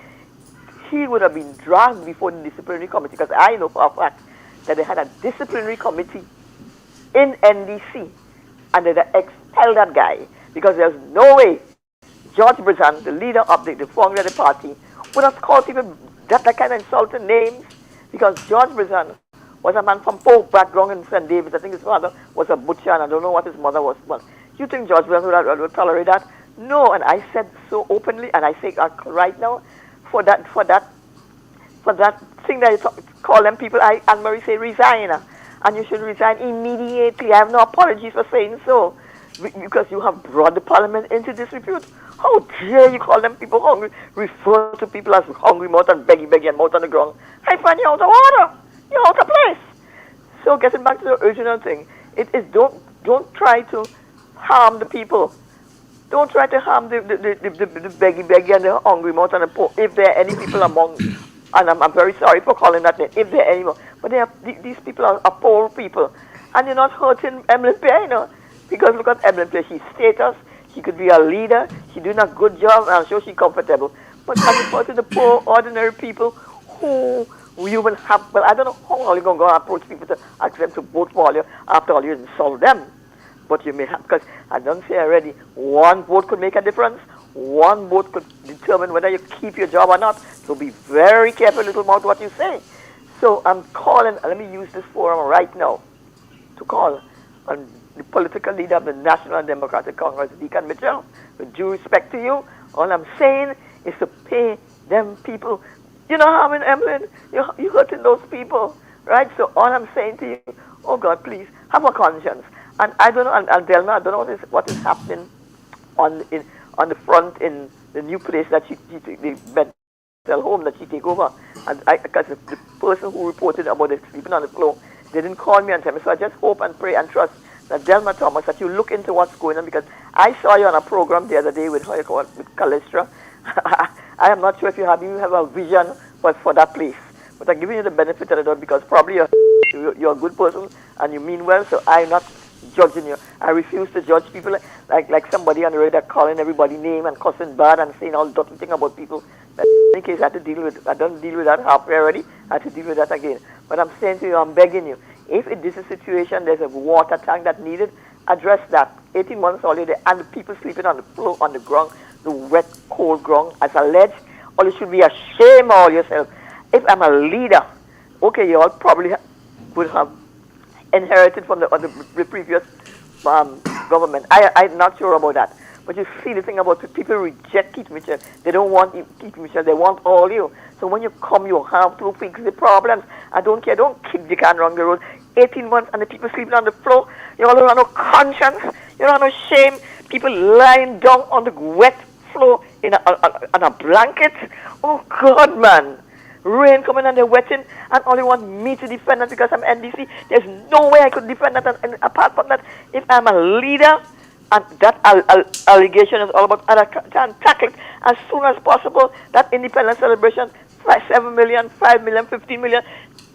He would have been dragged before the disciplinary committee, because I know for a fact that they had a disciplinary committee in NDC, and they expelled that guy, because there's no way George Brisson, the leader of the founder of the party, would have called people that kind of insulting names, because George Brisson was a man from poor background in St. David. I think his father was a butcher, and I don't know what his mother was. Well, you think George Brisson would tolerate that? No, and I said so openly, and I say right now, for that thing that you call them people, Anne-Marie say resign, and you should resign immediately. I have no apologies for saying so, because you have brought the parliament into disrepute. How dare you call them people hungry, refer to people as hungry mouth and beggy and mouth on the ground. I find you out of order. You're out of place. So getting back to the original thing, it is don't try to harm the people. Don't try to harm the beggy and the hungry mouth and the poor. If there are any people among, and I'm very sorry for calling that name, if there are any more, but these people are poor people, and you're not hurting Emlyn Pierre, because look at Emlyn Pierre. She's status. She could be a leader. She's doing a good job, and I'm sure she's comfortable. But as opposed to the poor, ordinary people who you will have, well, I don't know how long you're going to go and approach people to ask them to vote for you. After all, you insult them. But you may have, because I don't say already, one vote could make a difference. One vote could determine whether you keep your job or not. So be very careful, little mouth, what you say. So I'm calling, let me use this forum right now to call on the political leader of the National Democratic Congress, Deacon Mitchell. With due respect to you, all I'm saying is to pay them people You know how in Emlyn, you're hurting those people, right? So all I'm saying to you, oh God, please, have a conscience. And I don't know, and Delma, I don't know what is happening on the front in the new place that the mental home that she take over. And because the person who reported about it sleeping on the floor, they didn't call me and tell me. So I just hope and pray and trust that Delma Thomas, that you look into what's going on, because I saw you on a program the other day with Calestra. I am not sure if you have a vision for that place, but I'm giving you the benefit of the doubt because probably you're a good person and you mean well. So I'm not judging you. I refuse to judge people like somebody on the radio calling everybody name and cussing bad and saying all dirty thing about people. But in any case, I don't deal with that halfway already. I have to deal with that again. But I'm saying to you, I'm begging you, if in this situation there's a water tank that needed, address that. 18 months already, and the people sleeping on the floor, on the ground, the wet, cold ground, as alleged, or you should be ashamed of yourself. If I'm a leader, okay, you all probably would have inherited from the previous government. I'm not sure about that. But you see the thing about people reject Keith Mitchell. They don't want Keith Mitchell. They want all you. So when you come, you have to fix the problems. I don't care. Don't kick the can around the road. 18 months and the people sleeping on the floor. You all don't have no conscience. You don't have no shame. People lying down on the wet floor on a blanket. Oh, God, man. Rain coming and they're wetting, and all you want me to defend that because I'm NDC. There's no way I could defend that. And apart from that, if I'm a leader, and that allegation is all about, and I can tackle it as soon as possible. That independence celebration, 7 million, 5 million, 15 million.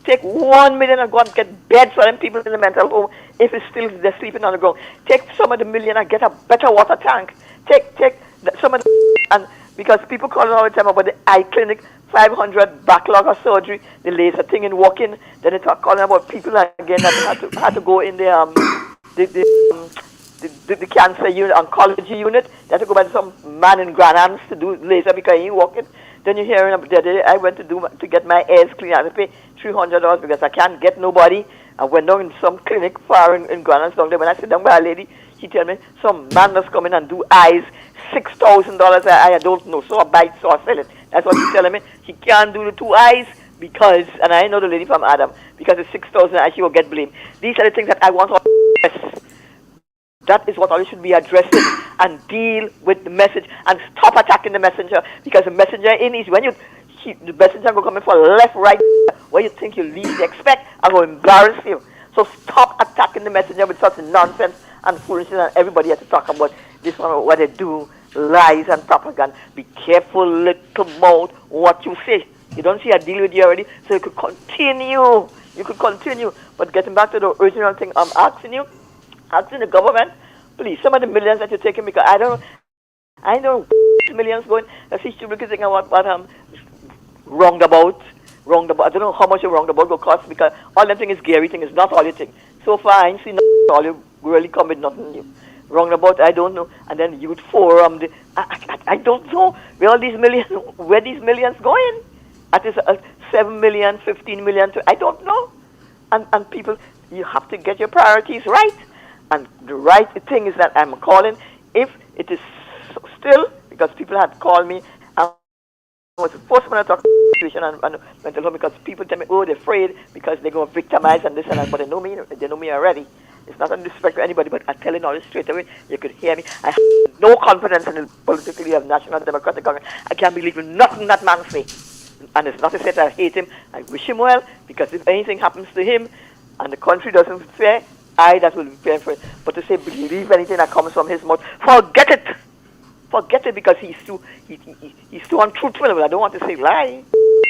Take 1 million and go and get beds for them people in the mental home if it's still they're sleeping on the ground. Take some of the million and get a better water tank. Take some of the and because people calling all the time about the eye clinic, 500 backlog of surgery, the laser thing in walking. Then they talk calling about people again that had to go in the cancer unit, oncology unit. They had to go by some man in Granhams to do laser because he ain't walking. Then you hear the other day I went to get my ears cleaned. I had to pay $300 because I can't get nobody. I went down in some clinic far in Granhams down there. When I sit down by a lady, she tell me some man must come in and do eyes, $6,000. I don't know. So I buy it, so I sell it. That's what she's telling me. She can't do the 2 eyes because, and I know the lady from Adam, because it's 6,000 and she will get blamed. These are the things that I want to address. That is what all you should be addressing and deal with the message and stop attacking the messenger because the messenger is when the messenger go coming for left, right, where you think you least expect and will embarrass you. So stop attacking the messenger with such nonsense and foolishness and everybody has to talk about this one, what they do, lies and propaganda. Be careful, little mouth, what you say. You don't see I deal with you already, so you could continue. You could continue. But getting back to the original thing, I'm asking the government, please, some of the millions that you're taking, because I know millions going, I see you thinking about what roundabout. I don't know how much a roundabout will cost because all them thing is Gary thing, is not all you think. So far, I ain't seen all you really come with nothing new. Roundabout, I don't know. And then youth forum, I don't know where these millions going. At least 7 million, 15 million, I don't know. And people, you have to get your priorities right. And the right thing is that I'm calling, if it is still, because people had called me, I was the first one to talk about the situation and mental health because people tell me, oh, they're afraid because they're going to victimize and this and that, but they know me already. It's not a disrespect to anybody, but I'm telling all this straight away, you could hear me. I have no confidence in the politically of National Democratic Government. I can't believe in nothing that man say. And it's not to say that I hate him. I wish him well, because if anything happens to him and the country doesn't fare, that will be paying for it. But to say believe anything that comes from his mouth, forget it. Forget it, because he's too untruthful. I don't want to say lie,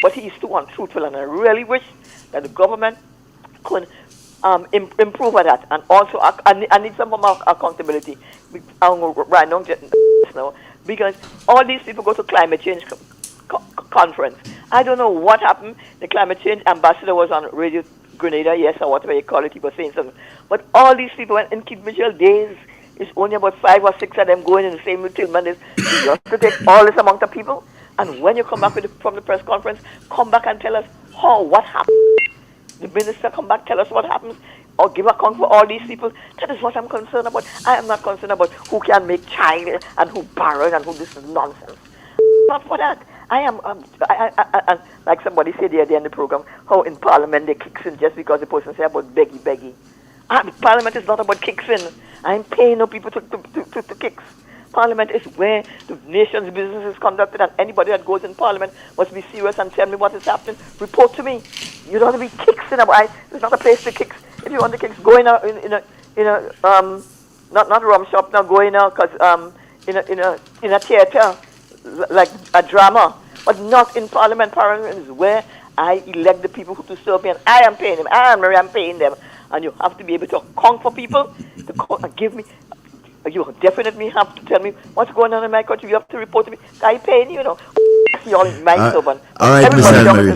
but he's too untruthful, and I really wish that the government could improve on that. And also, I need some more accountability right now, because all these people go to climate change conference. I don't know what happened. The climate change ambassador was on Radio Grenada, yes, or whatever you call it, he was saying something. But all these people went in Keith Mitchell days. It's only about 5 or 6 of them going in the same with Tillman. You have to take all this amount of people. And when you come back from the press conference, come back and tell us what happened. The minister come back, tell us what happens, or give account for all these people. That is what I'm concerned about. I am not concerned about who can make child and who borrowed and who this is nonsense. Not for that. I am, like somebody said the other day in the program, how in Parliament they kicks in just because the person say about beggy. Parliament is not about kicks in. I'm paying no people to kicks. Parliament is where the nation's business is conducted, and anybody that goes in Parliament must be serious and tell me what is happening. Report to me. You don't have to be kicks in. It's not a place to kicks. If you want the kicks, go in a not rum shop. Now go in in a theater like a drama, but not in Parliament. Parliament is where I elect the people who to serve me, and I am paying them. I'm paying them, and you have to be able to account for people to give me. You definitely have to tell me what's going on in my country. You have to report to me. I paying you know. You're my servant. All right, Miss Anne-Marie.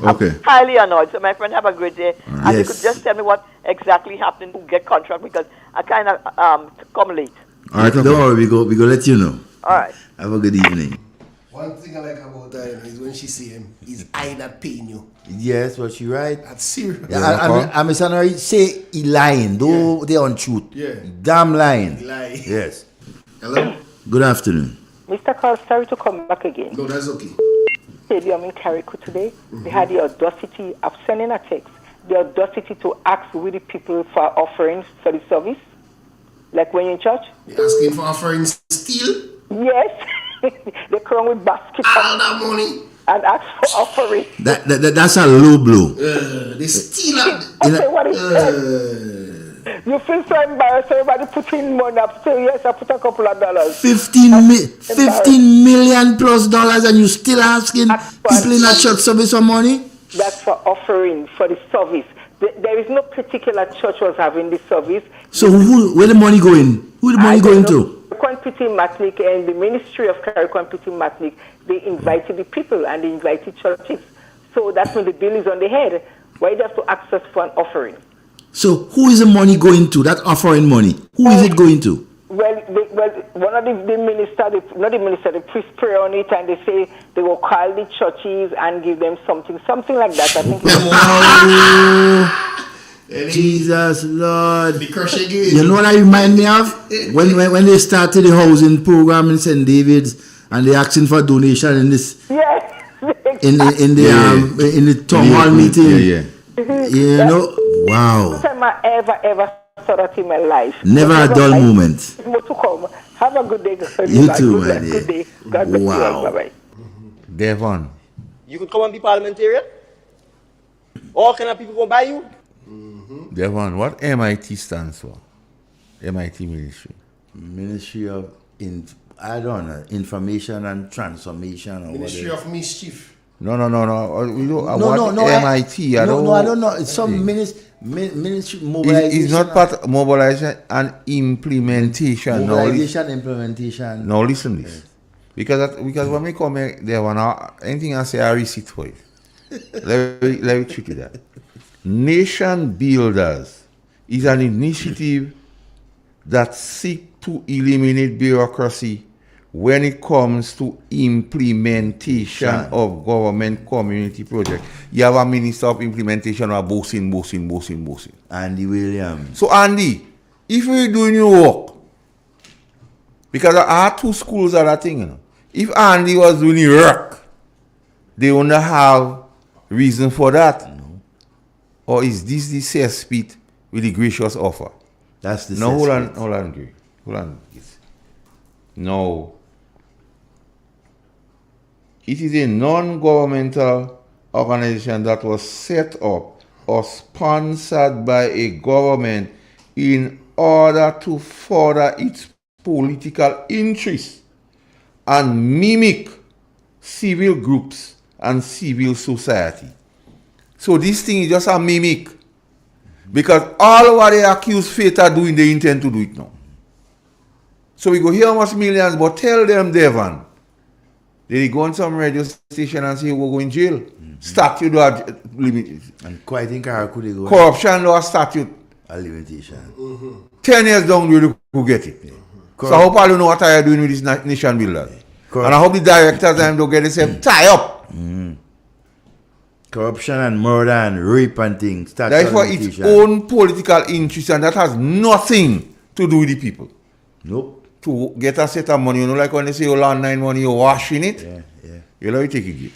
Okay. I'm highly annoyed. So my friend, have a great day. And you could just tell me what exactly happened to get contract, because I kind of come late. All right, don't worry. We go let you know. All right. Have a good evening. One thing I like about her is when she see him, is I that paying you. Yes, but she right. That's serious. And Miss Anne-Marie say he lying, though they untruth. Yeah. Damn lying. He lying. Yes. Hello? Good afternoon. Mr. Carl, sorry to come back again. No, that's okay. Stadium in Carrico today, they had the audacity of sending a text, the audacity to ask with the people for offerings for the service, like when you're in church. You're asking for offerings still? Yes. They come with baskets. All that money. And ask for offerings. That's a low blow. They steal it. Okay, what is you feel so embarrassed, everybody put in money up. So yes, I put a couple of dollars. 15 million plus dollars, and you still asking people in a church service for money? That's for offering for the service. There is no particular church was having the service. So where the money going? Who the money going to? Carrico Matnik and the Ministry of Carrico Matnik, they invited the people and they invited churches. So that's when the bill is on the head. Why do you have to access for an offering? So who is the money going to? That offering money. Who is it going to? Well, one of the minister, the priest pray on it, and they say they will call the churches and give them something like that. I think. Jesus Lord. You know what I remind me of? When they started the housing program in St. David's and they asking for donation in this. Yes. In the town hall meeting. Yeah. You know, wow. First time I ever saw that in my life. Never a dull moment. More to come. Have a good day. You too, my dear. Good day. God bless you. Wow. Bye-bye. Devon. You could come and be parliamentarian. All kind of people go buy you. Devon, what MIT stands for? MIT Ministry. Ministry of I don't know, Information and Transformation or Ministry whatever. of Mischief. No. MIT. I don't know. It's some ministry mobilization. It's not part of mobilization and implementation. Mobilization, implementation. Now listen this. Because when we come here, anything I say, I receipt for it. let me treat you that. Nation Builders is an initiative that seeks to eliminate bureaucracy when it comes to implementation of government community projects. You have a minister of implementation or bossing. Andy Williams. So Andy, if you're doing your work, because I had two schools of that thing, you know. If Andy was doing your work, they wouldn't have reason for that. No. Or is this the cesspit with the gracious offer? That's the no, cesspit. Hold on. No. It is a non-governmental organization that was set up or sponsored by a government in order to further its political interests and mimic civil groups and civil society. So this thing is just a mimic. Because all what they accuse Faith of doing, they intend to do it now. So we go hear how much millions, but tell them, Devon, they go on some radio station and say we'll go in jail. Statute do a limit. And quite think I could go. Corruption law statute. A limitation. 10 years down the road, who get it. So I hope all you know what I are doing with this nation builder. And I hope the directors don't get themselves tie up. Corruption and murder and rape and things. That is for its own political interest, and that has nothing to do with the people. Nope. To get a set of money, you know, like when they say you land 9 money, you're washing it. Yeah. Hello, you take it.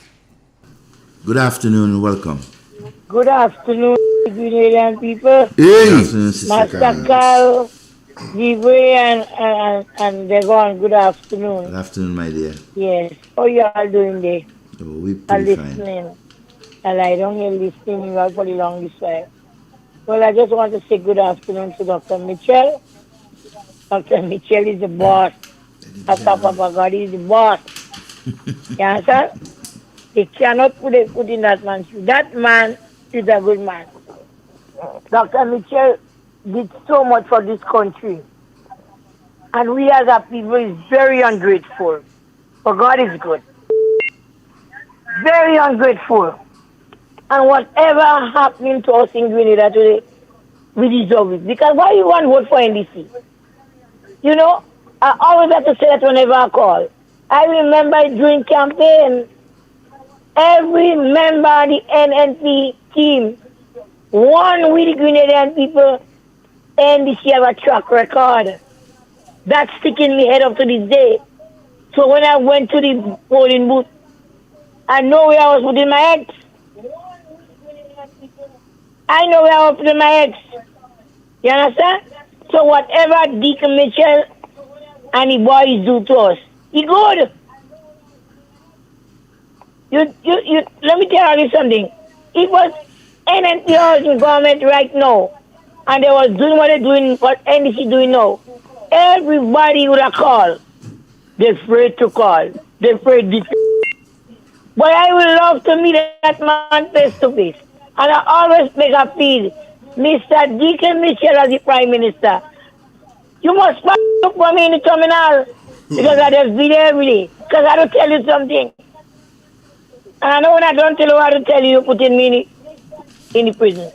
Good afternoon and welcome. Good afternoon, Grenadian people. Hey! Good afternoon, Sister Master Carol. Carl, Givray, and Devon, good afternoon. Good afternoon, my dear. Yes. How you all doing there? Oh, we I'm pretty fine. listening. I lie down here listening you all for the longest while. Well, I just want to say good afternoon to Dr. Mitchell. Dr. Mitchell is the boss. As Papa God is the boss. You understand? They cannot put a foot in that man's shoe. That man is a good man. Dr. Mitchell did so much for this country. And we as a people is very ungrateful. But God is good. Very ungrateful. And whatever happening to us in Grenada today, we deserve it. Because why you want to vote for NDC? You know, I always have to say that whenever I call. I remember during campaign, every member of the NNP team won with the Grenadian people, NDC have a track record. That's sticking me head up to this day. So when I went to the polling booth, I know where I was putting my eggs. I know where I was putting my eggs. You understand? So whatever Deacon Mitchell and the boys do to us, he good. Let me tell you something. It was NNP in government right now, and they was doing what they're doing, what NDC doing now. Everybody would have called. They're afraid to call. They're afraid to. But I would love to meet that man face to face. And I always make a plea, Mr. Deacon Mitchell as the Prime Minister. You must look for me in the terminal because I just be there every day. Because I don't tell you something. And I know when I don't tell you what to tell you, you put me in the prison.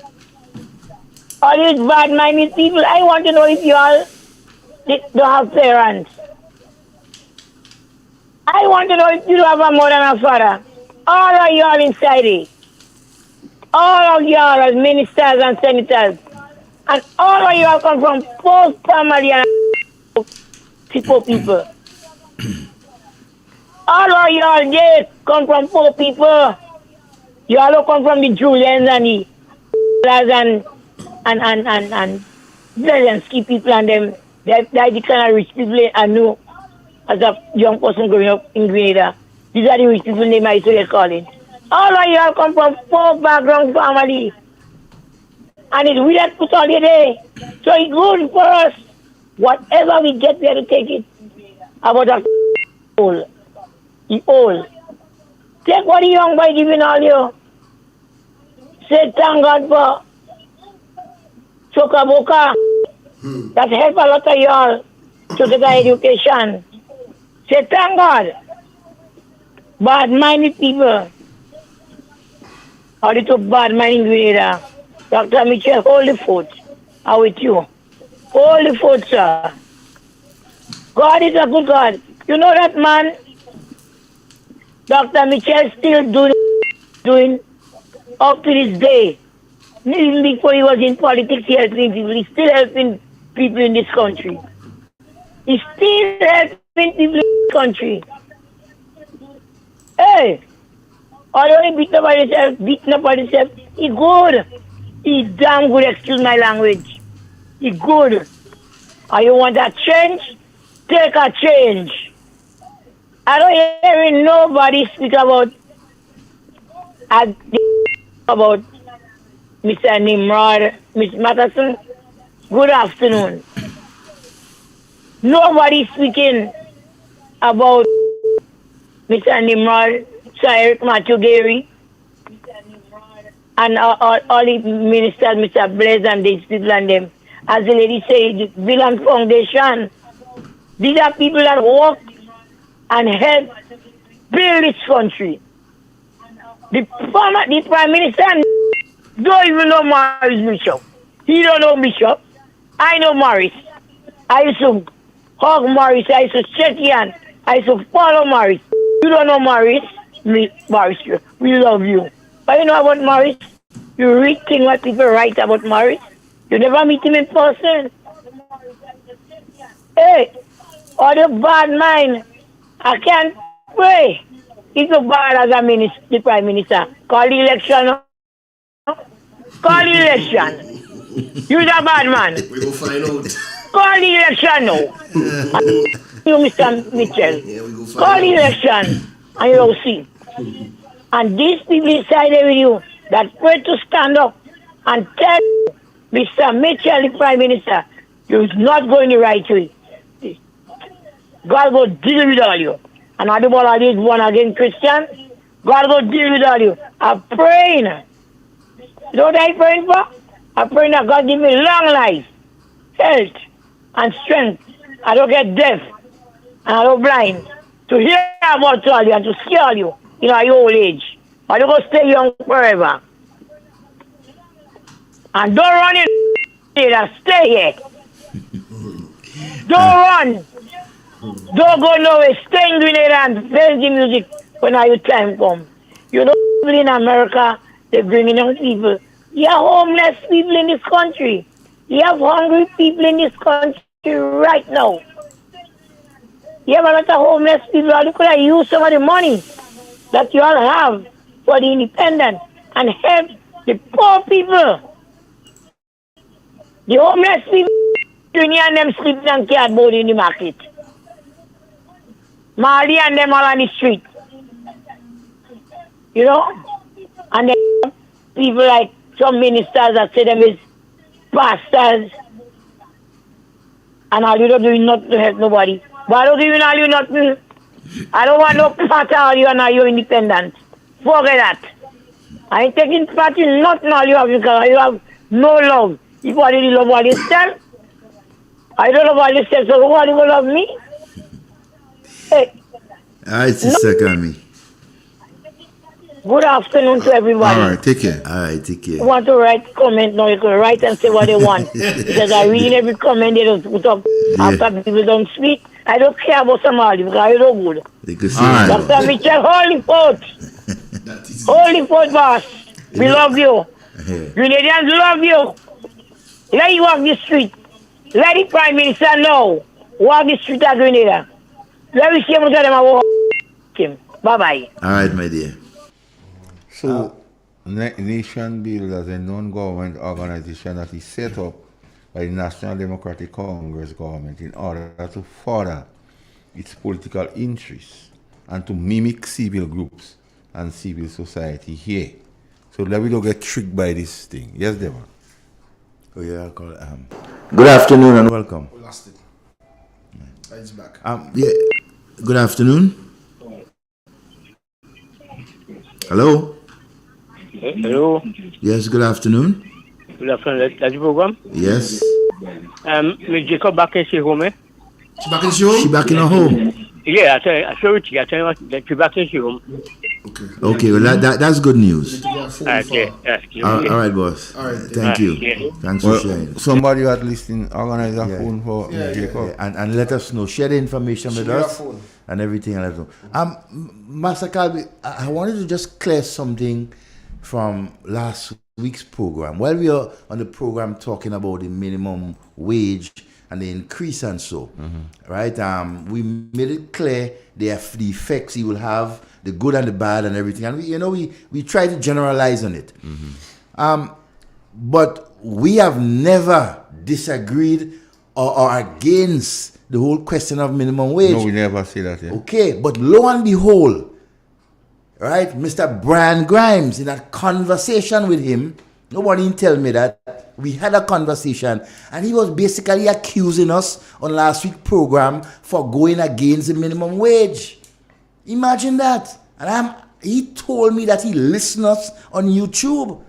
All these bad-minded people, I want to know if you all don't have parents. I want to know if you don't have a mother and a father. All of y'all inside it. All of y'all as ministers and senators. And all of y'all come from poor family and people. All of y'all there come from poor people. You all come from the Julians and the and Zelensky people and them. They're the kind of rich people I know as a young person growing up in Grenada. These are the rich people they might say call it. All of y'all come from poor background family. And it's we that put all the day. So it's good for us. Whatever we get there to take it. About that old. The old. Take what the young boy giving all you. Say thank God for Chokaboka. That help a lot of y'all to get an education. Say thank God. Bad-minded people. How they took bad-minded Grenada. Dr. Mitchell, hold the fort. I'm with you. Hold the fort, sir. God is a good God. You know that man? Dr. Mitchell still doing up to this day. Even before he was in politics, he helping people. He's still helping people in this country. He's still helping people in this country. Hey! Although he beaten up by himself, he good. He damn good, excuse my language. He good. And you want a change? Take a change. I don't hear nobody speak about Mr. Nimrod, Ms. Matterson. Good afternoon. Nobody speaking about Mr. Nimrod, Sir Eric Matthew Gary, and all the ministers, Mr. Blaise and these people and them. As the lady said, the Villan Foundation, these are people that work and help build this country. The Prime Minister don't even know Morris Bishop. He don't know Bishop. I know Morris. I used to hug Morris. I used to shake hands. I used to follow Morris. You don't know Morris? Morris, we love you. But you know about Morris? You read things what people write about Morris. You never meet him in person. Hey, all the bad mind, I can't pray. It's so bad as a minister, the prime minister. Call the election. Call the election. You're a bad man. We will find out. Call the election now. You, Mr. Mitchell. Call the election and you'll see. And these people inside with you that pray to stand up and tell Mr. Mitchell, the Prime Minister, you're not going the right way. God will deal with all you. And I do all this one again Christian. God will deal with all you. I'm praying. You know what I'm praying for? I'm praying that God give me long life, health, and strength. I don't get deaf and I don't blind to hear about all you and to see all you in your old age. I don't go stay young forever. And don't run in here, stay here. Don't run. Don't go nowhere. Stay in Grenada and play the music when your time comes. You know, people in America, they're bringing young people. You have homeless people in this country. You have hungry people in this country right now. You have a lot of homeless people. You could have used some of the money that you all have for the independent and help the poor people. The homeless people, Junior and them sleeping on cardboard in the market. Marley and them all on the street. You know? And then people like some ministers that say them is pastors. And all you don't do nothing to help nobody. But I don't give all you nothing. I don't want no part of all you and all you independent. Forget that. I ain't taking part in nothing all you have because you have no love. If I really love all yourself, I don't love all yourself, so who are you going to love me? Hey. All right, Sister Kami. Good afternoon to everybody. All right, take care. All right, take care. You want to write comment now, you can write and say what they want. Because I read every comment they don't put up after people don't speak. I don't care about somebody because I don't good. They could say right. Dr. Mitchell, hold the fort. Hold the fort, boss. We love you. Grenadians love you. Let you walk the street. Let the Prime Minister know. Walk the street of Grenada. Let me see him tell them about him. Bye-bye. All right, my dear. So, Nation Builders, a non-government organization that is set up by the National Democratic Congress government in order to further its political interests and to mimic civil groups and civil society here. So let me not get tricked by this thing. Yes, Devon? Oh, yeah, I'll call it. Good afternoon and welcome. We lost it. It's back. Yeah. Good afternoon. Hello? Hello. Yes, good afternoon. Good afternoon. That's the program? Yes. Miss Jacob back in home, eh? She back in the home? She back in her home. Yeah, I saw it. I tell you what, she back in home. Okay, well, that's good news. Okay. All right, boss. All right. Thank you. Yeah. Thanks for sharing. Somebody at least organize a phone for Jacob. And let us know. Share the information with us and everything. And everything. Master Calvi, I wanted to just clear something from last week's program. While we are on the program talking about the minimum wage and the increase and so, right? We made it clear the effects it will have, the good and the bad and everything. And we try to generalize on it. But we have never disagreed or against the whole question of minimum wage. No, we never say that. Yeah. Okay, but lo and behold, right, Mr. Brian Grimes, in that conversation with him, nobody tell me that, we had a conversation, and he was basically accusing us on last week's program for going against the minimum wage. Imagine that. And he told me that he listened us on YouTube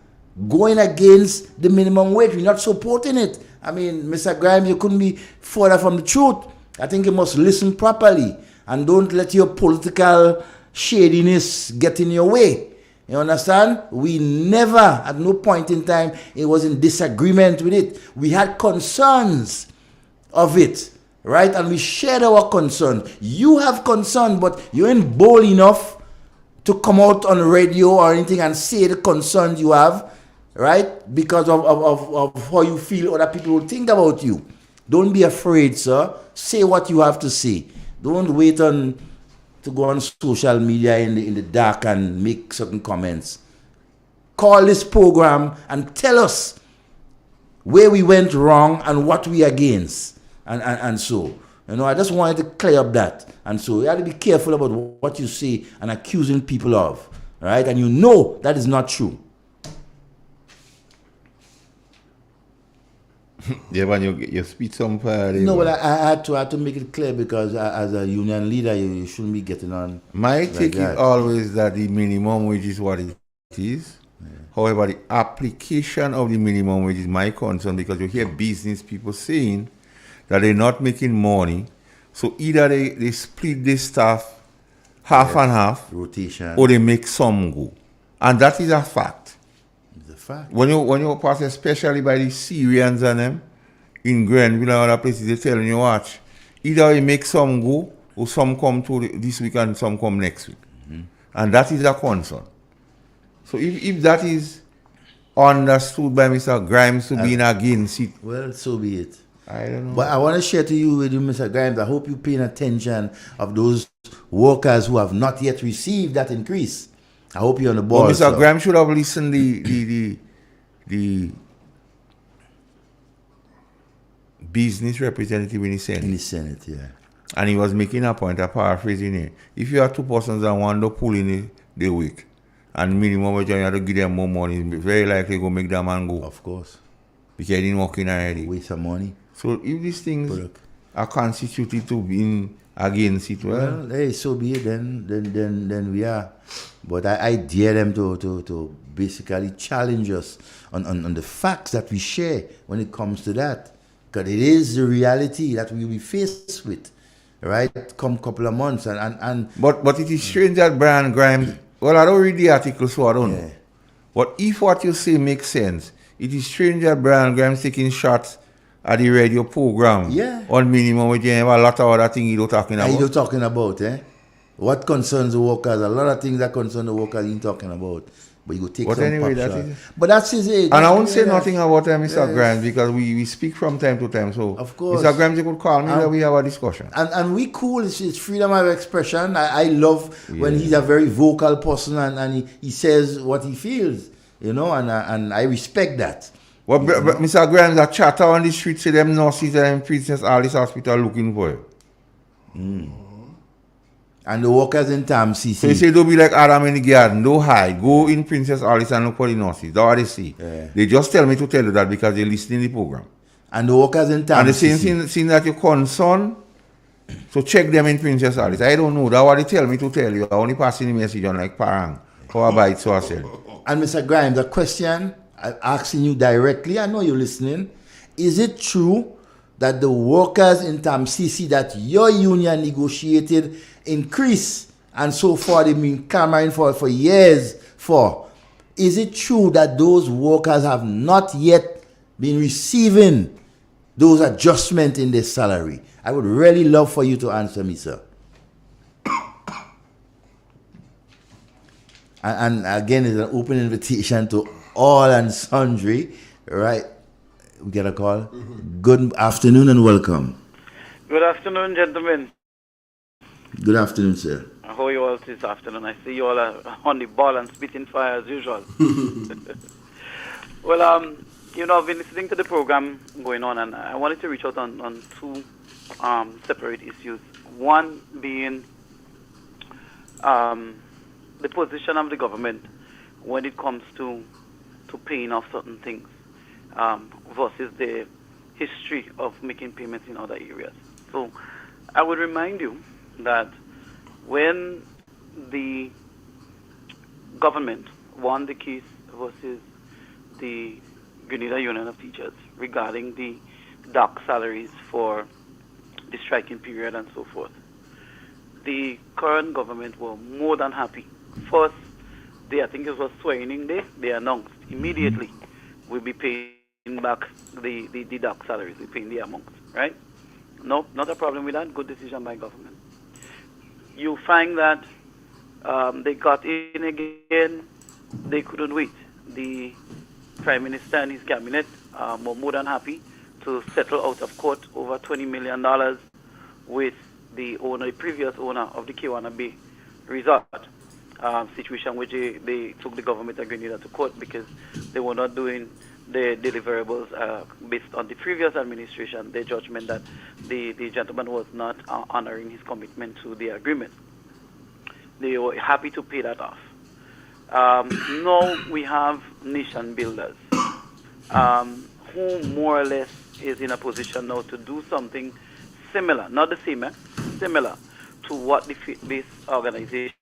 going against the minimum wage. We're not supporting it. I mean, Mr. Grimes, you couldn't be further from the truth. I think you must listen properly and don't let your political shadiness get in your way. You understand? We never, at no point in time, it was in disagreement with it. We had concerns of it, right? And we shared our concern. You have concern, but you ain't bold enough to come out on radio or anything and say the concerns you have, right? Because of how you feel other people will think about you. Don't be afraid, sir. Say what you have to say. Don't wait on to go on social media in the dark and make certain comments. Call this program and tell us where we went wrong and what we against. And so, I just wanted to clear up that. And so you have to be careful about what you say and accusing people of. Right? And that is not true. Yeah, when you speak some fire. No, but I had to make it clear because as a union leader, you shouldn't be getting on. My take is always that the minimum wage is what it is. Yeah. However, the application of the minimum wage is my concern because you hear business people saying that they're not making money. So either they split this staff half and half, rotation, or they make some go. And that is a fact. Fact. When you pass, especially by the Syrians and them in Grenville and other places, they telling you watch. Either you make some go or some come to this week and some come next week. Mm-hmm. And that is a concern. So if that is understood by Mr. Grimes to be against it. Well, so be it. I don't know. But I want to share to you with you, Mr. Grimes, I hope you're paying attention of those workers who have not yet received that increase. I hope you're on the ball. Well, Mr. Graham should have listened the business representative in the Senate. In the Senate, yeah. And he was making a point, paraphrasing it. If you have two persons and one don't pull in the week, and minimum wage, you have to give them more money, it's very likely to make that man go. Of course. Because he didn't work in already. Waste of money. So if these things are constituted to be against it, well, hey, so be it. Then we are. But I dare them to basically challenge us on the facts that we share when it comes to that. Because it is the reality that we will be faced with, right? Come couple of months. But it is strange that Brian Grimes, well, I don't read the article, so I don't know. But if what you say makes sense, it is strange that Brian Grimes taking shots at the radio program on minimum wage and a lot of other things you're talking about. You're talking about, what concerns the workers? A lot of things that concern the workers you're talking about. But you take some anyway, pop shot. But that's his age. And I won't say nothing about Mr. Grimes because we speak from time to time. So, of course, Mr. Grimes, you could call me and we have a discussion. And we cool. It's freedom of expression. I love when he's a very vocal person and he says what he feels, and I respect that. Well, Mr. Grimes, a chatter on the street say them nurses and Princess Alice Hospital looking for you. And the workers in Tam CC. So you say don't be like Adam in the garden, don't hide. Go in Princess Alice and look for the nurses. That's what they say. Yeah. They just tell me to tell you that because they listen in the program. And the workers in Tam And the same thing that you're concerned, so check them in Princess Alice. I don't know. That's what they tell me to tell you. I only passing the message on like parang. How about it, so I said. And Mr. Grimes, the question I'm asking you directly, I know you're listening. Is it true that the workers in Tam CC that your union negotiated increase and so far they've been clamoring for years for? Is it true that those workers have not yet been receiving those adjustments in their salary? I would really love for you to answer me, sir. And again, it's an open invitation to all and sundry, right? We get a call. Mm-hmm. Good afternoon and welcome. Good afternoon, gentlemen. Good afternoon, sir. How are you all this afternoon? I see you all are on the ball and spitting fire as usual. Well, I've been listening to the program going on, and I wanted to reach out on two separate issues. One being the position of the government when it comes to paying off certain things versus the history of making payments in other areas. So I would remind you that when the government won the case versus the Grenada Union of Teachers regarding the dark salaries for the striking period and so forth, the current government were more than happy. First, I think it was swearing day, they announced immediately we'll be paying back the dark salaries, we're paying the amounts, right? No, not a problem with that. Good decision by government. You find that they got in again, they couldn't wait. The Prime Minister and his cabinet were more than happy to settle out of court over $20 million with the previous owner of the Kiwana Bay Resort, situation which they took the government of Grenada to court because they were not doing the deliverables based on the previous administration, their judgment that the gentleman was not honoring his commitment to the agreement. They were happy to pay that off. Now we have nation builders who more or less is in a position now to do something similar, not the same, similar to what the faith-based organization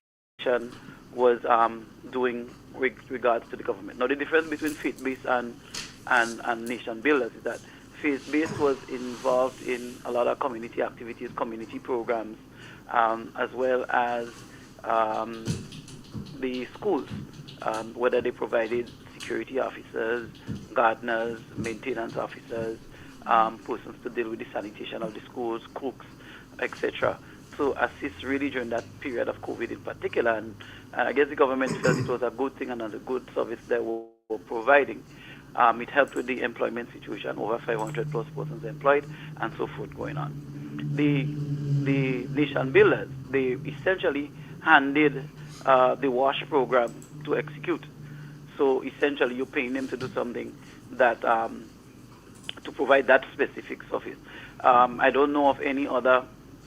was doing with regards to the government. Now the difference between faith-based and nation builders is that faith-based was involved in a lot of community activities, community programs, as well as the schools, whether they provided security officers, gardeners, maintenance officers, persons to deal with the sanitation of the schools, cooks, etc. So assist really during that period of COVID in particular. And I guess the government felt it was a good thing and a good service they were providing. It helped with the employment situation, over 500 plus persons employed, and so forth going on. The nation builders, they essentially handed the WASH program to execute. So essentially you're paying them to do something that, to provide that specific service. I don't know of any other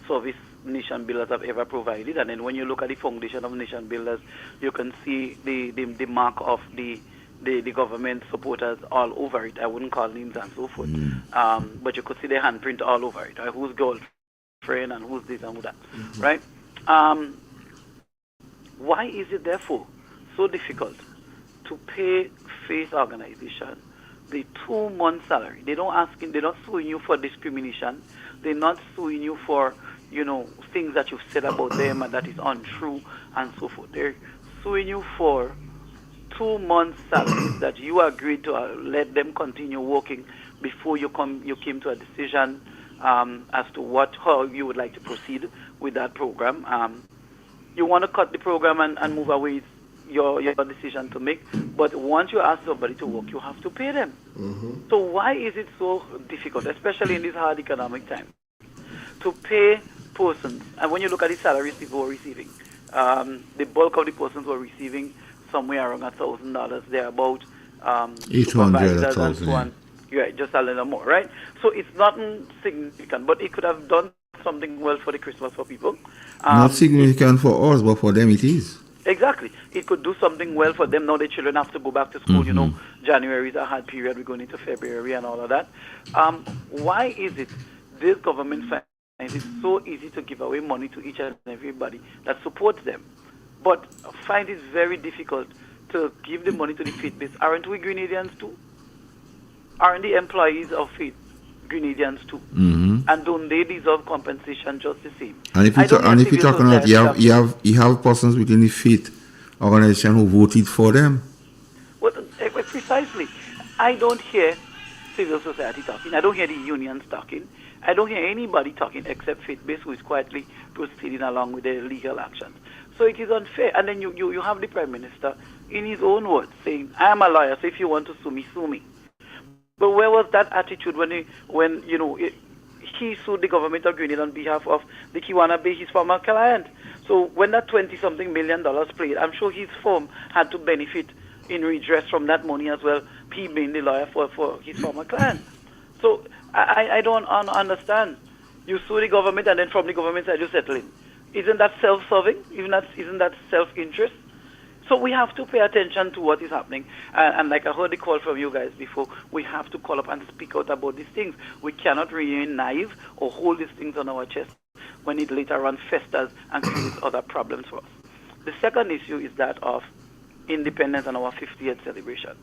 service nation builders have ever provided. And then when you look at the foundation of nation builders, you can see the mark of the government supporters all over it. I wouldn't call names and so forth. But you could see the handprint all over it. Right? Who's girlfriend and who's this and who that. Right? Why is it therefore so difficult to pay faith organization the 2-month salary? They're not suing you for discrimination. They're not suing you for, things that you've said about them and that is untrue and so forth. They're suing you for 2 months salaries that you agreed to let them continue working before you came to a decision as to how you would like to proceed with that program. You want to cut the program and move away, your decision to make, but once you ask somebody to work, you have to pay them. So why is it so difficult, especially in this hard economic time, to pay persons? And when you look at the salaries people are receiving, the bulk of the persons who are receiving somewhere around $1,000. They're about 800, 1,000. Yeah, just a little more, right? So it's not significant, but it could have done something well for the Christmas for people. Not significant for us, but for them it is. Exactly. It could do something well for them. Now the children have to go back to school. January is a hard period. We're going into February and all of that. Why is it this government finds it so easy to give away money to each and everybody that supports them, but find it very difficult to give the money to the faith-based? Aren't we Grenadians too? Aren't the employees of faith Grenadians too? And don't they deserve compensation just the same? And if you're talking about, you have persons within the faith organization who voted for them. Well, precisely. I don't hear civil society talking. I don't hear the unions talking. I don't hear anybody talking except faith-based who is quietly proceeding along with their legal actions. So it is unfair. And then you have the Prime Minister in his own words saying, I am a lawyer, so if you want to sue me, sue me. But where was that attitude when he sued the government of Grenada on behalf of the Kiwana Bay, his former client? So when that $20-something million played, I'm sure his firm had to benefit in redress from that money as well, he being the lawyer for his former client. So I don't understand. You sue the government and then from the government side you settle in. Isn't that self-serving? Isn't that self-interest? So we have to pay attention to what is happening. And like I heard the call from you guys before, we have to call up and speak out about these things. We cannot remain naive or hold these things on our chest when it later on festers and creates other problems for us. The second issue is that of independence and our 50th celebration.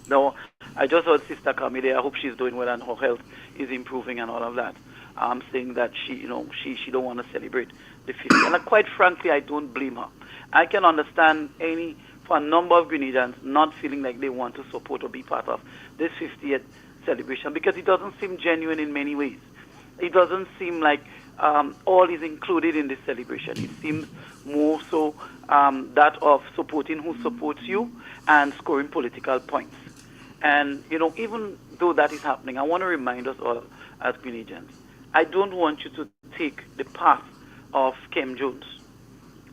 Now, I just heard Sister Kamide. I hope she's doing well and her health is improving and all of that. Saying that she don't want to celebrate the 50th. And quite frankly, I don't blame her. I can understand for a number of Grenadians not feeling like they want to support or be part of this 50th celebration because it doesn't seem genuine in many ways. It doesn't seem like all is included in this celebration. It seems more so that of supporting who supports you and scoring political points. And, even though that is happening, I want to remind us all as Grenadians, I don't want you to take the path of Kim Jones,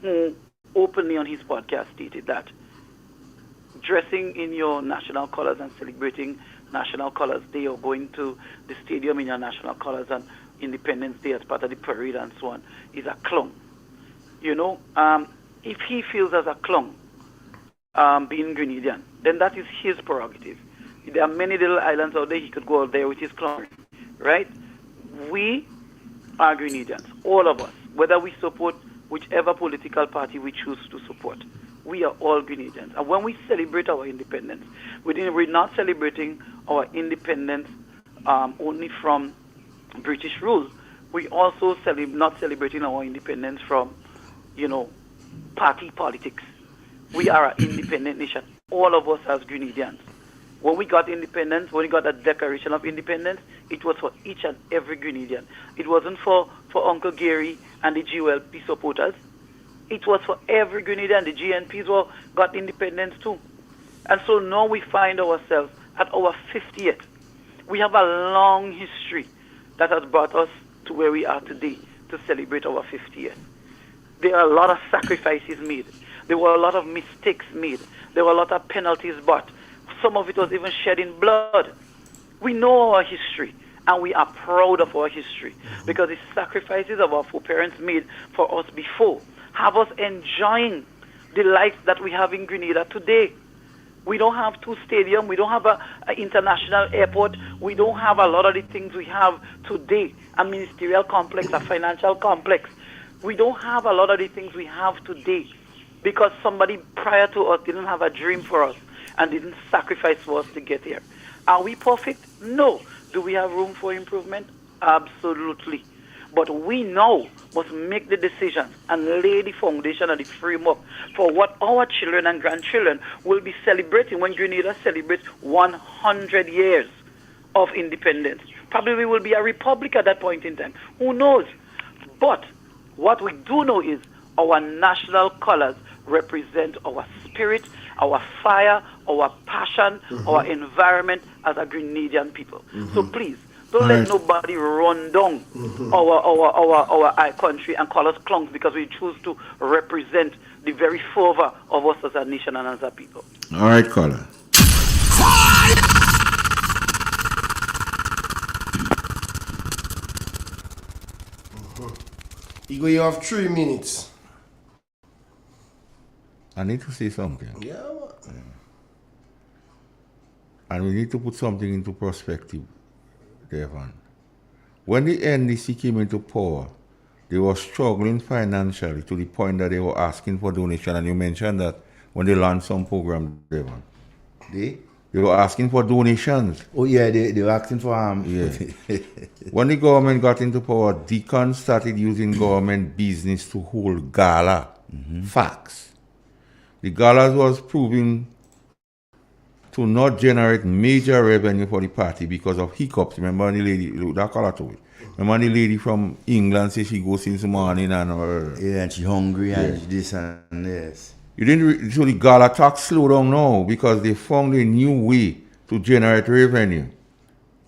who openly on his podcast stated that dressing in your national colors and celebrating national colors day or going to the stadium in your national colors and Independence Day as part of the parade and so on is a clown. You know, if he feels as a clown, being Grenadian, then that is his prerogative. There are many little islands out there, he could go out there with his clown, right? We are Grenadians, all of us, whether we support whichever political party we choose to support. We are all Grenadians. And when we celebrate our independence, we're not celebrating our independence only from British rule. We also not celebrating our independence from, you know, party politics. We are an independent nation, all of us as Grenadians. When we got independence, when we got a Declaration of Independence, it was for each and every Grenadian. It wasn't for Uncle Gary and the GOLP supporters. It was for every Grenadian. The GNPs got independence too. And so now we find ourselves at our 50th. We have a long history that has brought us to where we are today to celebrate our 50th. There are a lot of sacrifices made. There were a lot of mistakes made. There were a lot of penalties bought. Some of it was even shedding blood. We know our history, and we are proud of our history because the sacrifices of our foreparents made for us before have us enjoying the life that we have in Grenada today. We don't have two stadiums. We don't have an international airport. We don't have a lot of the things we have today, a ministerial complex, a financial complex. We don't have a lot of the things we have today because somebody prior to us didn't have a dream for us and didn't sacrifice for us to get here. Are we perfect? No. Do we have room for improvement? Absolutely. But we now must make the decisions and lay the foundation and the framework for what our children and grandchildren will be celebrating when Grenada celebrates 100 years of independence. Probably we will be a republic at that point in time. Who knows? But what we do know is our national colors represent our spirit, our fire, our passion, our environment as a Grenadian people. So please, don't let nobody run down our country and call us clowns because we choose to represent the very fervor of us as a nation and as a people. All right, caller. Igor, you have 3 minutes. I need to say something. Yeah. And we need to put something into perspective, Devon. When the NDC came into power, they were struggling financially to the point that they were asking for donation. And you mentioned that when they launched some program, Devon. They were asking for donations. Oh yeah, they were asking for Yeah. When the government got into power, Deacon started using government business to hold gala. Facts. The galas was proving to not generate major revenue for the party because of hiccups. Remember the lady, that caller to it. Remember the lady from England says she goes since morning and yeah, and she hungry and this and this. You didn't so the gala tax slow down now because they found a new way to generate revenue.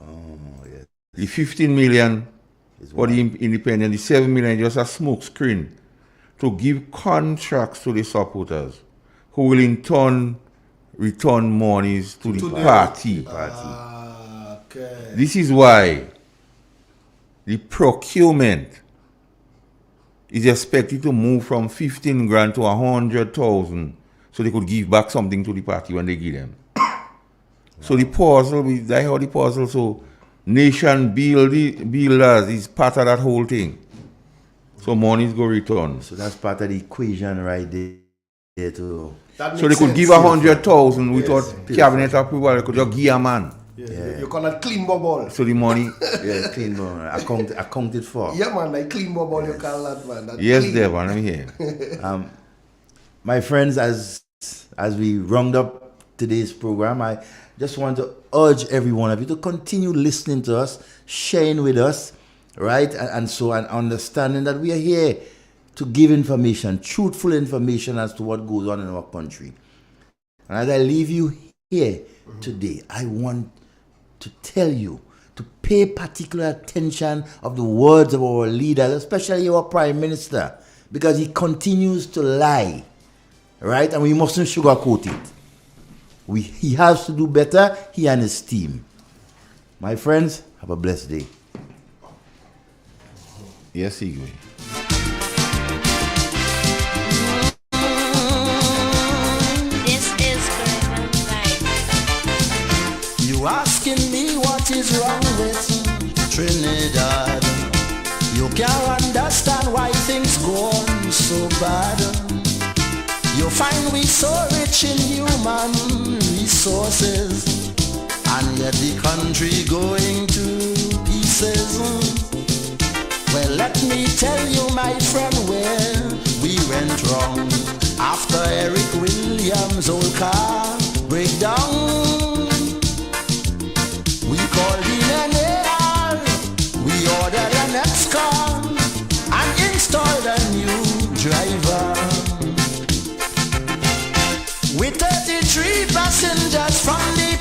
Oh yes. The 15 million for the independent, the 7 million just a smoke screen to give contracts to the supporters who will in turn return monies to the party. Okay. This is why the procurement is expected to move from 15 grand to 100,000 so they could give back something to the party when they give them. So the puzzle, that's how the puzzle, so nation builders is part of that whole thing. So monies go return. So that's part of the equation right there too. So they could give 100,000 without cabinet approval. They could just give a man. Yeah. You call that clean bubble. So the money, clean bubble, accounted for. Yeah, man, like clean bubble. You call that, man. That yes, clean. Devon, I'm here. My friends, as we round up today's program, I just want to urge every one of you to continue listening to us, sharing with us, right, and understanding that we are here to give information, truthful information as to what goes on in our country. And as I leave you here today, I want to tell you to pay particular attention of the words of our leaders, especially our Prime Minister, because he continues to lie, right? And we mustn't sugarcoat it. He has to do better, he and his team. My friends, have a blessed day. Yes, Igwe. This is Graham Life. You asking me what is wrong with Trinidad? You can't understand why things go on so bad. You find we so rich in human resources, and yet the country going to pieces. Well, let me tell you, my friend, where we went wrong. After Eric Williams' old car breakdown, we called in an AR, we ordered an X-car and installed a new driver. With 33 passengers from the